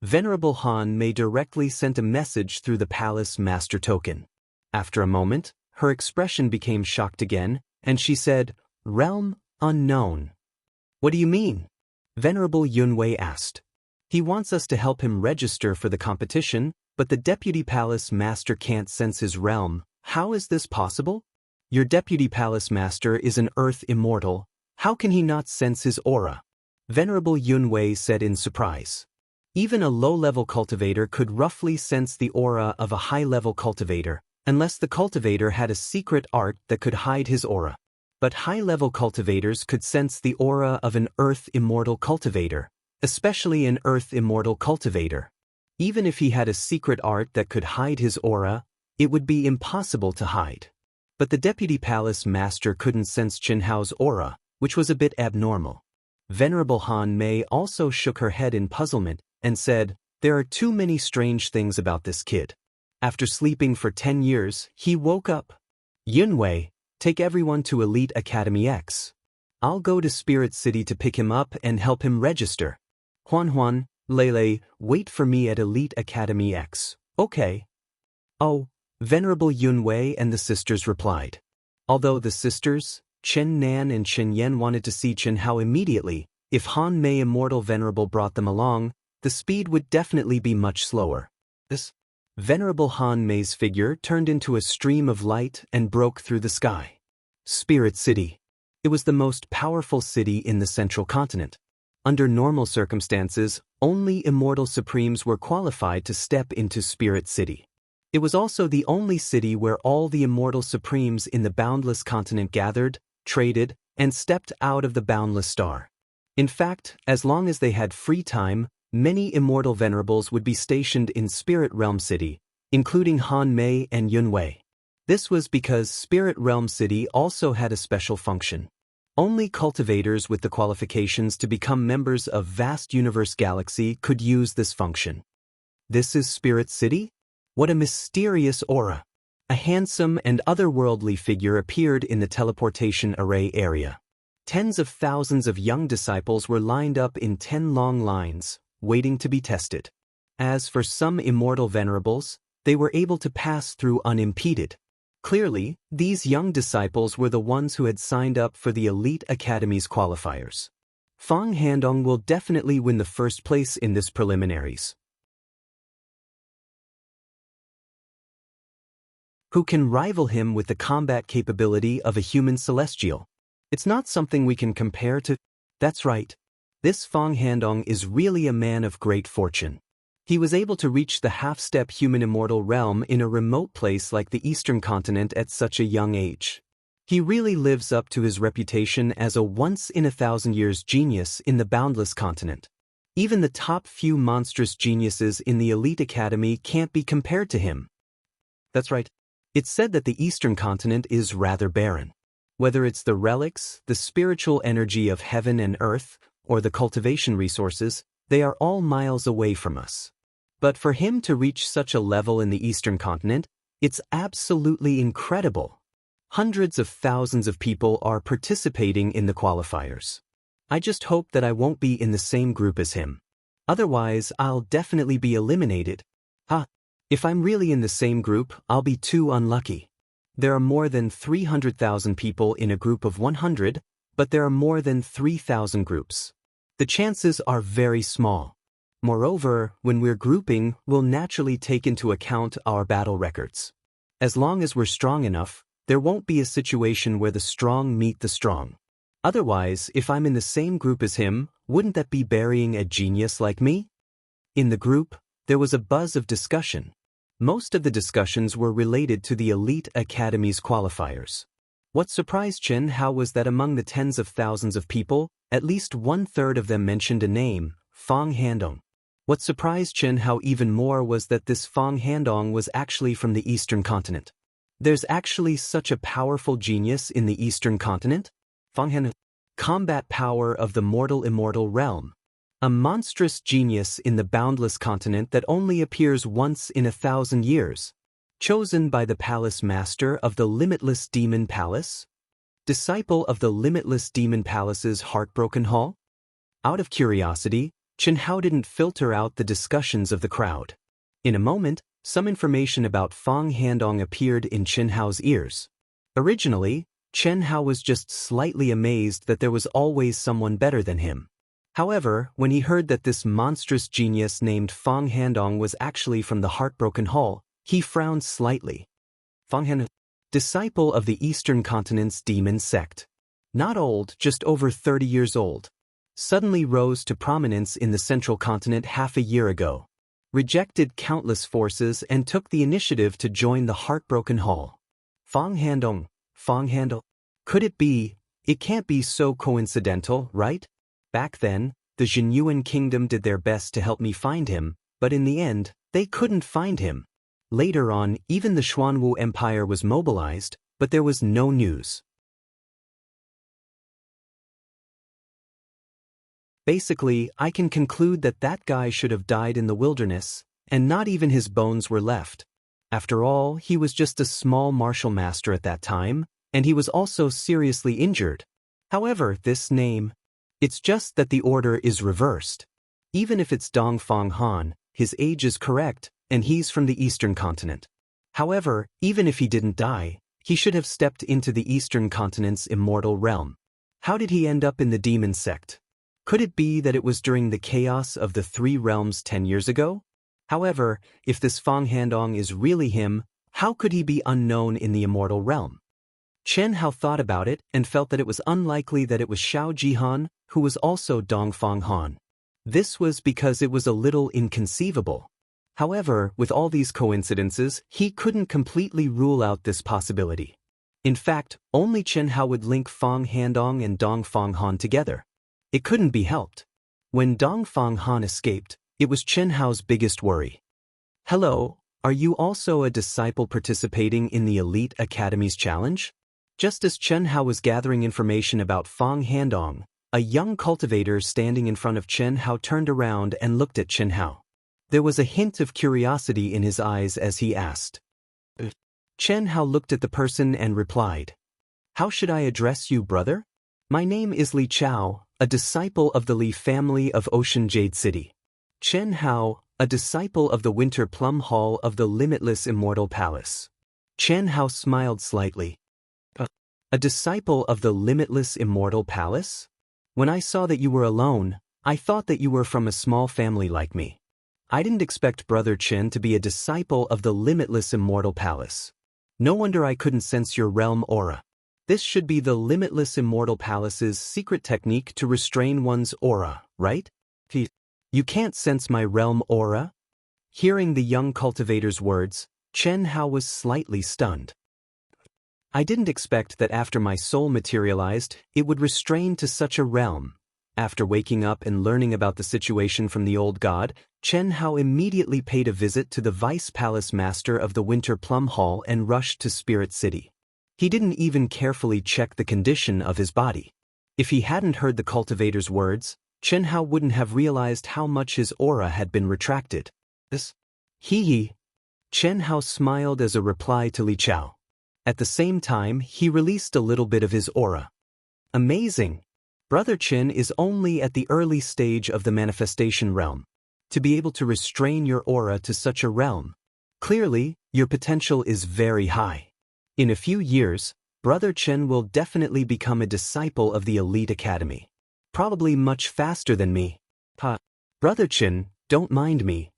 Venerable Han Mei directly sent a message through the palace master token. After a moment, her expression became shocked again, and she said, "Realm unknown." "What do you mean?" Venerable Yunwei asked. "He wants us to help him register for the competition, but the deputy palace master can't sense his realm. How is this possible?" "Your deputy palace master is an earth immortal. How can he not sense his aura?" Venerable Yunwei said in surprise. Even a low-level cultivator could roughly sense the aura of a high-level cultivator, unless the cultivator had a secret art that could hide his aura. But high-level cultivators could sense the aura of an earth immortal cultivator, especially an earth immortal cultivator. Even if he had a secret art that could hide his aura, it would be impossible to hide. But the deputy palace master couldn't sense Qin Hao's aura, which was a bit abnormal. Venerable Han Mei also shook her head in puzzlement and said, "There are too many strange things about this kid. After sleeping for 10 years, he woke up." "Yunwei, take everyone to Elite Academy X. I'll go to Spirit City to pick him up and help him register. Huan, Lele, wait for me at Elite Academy X, okay?" "Oh," Venerable Yunwei and the sisters replied. Although the sisters, Chen Nan and Chen Yan, wanted to see Qin Hao immediately, if Han Mei Immortal Venerable brought them along, the speed would definitely be much slower. This Venerable Han Mei's figure turned into a stream of light and broke through the sky. Spirit City. It was the most powerful city in the central continent. Under normal circumstances, only immortal supremes were qualified to step into Spirit City. It was also the only city where all the immortal supremes in the boundless continent gathered, traded, and stepped out of the boundless star. In fact, as long as they had free time, many immortal venerables would be stationed in Spirit Realm City, including Han Mei and Yunwei. This was because Spirit Realm City also had a special function. Only cultivators with the qualifications to become members of Vast Universe Galaxy could use this function. This is Spirit City? What a mysterious aura! A handsome and otherworldly figure appeared in the teleportation array area. Tens of thousands of young disciples were lined up in 10 long lines, waiting to be tested. As for some immortal venerables, they were able to pass through unimpeded. Clearly, these young disciples were the ones who had signed up for the Elite Academy's qualifiers. Fang Handong will definitely win the first place in this preliminaries. Who can rival him with the combat capability of a human celestial? It's not something we can compare to. That's right. This Fang Handong is really a man of great fortune. He was able to reach the half-step human immortal realm in a remote place like the Eastern continent at such a young age. He really lives up to his reputation as a once-in-a-thousand-years genius in the boundless continent. Even the top few monstrous geniuses in the Elite Academy can't be compared to him. That's right. It's said that the Eastern continent is rather barren. Whether it's the relics, the spiritual energy of heaven and earth, or the cultivation resources, they are all miles away from us. But for him to reach such a level in the Eastern continent, it's absolutely incredible. Hundreds of thousands of people are participating in the qualifiers. I just hope that I won't be in the same group as him. Otherwise, I'll definitely be eliminated. If I'm really in the same group, I'll be too unlucky. There are more than 300,000 people in a group of 100, but there are more than 3,000 groups. The chances are very small. Moreover, when we're grouping, we'll naturally take into account our battle records. As long as we're strong enough, there won't be a situation where the strong meet the strong. Otherwise, if I'm in the same group as him, wouldn't that be burying a genius like me? In the group, there was a buzz of discussion. Most of the discussions were related to the Elite Academy's qualifiers. What surprised Qin Hao was that among the tens of thousands of people, at least 1/3 of them mentioned a name, Fang Handong. What surprised Qin Hao even more was that this Fang Handong was actually from the Eastern continent. There's actually such a powerful genius in the Eastern continent? Fang Handong. Combat power of the mortal immortal realm. A monstrous genius in the boundless continent that only appears once in 1,000 years. Chosen by the palace master of the limitless demon palace? Disciple of the limitless demon palace's heartbroken hall? Out of curiosity, Chen Hao didn't filter out the discussions of the crowd. In a moment, some information about Fang Handong appeared in Chen Hao's ears. Originally, Chen Hao was just slightly amazed that there was always someone better than him. However, when he heard that this monstrous genius named Fang Handong was actually from the Heartbroken Hall, he frowned slightly. Fang Handong, disciple of the Eastern Continent's demon sect. Not old, just over 30 years old. Suddenly rose to prominence in the Central Continent half a year ago. Rejected countless forces and took the initiative to join the Heartbroken Hall. Fang Handong. Could it be? It can't be so coincidental, right? Back then, the Jinyuan kingdom did their best to help me find him, but in the end, they couldn't find him. Later on, even the Xuanwu Empire was mobilized, but there was no news. Basically, I can conclude that that guy should have died in the wilderness, and not even his bones were left. After all, he was just a small martial master at that time, and he was also seriously injured. However, this name, it's just that the order is reversed. Even if it's Dongfang Han, his age is correct, and he's from the Eastern Continent. However, even if he didn't die, he should have stepped into the Eastern Continent's immortal realm. How did he end up in the demon sect? Could it be that it was during the chaos of the three realms 10 years ago? However, if this Fang Handong is really him, how could he be unknown in the immortal realm? Chen Hao thought about it and felt that it was unlikely that it was Xiao Jihan, who was also Dongfang Han. This was because it was a little inconceivable. However, with all these coincidences, he couldn't completely rule out this possibility. In fact, only Chen Hao would link Fang Handong and Dongfang Han together. It couldn't be helped. When Dongfang Han escaped, it was Chen Hao's biggest worry. Hello, are you also a disciple participating in the Elite Academy's challenge? Just as Chen Hao was gathering information about Fang Handong, a young cultivator standing in front of Chen Hao turned around and looked at Chen Hao. There was a hint of curiosity in his eyes as he asked. Chen Hao looked at the person and replied, "How should I address you, brother? My name is Li Chao, a disciple of the Li family of Ocean Jade City. Chen Hao, a disciple of the Winter Plum Hall of the Limitless Immortal Palace." Chen Hao smiled slightly. A disciple of the Limitless Immortal Palace? When I saw that you were alone, I thought that you were from a small family like me. I didn't expect Brother Chen to be a disciple of the Limitless Immortal Palace. No wonder I couldn't sense your realm aura. This should be the Limitless Immortal Palace's secret technique to restrain one's aura, right? You can't sense my realm aura? Hearing the young cultivator's words, Chen Hao was slightly stunned. I didn't expect that after my soul materialized, it would restrain to such a realm. After waking up and learning about the situation from the old god, Chen Hao immediately paid a visit to the Vice Palace Master of the Winter Plum Hall and rushed to Spirit City. He didn't even carefully check the condition of his body. If he hadn't heard the cultivator's words, Chen Hao wouldn't have realized how much his aura had been retracted. Hee. Chen Hao smiled as a reply to Li Chao. At the same time, he released a little bit of his aura. Amazing! Brother Chen is only at the early stage of the manifestation realm. To be able to restrain your aura to such a realm, clearly, your potential is very high. In a few years, Brother Chen will definitely become a disciple of the Elite Academy. Probably much faster than me. Brother Chen, don't mind me.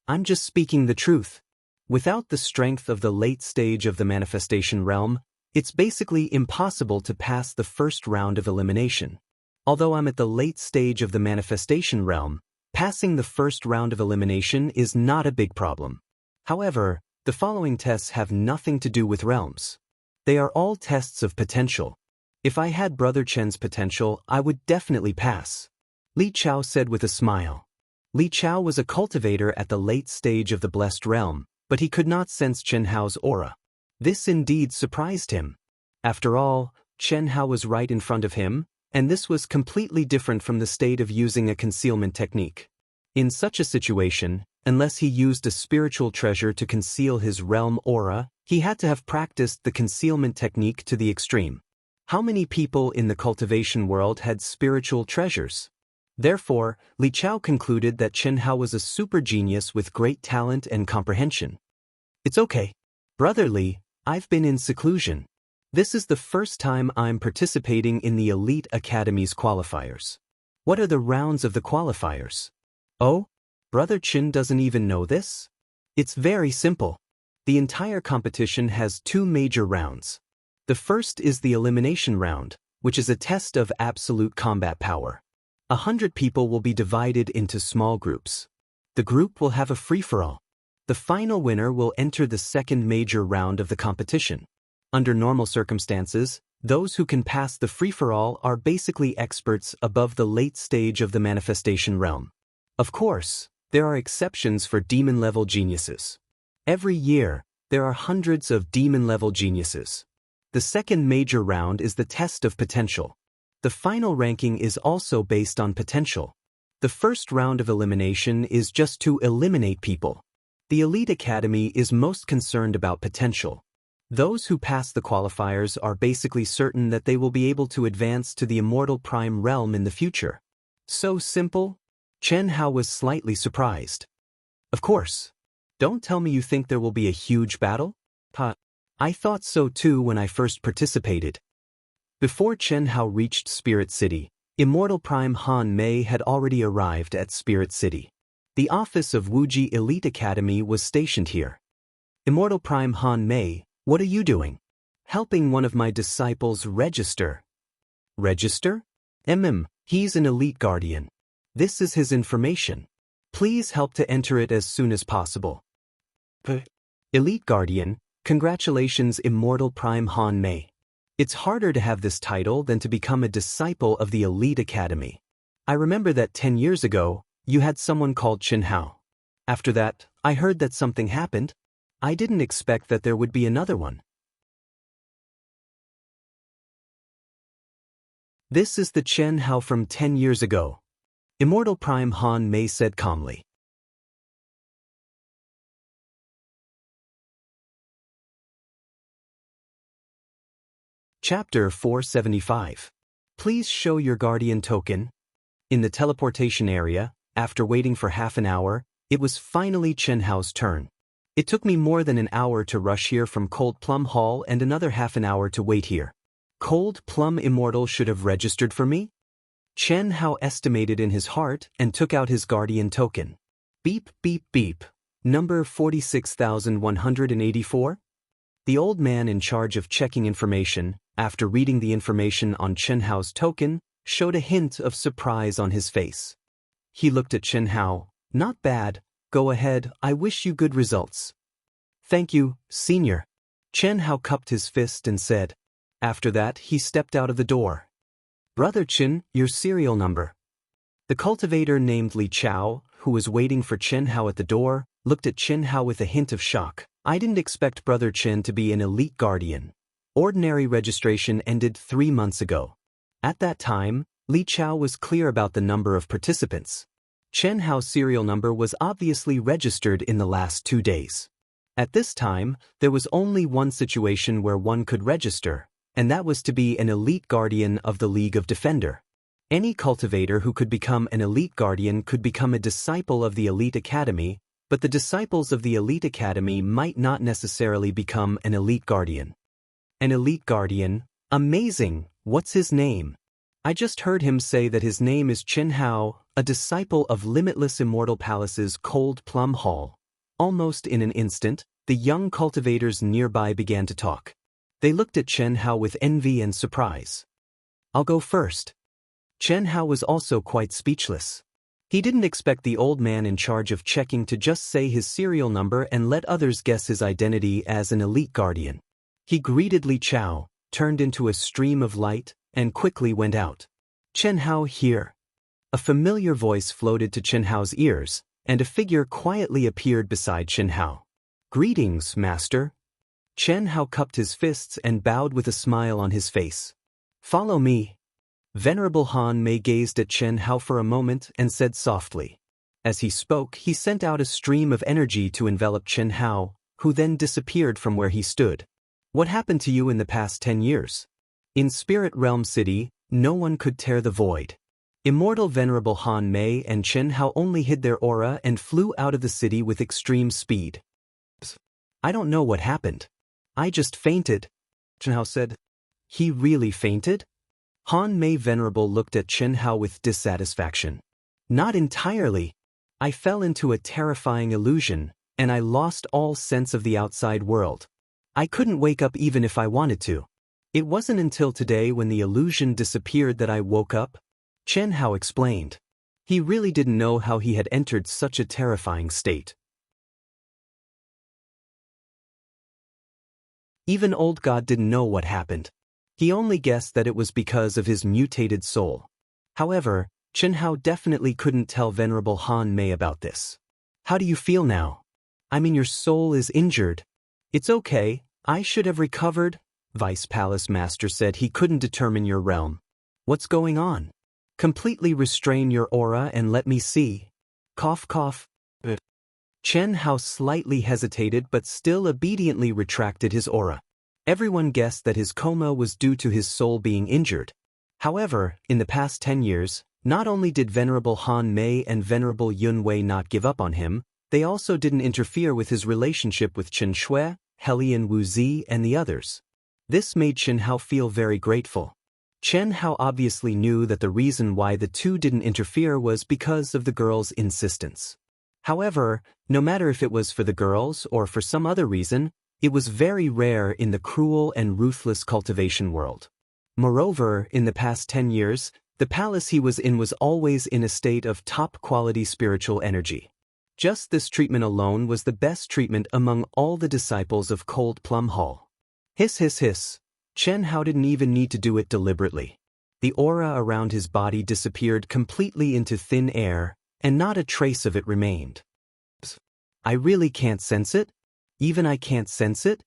I'm just speaking the truth. Without the strength of the late stage of the manifestation realm, it's basically impossible to pass the first round of elimination. Although I'm at the late stage of the manifestation realm, passing the first round of elimination is not a big problem. However, the following tests have nothing to do with realms. They are all tests of potential. If I had Brother Chen's potential, I would definitely pass. Li Chao said with a smile. Li Chao was a cultivator at the late stage of the blessed realm, but he could not sense Chen Hao's aura. This indeed surprised him. After all, Chen Hao was right in front of him, and this was completely different from the state of using a concealment technique. In such a situation, unless he used a spiritual treasure to conceal his realm aura, he had to have practiced the concealment technique to the extreme. How many people in the cultivation world had spiritual treasures? Therefore, Li Chao concluded that Chen Hao was a super genius with great talent and comprehension. It's okay. Brother Li, I've been in seclusion. This is the first time I'm participating in the Elite Academy's qualifiers. What are the rounds of the qualifiers? Oh? Brother Chin doesn't even know this? It's very simple. The entire competition has two major rounds. The first is the elimination round, which is a test of absolute combat power. 100 people will be divided into small groups. The group will have a free-for-all. The final winner will enter the second major round of the competition. Under normal circumstances, those who can pass the free-for-all are basically experts above the late stage of the manifestation realm. Of course, there are exceptions for demon-level geniuses. Every year, there are hundreds of demon-level geniuses. The second major round is the test of potential. The final ranking is also based on potential. The first round of elimination is just to eliminate people. The Elite Academy is most concerned about potential. Those who pass the qualifiers are basically certain that they will be able to advance to the Immortal Prime realm in the future. So simple? Chen Hao was slightly surprised. Of course. Don't tell me you think there will be a huge battle? I thought so too when I first participated. Before Chen Hao reached Spirit City, Immortal Prime Han Mei had already arrived at Spirit City. The office of Wuji Elite Academy was stationed here. Immortal Prime Han Mei, what are you doing? Helping one of my disciples register. Register? He's an elite guardian. This is his information. Please help to enter it as soon as possible. Elite Guardian, congratulations Immortal Prime Han Mei. It's harder to have this title than to become a disciple of the Elite Academy. I remember that 10 years ago, you had someone called Chen Hao. After that, I heard that something happened. I didn't expect that there would be another one. This is the Chen Hao from 10 years ago. Immortal Prime Han Mei said calmly. Chapter 475. Please show your guardian token. In the teleportation area, after waiting for half an hour, it was finally Chen Hao's turn. It took me more than an hour to rush here from Cold Plum Hall and another half an hour to wait here. Cold Plum Immortal should have registered for me? Chen Hao estimated in his heart and took out his guardian token. Beep beep beep. Number 46,184? The old man in charge of checking information, after reading the information on Chen Hao's token, showed a hint of surprise on his face. He looked at Chen Hao. Not bad. Go ahead, I wish you good results. Thank you, senior. Chen Hao cupped his fist and said. After that, he stepped out of the door. Brother Chen, your serial number. The cultivator named Li Chao, who was waiting for Chen Hao at the door, looked at Chen Hao with a hint of shock. I didn't expect Brother Chen to be an elite guardian. Ordinary registration ended 3 months ago. At that time, Li Chao was clear about the number of participants. Chen Hao's serial number was obviously registered in the last 2 days. At this time, there was only one situation where one could register, and that was to be an elite guardian of the League of Defender. Any cultivator who could become an elite guardian could become a disciple of the Elite Academy, but the disciples of the Elite Academy might not necessarily become an elite guardian. An elite guardian? Amazing! What's his name? I just heard him say that his name is Chen Hao, a disciple of Limitless Immortal Palace's Cold Plum Hall. Almost in an instant, the young cultivators nearby began to talk. They looked at Chen Hao with envy and surprise. I'll go first. Chen Hao was also quite speechless. He didn't expect the old man in charge of checking to just say his serial number and let others guess his identity as an elite guardian. He greeted Li Chao, turned into a stream of light, and quickly went out. Chen Hao here. A familiar voice floated to Chen Hao's ears, and a figure quietly appeared beside Chen Hao. Greetings, master. Chen Hao cupped his fists and bowed with a smile on his face. Follow me. Venerable Han Mei gazed at Chen Hao for a moment and said softly. As he spoke, he sent out a stream of energy to envelop Chen Hao, who then disappeared from where he stood. What happened to you in the past 10 years? In Spirit Realm City, no one could tear the void. Immortal Venerable Han Mei and Chen Hao only hid their aura and flew out of the city with extreme speed. I don't know what happened. I just fainted, Chen Hao said. He really fainted? Han Mei Venerable looked at Chen Hao with dissatisfaction. Not entirely. I fell into a terrifying illusion, and I lost all sense of the outside world. I couldn't wake up even if I wanted to. It wasn't until today when the illusion disappeared that I woke up, Chen Hao explained. He really didn't know how he had entered such a terrifying state. Even Old God didn't know what happened. He only guessed that it was because of his mutated soul. However, Chen Hao definitely couldn't tell Venerable Han Mei about this. How do you feel now? I mean, your soul is injured. It's okay, I should have recovered, Vice Palace Master said. He couldn't determine your realm. What's going on? Completely restrain your aura and let me see. Cough cough. Chen Hao slightly hesitated but still obediently retracted his aura. Everyone guessed that his coma was due to his soul being injured. However, in the past 10 years, not only did Venerable Han Mei and Venerable Yun Wei not give up on him, they also didn't interfere with his relationship with Chen Shui, Helian Wu Zi and the others. This made Chen Hao feel very grateful. Chen Hao obviously knew that the reason why the two didn't interfere was because of the girl's insistence. However, no matter if it was for the girls or for some other reason, it was very rare in the cruel and ruthless cultivation world. Moreover, in the past 10 years, the palace he was in was always in a state of top-quality spiritual energy. Just this treatment alone was the best treatment among all the disciples of Cold Plum Hall. Hiss hiss hiss. Chen Hao didn't even need to do it deliberately. The aura around his body disappeared completely into thin air, and not a trace of it remained. I really can't sense it? Even I can't sense it?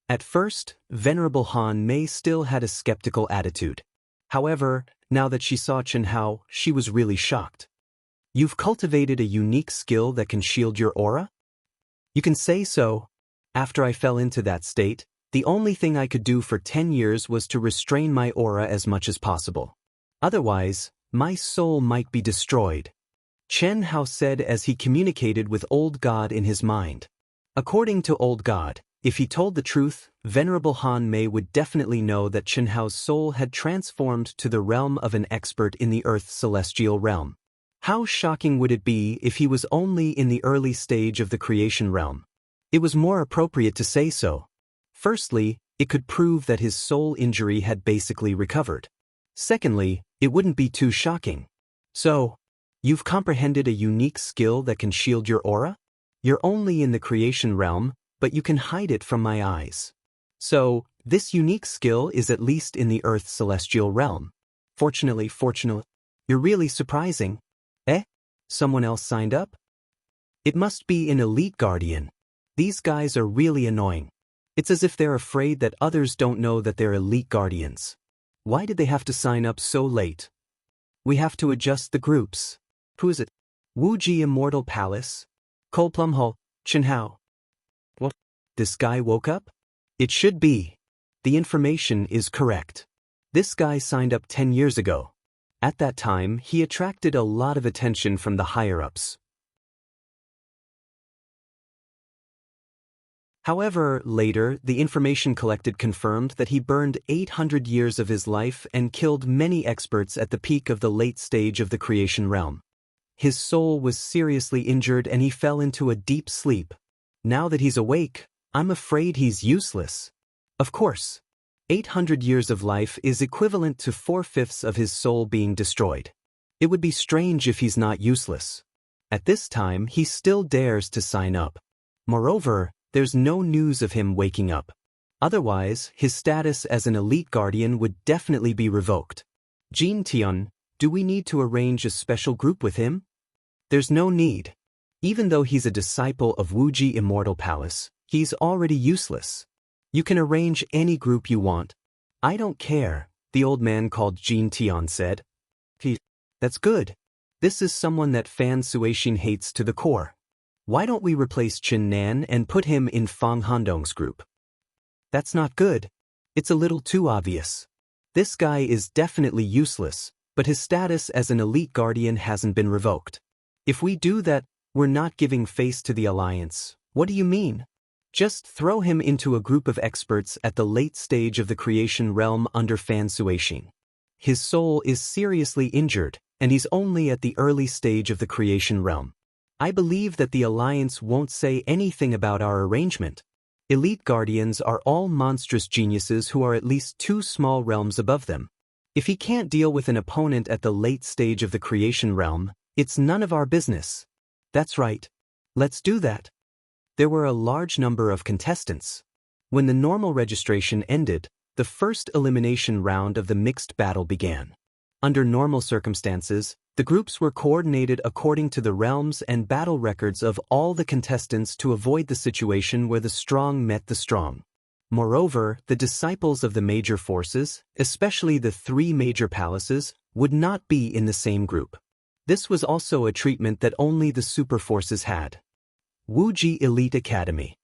At first, Venerable Han Mei still had a skeptical attitude. However, now that she saw Chen Hao, she was really shocked. You've cultivated a unique skill that can shield your aura? You can say so. After I fell into that state, the only thing I could do for 10 years was to restrain my aura as much as possible. Otherwise, my soul might be destroyed. Chen Hao said as he communicated with Old God in his mind. According to Old God, if he told the truth, Venerable Han Mei would definitely know that Chen Hao's soul had transformed to the realm of an expert in the Earth's celestial realm. How shocking would it be if he was only in the early stage of the creation realm? It was more appropriate to say so. Firstly, it could prove that his soul injury had basically recovered. Secondly, it wouldn't be too shocking. So, you've comprehended a unique skill that can shield your aura? You're only in the creation realm, but you can hide it from my eyes. So, this unique skill is at least in the Earth's celestial realm. Fortunately, you're really surprising. Eh? Someone else signed up? It must be an elite guardian. These guys are really annoying. It's as if they're afraid that others don't know that they're elite guardians. Why did they have to sign up so late? We have to adjust the groups. Who is it? Wuxia Immortal Palace? Coldplum Hall, Chen Hao. What? This guy woke up? It should be. The information is correct. This guy signed up 10 years ago. At that time, he attracted a lot of attention from the higher-ups. However, later, the information collected confirmed that he burned 800 years of his life and killed many experts at the peak of the late stage of the creation realm. His soul was seriously injured and he fell into a deep sleep. Now that he's awake, I'm afraid he's useless. Of course, 800 years of life is equivalent to 4/5 of his soul being destroyed. It would be strange if he's not useless. At this time, he still dares to sign up. Moreover, there's no news of him waking up. Otherwise, his status as an elite guardian would definitely be revoked. Jin Tian, do we need to arrange a special group with him? There's no need. Even though he's a disciple of Wuxia Immortal Palace, he's already useless. You can arrange any group you want. I don't care. the old man called Jin Tian said. That's good. This is someone that Fan Suixin hates to the core. Why don't we replace Chen Nan and put him in Fang Handong's group? That's not good. It's a little too obvious. This guy is definitely useless, but his status as an elite guardian hasn't been revoked. If we do that, we're not giving face to the alliance. What do you mean? Just throw him into a group of experts at the late stage of the creation realm under Fan Suixin. His soul is seriously injured, and he's only at the early stage of the creation realm. I believe that the alliance won't say anything about our arrangement. Elite guardians are all monstrous geniuses who are at least 2 small realms above them. If he can't deal with an opponent at the late stage of the creation realm, it's none of our business. That's right. Let's do that. There were a large number of contestants. When the normal registration ended, the first elimination round of the mixed battle began. Under normal circumstances, the groups were coordinated according to the realms and battle records of all the contestants to avoid the situation where the strong met the strong. Moreover, the disciples of the major forces, especially the 3 major palaces, would not be in the same group. This was also a treatment that only the super forces had. Wuji Elite Academy.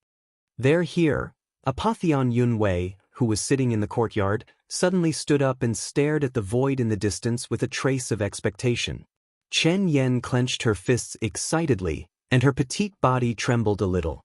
They're here. Apotheon Yunwei, who was sitting in the courtyard, suddenly stood up and stared at the void in the distance with a trace of expectation. Chen Yen clenched her fists excitedly, and her petite body trembled a little.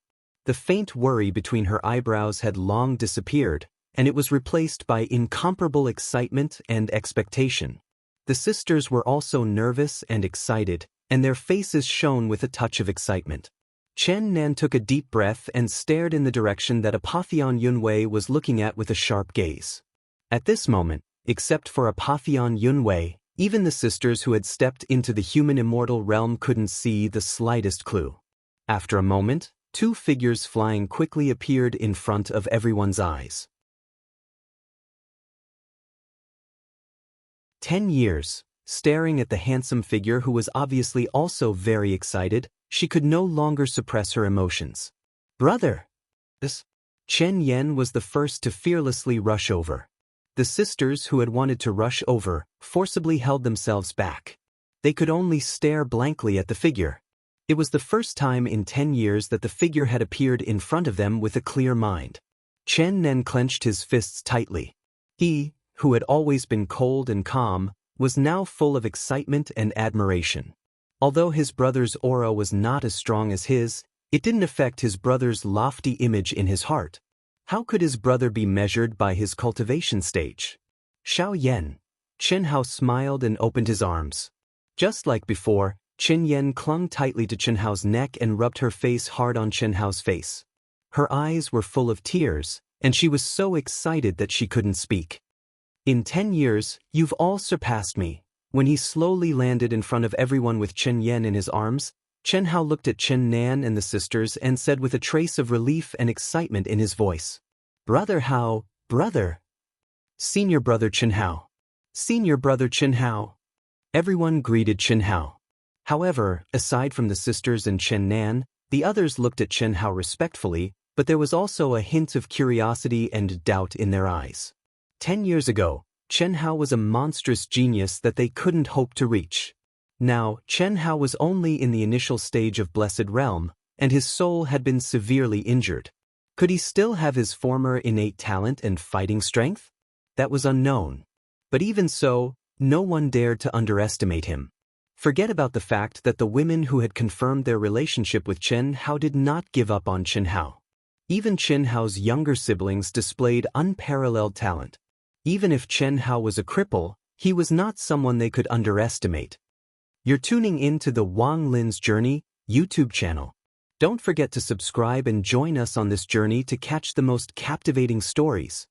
The faint worry between her eyebrows had long disappeared, and it was replaced by incomparable excitement and expectation. The sisters were also nervous and excited, and their faces shone with a touch of excitement. Chen Nan took a deep breath and stared in the direction that Apotheon Yunwei was looking at with a sharp gaze. At this moment, except for Apotheon Yunwei, even the sisters who had stepped into the human immortal realm couldn't see the slightest clue. After a moment, 2 figures flying quickly appeared in front of everyone's eyes. 10 years, staring at the handsome figure who was obviously also very excited, she could no longer suppress her emotions. Brother! Chen Yen was the first to fearlessly rush over. The sisters who had wanted to rush over forcibly held themselves back. They could only stare blankly at the figure. It was the first time in 10 years that the figure had appeared in front of them with a clear mind. Chen Nen clenched his fists tightly. He, who had always been cold and calm, was now full of excitement and admiration. Although his brother's aura was not as strong as his, it didn't affect his brother's lofty image in his heart. How could his brother be measured by his cultivation stage? Xiao Yen. Chen Hao smiled and opened his arms. Just like before, Chen Yen clung tightly to Chen Hao's neck and rubbed her face hard on Chen Hao's face. Her eyes were full of tears, and she was so excited that she couldn't speak. In 10 years, you've all surpassed me. When he slowly landed in front of everyone with Chen Yen in his arms, Chen Hao looked at Chen Nan and the sisters and said with a trace of relief and excitement in his voice, Brother Hao, brother! Senior brother Chen Hao! Senior brother Chen Hao! Everyone greeted Chen Hao. However, aside from the sisters and Chen Nan, the others looked at Chen Hao respectfully, but there was also a hint of curiosity and doubt in their eyes. 10 years ago, Chen Hao was a monstrous genius that they couldn't hope to reach. Now, Chen Hao was only in the initial stage of Blessed Realm, and his soul had been severely injured. Could he still have his former innate talent and fighting strength? That was unknown. But even so, no one dared to underestimate him. Forget about the fact that the women who had confirmed their relationship with Chen Hao did not give up on Chen Hao. Even Chen Hao's younger siblings displayed unparalleled talent. Even if Chen Hao was a cripple, he was not someone they could underestimate. You're tuning in to the Wang Lin's Journey YouTube channel. Don't forget to subscribe and join us on this journey to catch the most captivating stories.